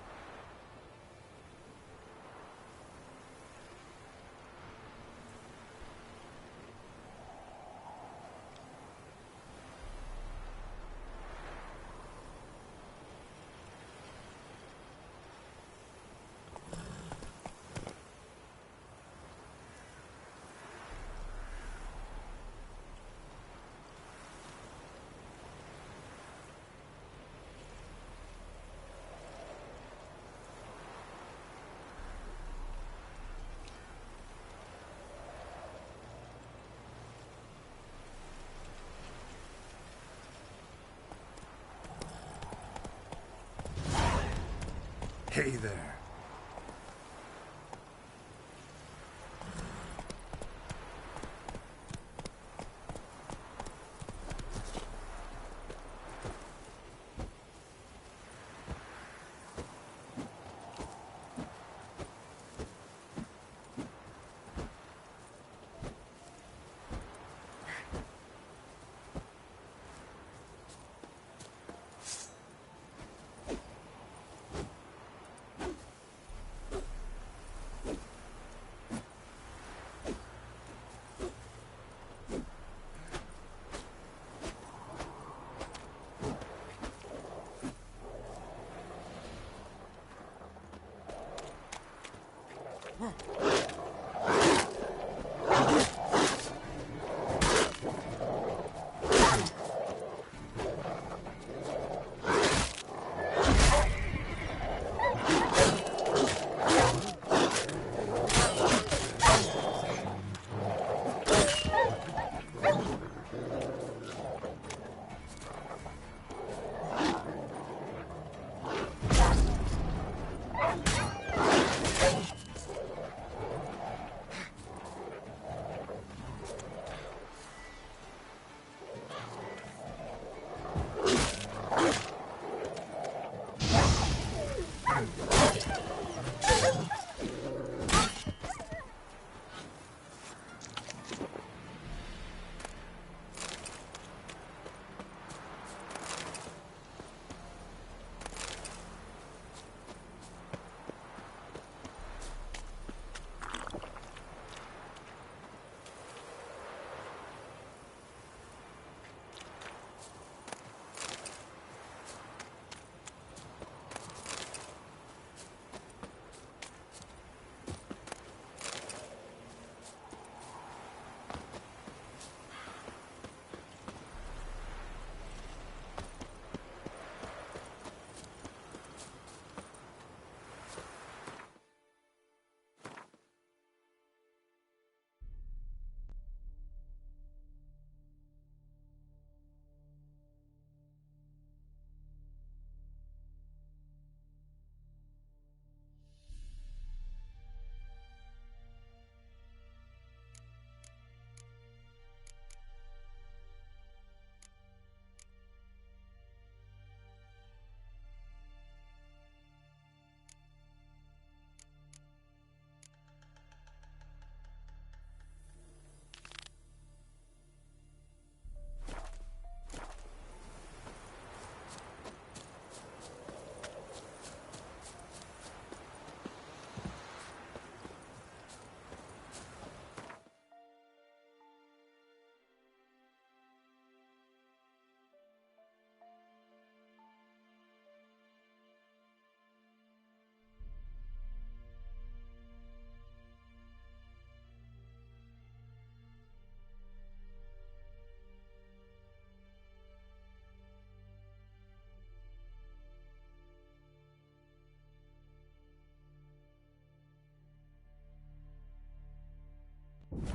Hey there.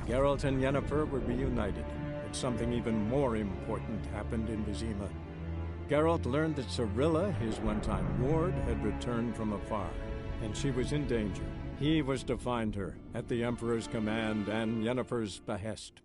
Geralt and Yennefer were reunited, but something even more important happened in Vizima. Geralt learned that Cirilla, his one-time ward, had returned from afar, and she was in danger. He was to find her, at the Emperor's command and Yennefer's behest.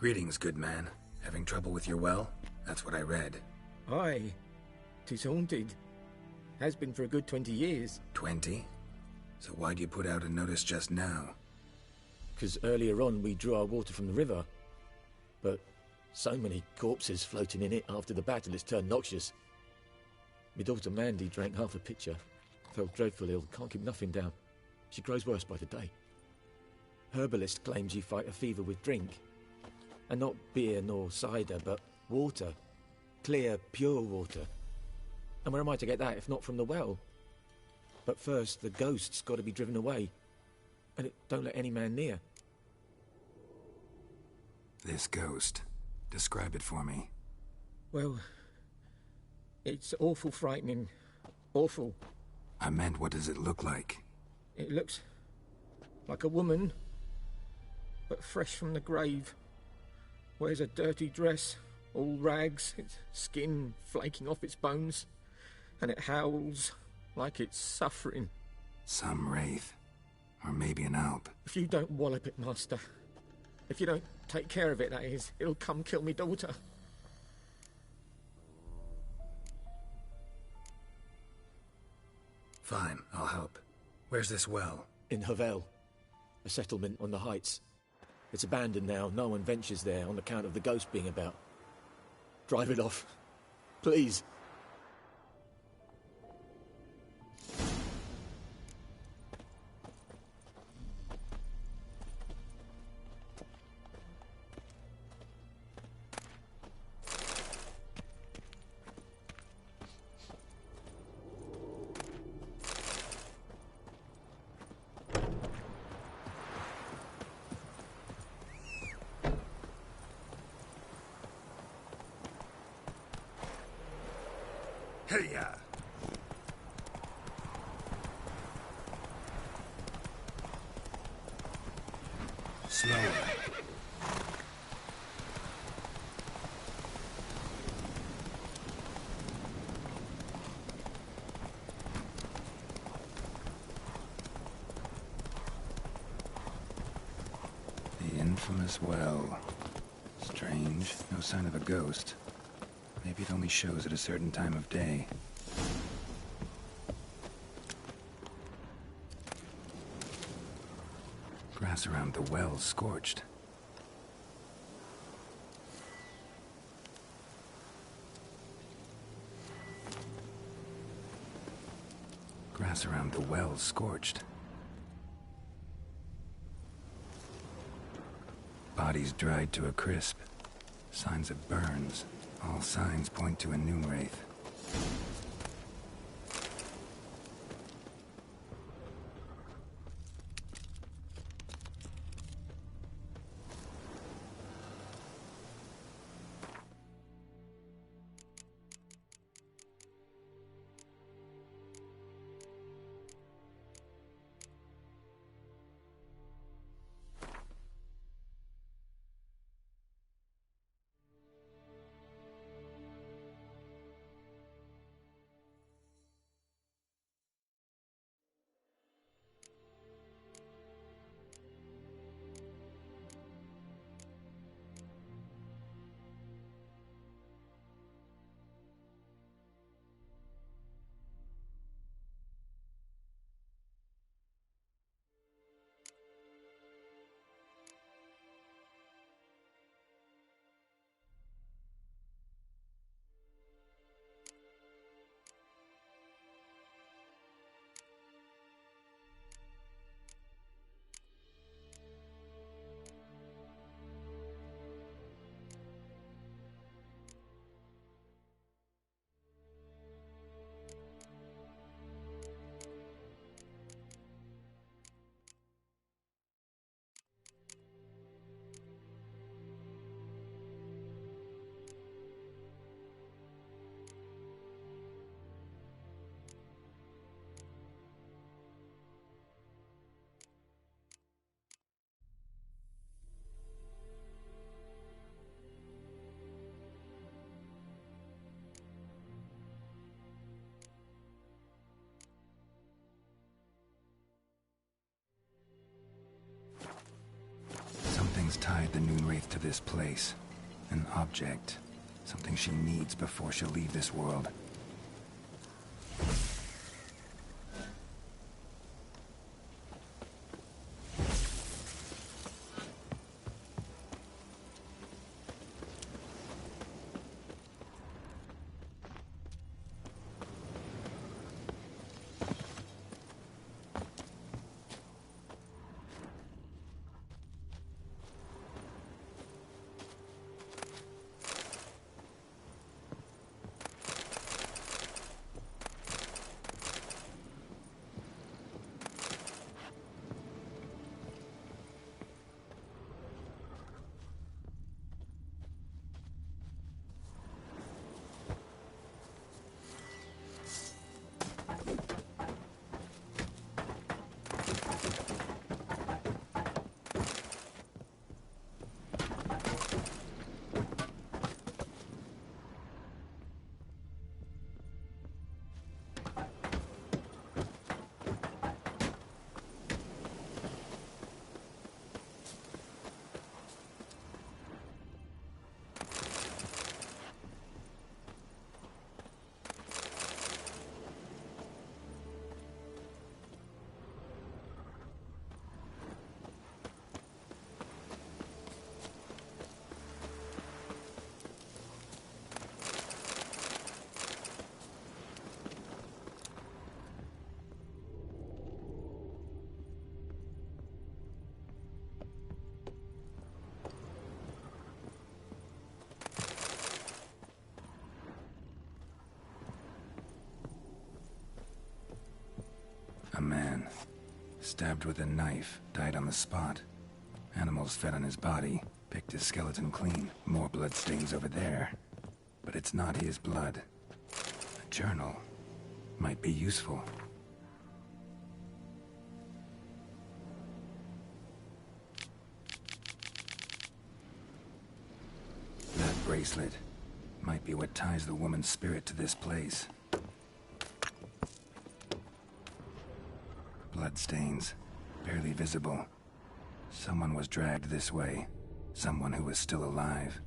Greetings, good man. Having trouble with your well? That's what I read. Aye. 'Tis haunted. Has been for a good 20 years. 20? So why'd you put out a notice just now? 'Cause earlier on we drew our water from the river. But so many corpses floating in it after the battle it's turned noxious. My daughter Mandy drank half a pitcher. Fell dreadful ill, can't keep nothing down. She grows worse by the day. Herbalist claims you fight a fever with drink. And not beer nor cider, but water. Clear, pure water. And where am I to get that if not from the well? But first, the ghost's got to be driven away. And it don't let any man near. This ghost. Describe it for me. Well, it's awful frightening. Awful. I meant, what does it look like? It looks like a woman, but fresh from the grave. Wears a dirty dress, all rags, its skin flaking off its bones, and it howls like it's suffering. Some wraith. Or maybe an alp. If you don't wallop it, Master, if you don't take care of it, that is, it'll come kill me daughter. Fine, I'll help. Where's this well? In Havel, a settlement on the heights. It's abandoned now, no one ventures there on account of the ghost being about. Drive it off, please. Hey-ya! Slower. The infamous well. Strange. No sign of a ghost. Maybe it only shows at a certain time of day. Grass around the well scorched. Grass around the well scorched. Bodies dried to a crisp. Signs of burns. All signs point to a new wraith. tied the Noonwraith to this place. An object. Something she needs before she'll leave this world. A man, stabbed with a knife, died on the spot. Animals fed on his body, picked his skeleton clean. More bloodstains over there. But it's not his blood. A journal might be useful. That bracelet might be what ties the woman's spirit to this place. Bloodstains, barely visible. Someone was dragged this way. Someone who was still alive.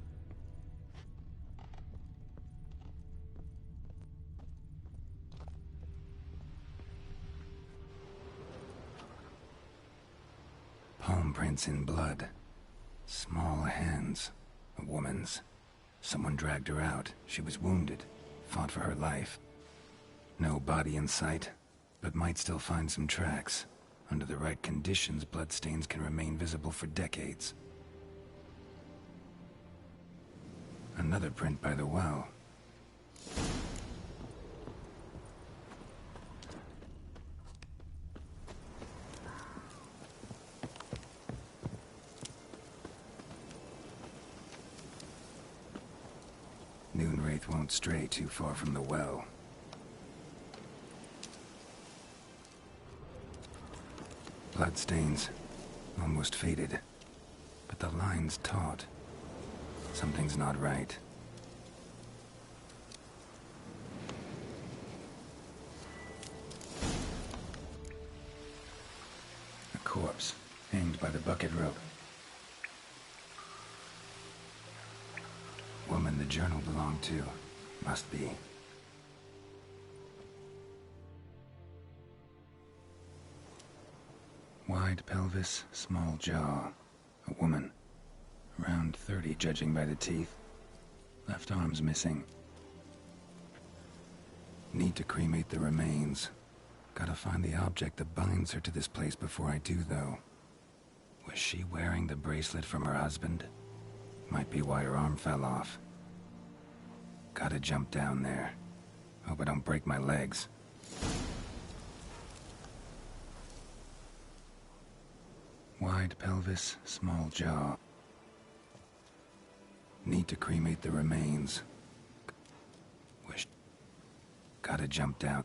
Palm prints in blood. Small hands. A woman's. Someone dragged her out. She was wounded. Fought for her life. No body in sight, but might still find some tracks. Under the right conditions, bloodstains can remain visible for decades. Another print by the well. Noonwraith won't stray too far from the well. Bloodstains, almost faded, but the line's taut. Something's not right. A corpse, hanged by the bucket rope. Woman the journal belonged to, must be. Wide pelvis, small jaw. A woman. Around 30, judging by the teeth. Left arm's missing. Need to cremate the remains. Gotta find the object that binds her to this place before I do, though. Was she wearing the bracelet from her husband? Might be why her arm fell off. Gotta jump down there. Hope I don't break my legs. Wide pelvis, small jaw. Need to cremate the remains. Gotta jump down.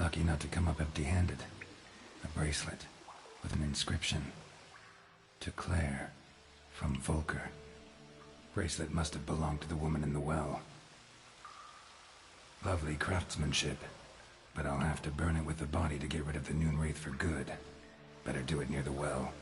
Lucky not to come up empty-handed. A bracelet with an inscription. To Claire, from Volker. Bracelet must have belonged to the woman in the well. Lovely craftsmanship, but I'll have to burn it with the body to get rid of the Noon Wraith for good. Better do it near the well.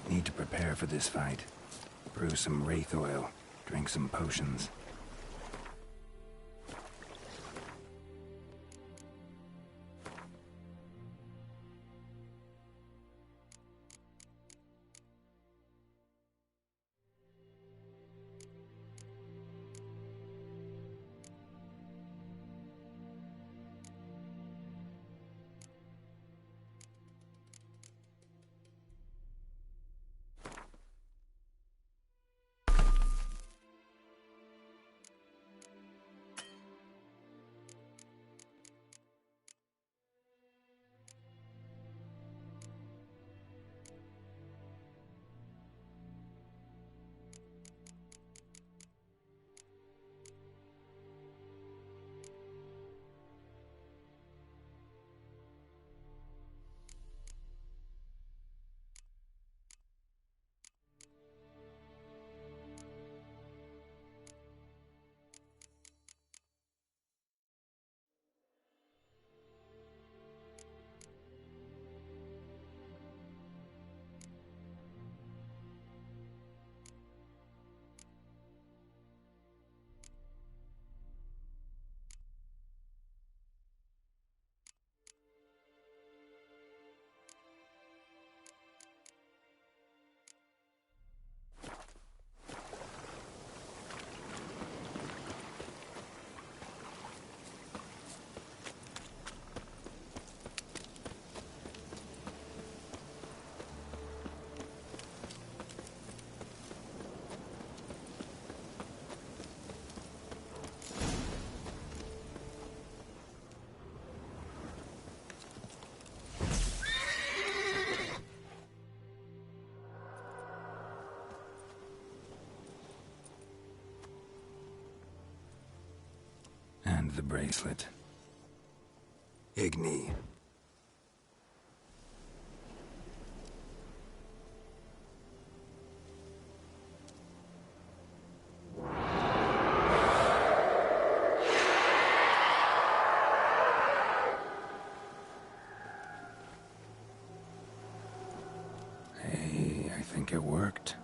Need to prepare for this fight. Brew some wraith oil, drink some potions. the bracelet. Igni. Hey, I think it worked.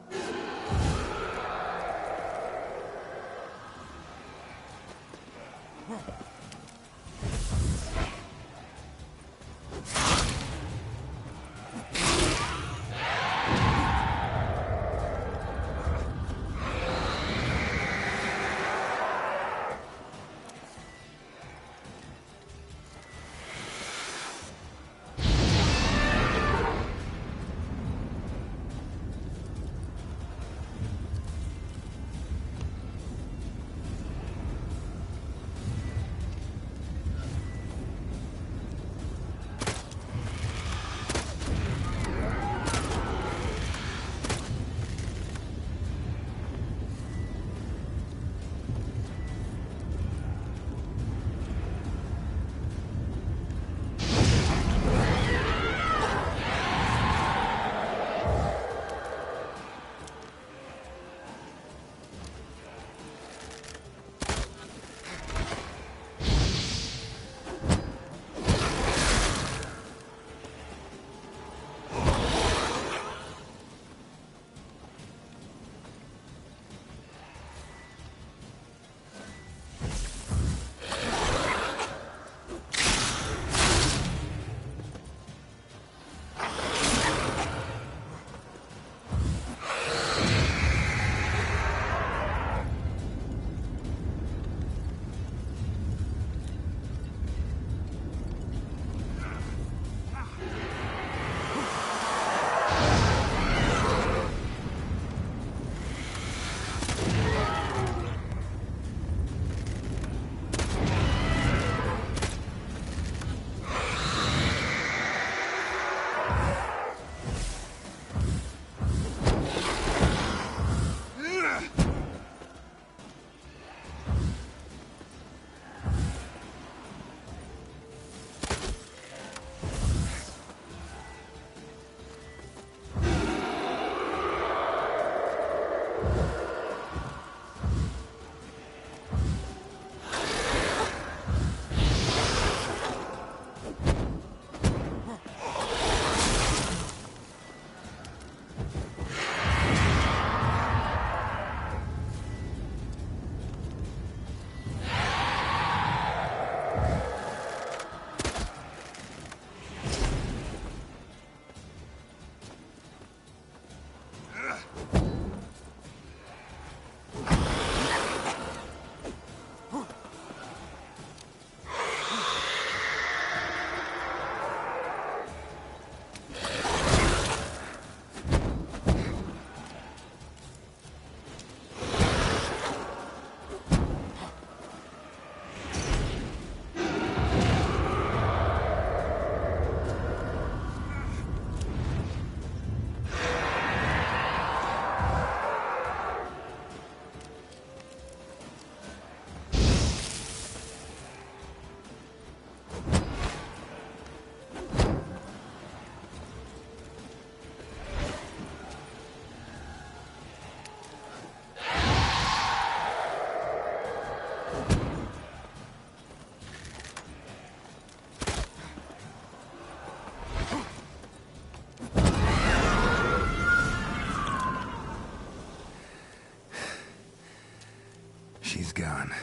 She's gone.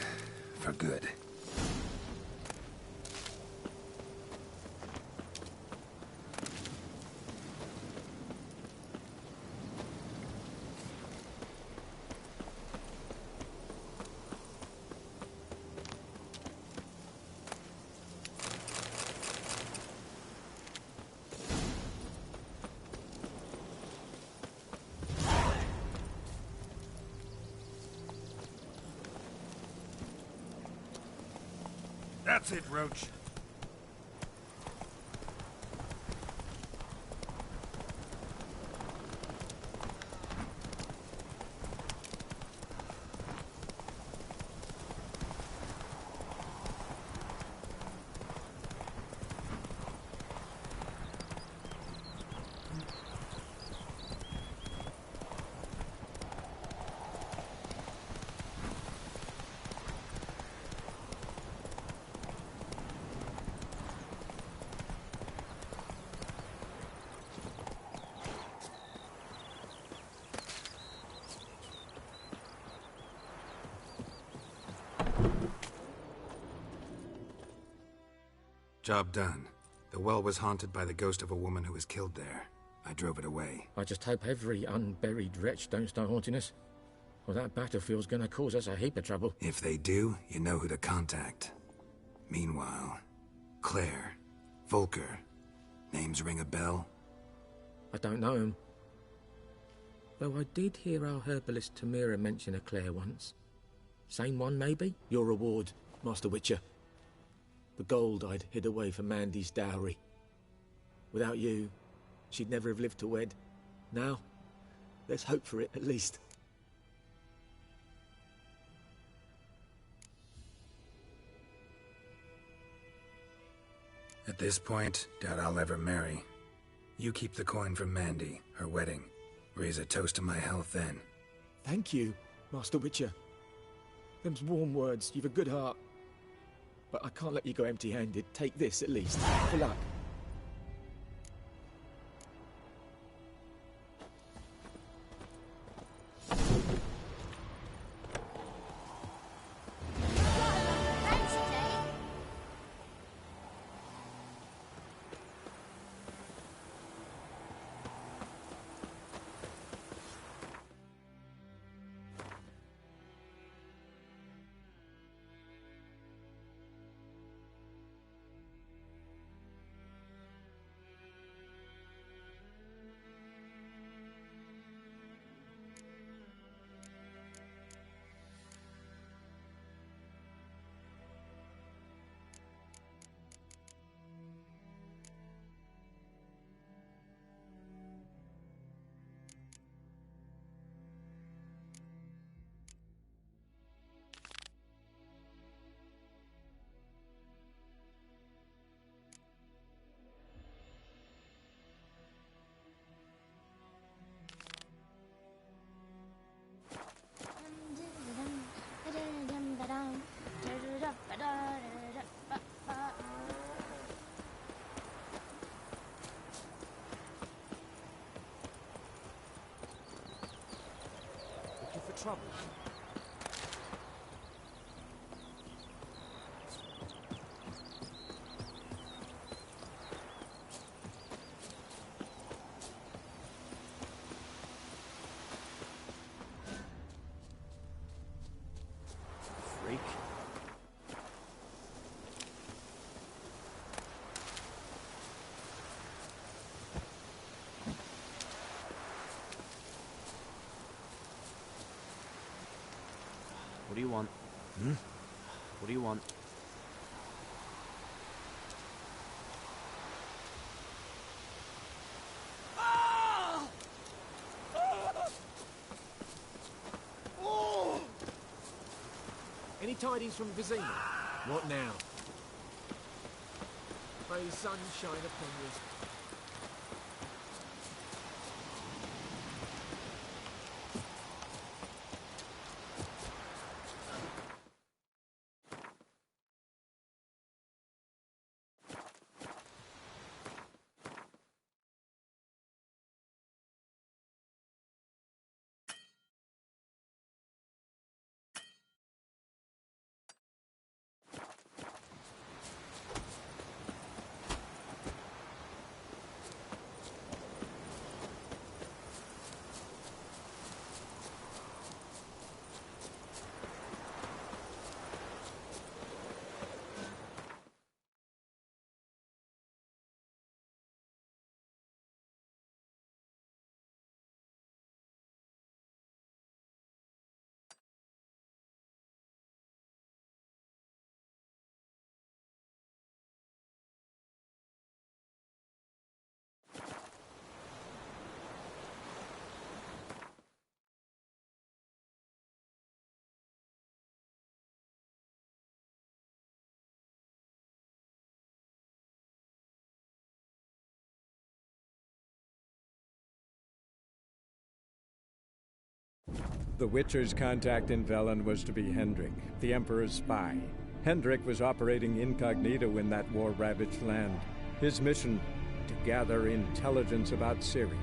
For good. That's it, Roach. Job done. The well was haunted by the ghost of a woman who was killed there. I drove it away. I just hope every unburied wretch don't start haunting us. Well, that battlefield's gonna cause us a heap of trouble. If they do, you know who to contact. Meanwhile, Claire, Volker, names ring a bell? I don't know him. Though I did hear our herbalist Tamira mention a Claire once. Same one, maybe? Your reward, Master Witcher. The gold I'd hid away for Mandy's dowry. Without you, she'd never have lived to wed. Now, let's hope for it, at least. At this point, doubt I'll ever marry. You keep the coin from Mandy, her wedding. Raise a toast to my health then. Thank you, Master Witcher. Them's warm words. You've a good heart. But I can't let you go empty-handed. Take this, at least. For luck. Looking for trouble? Freak. What do you want? What do you want? Any tidings from Vizima? What now? May the sun shine upon you. The Witcher's contact in Velen was to be Hendrik, the Emperor's spy. Hendrik was operating incognito in that war-ravaged land. His mission, to gather intelligence about Ciri.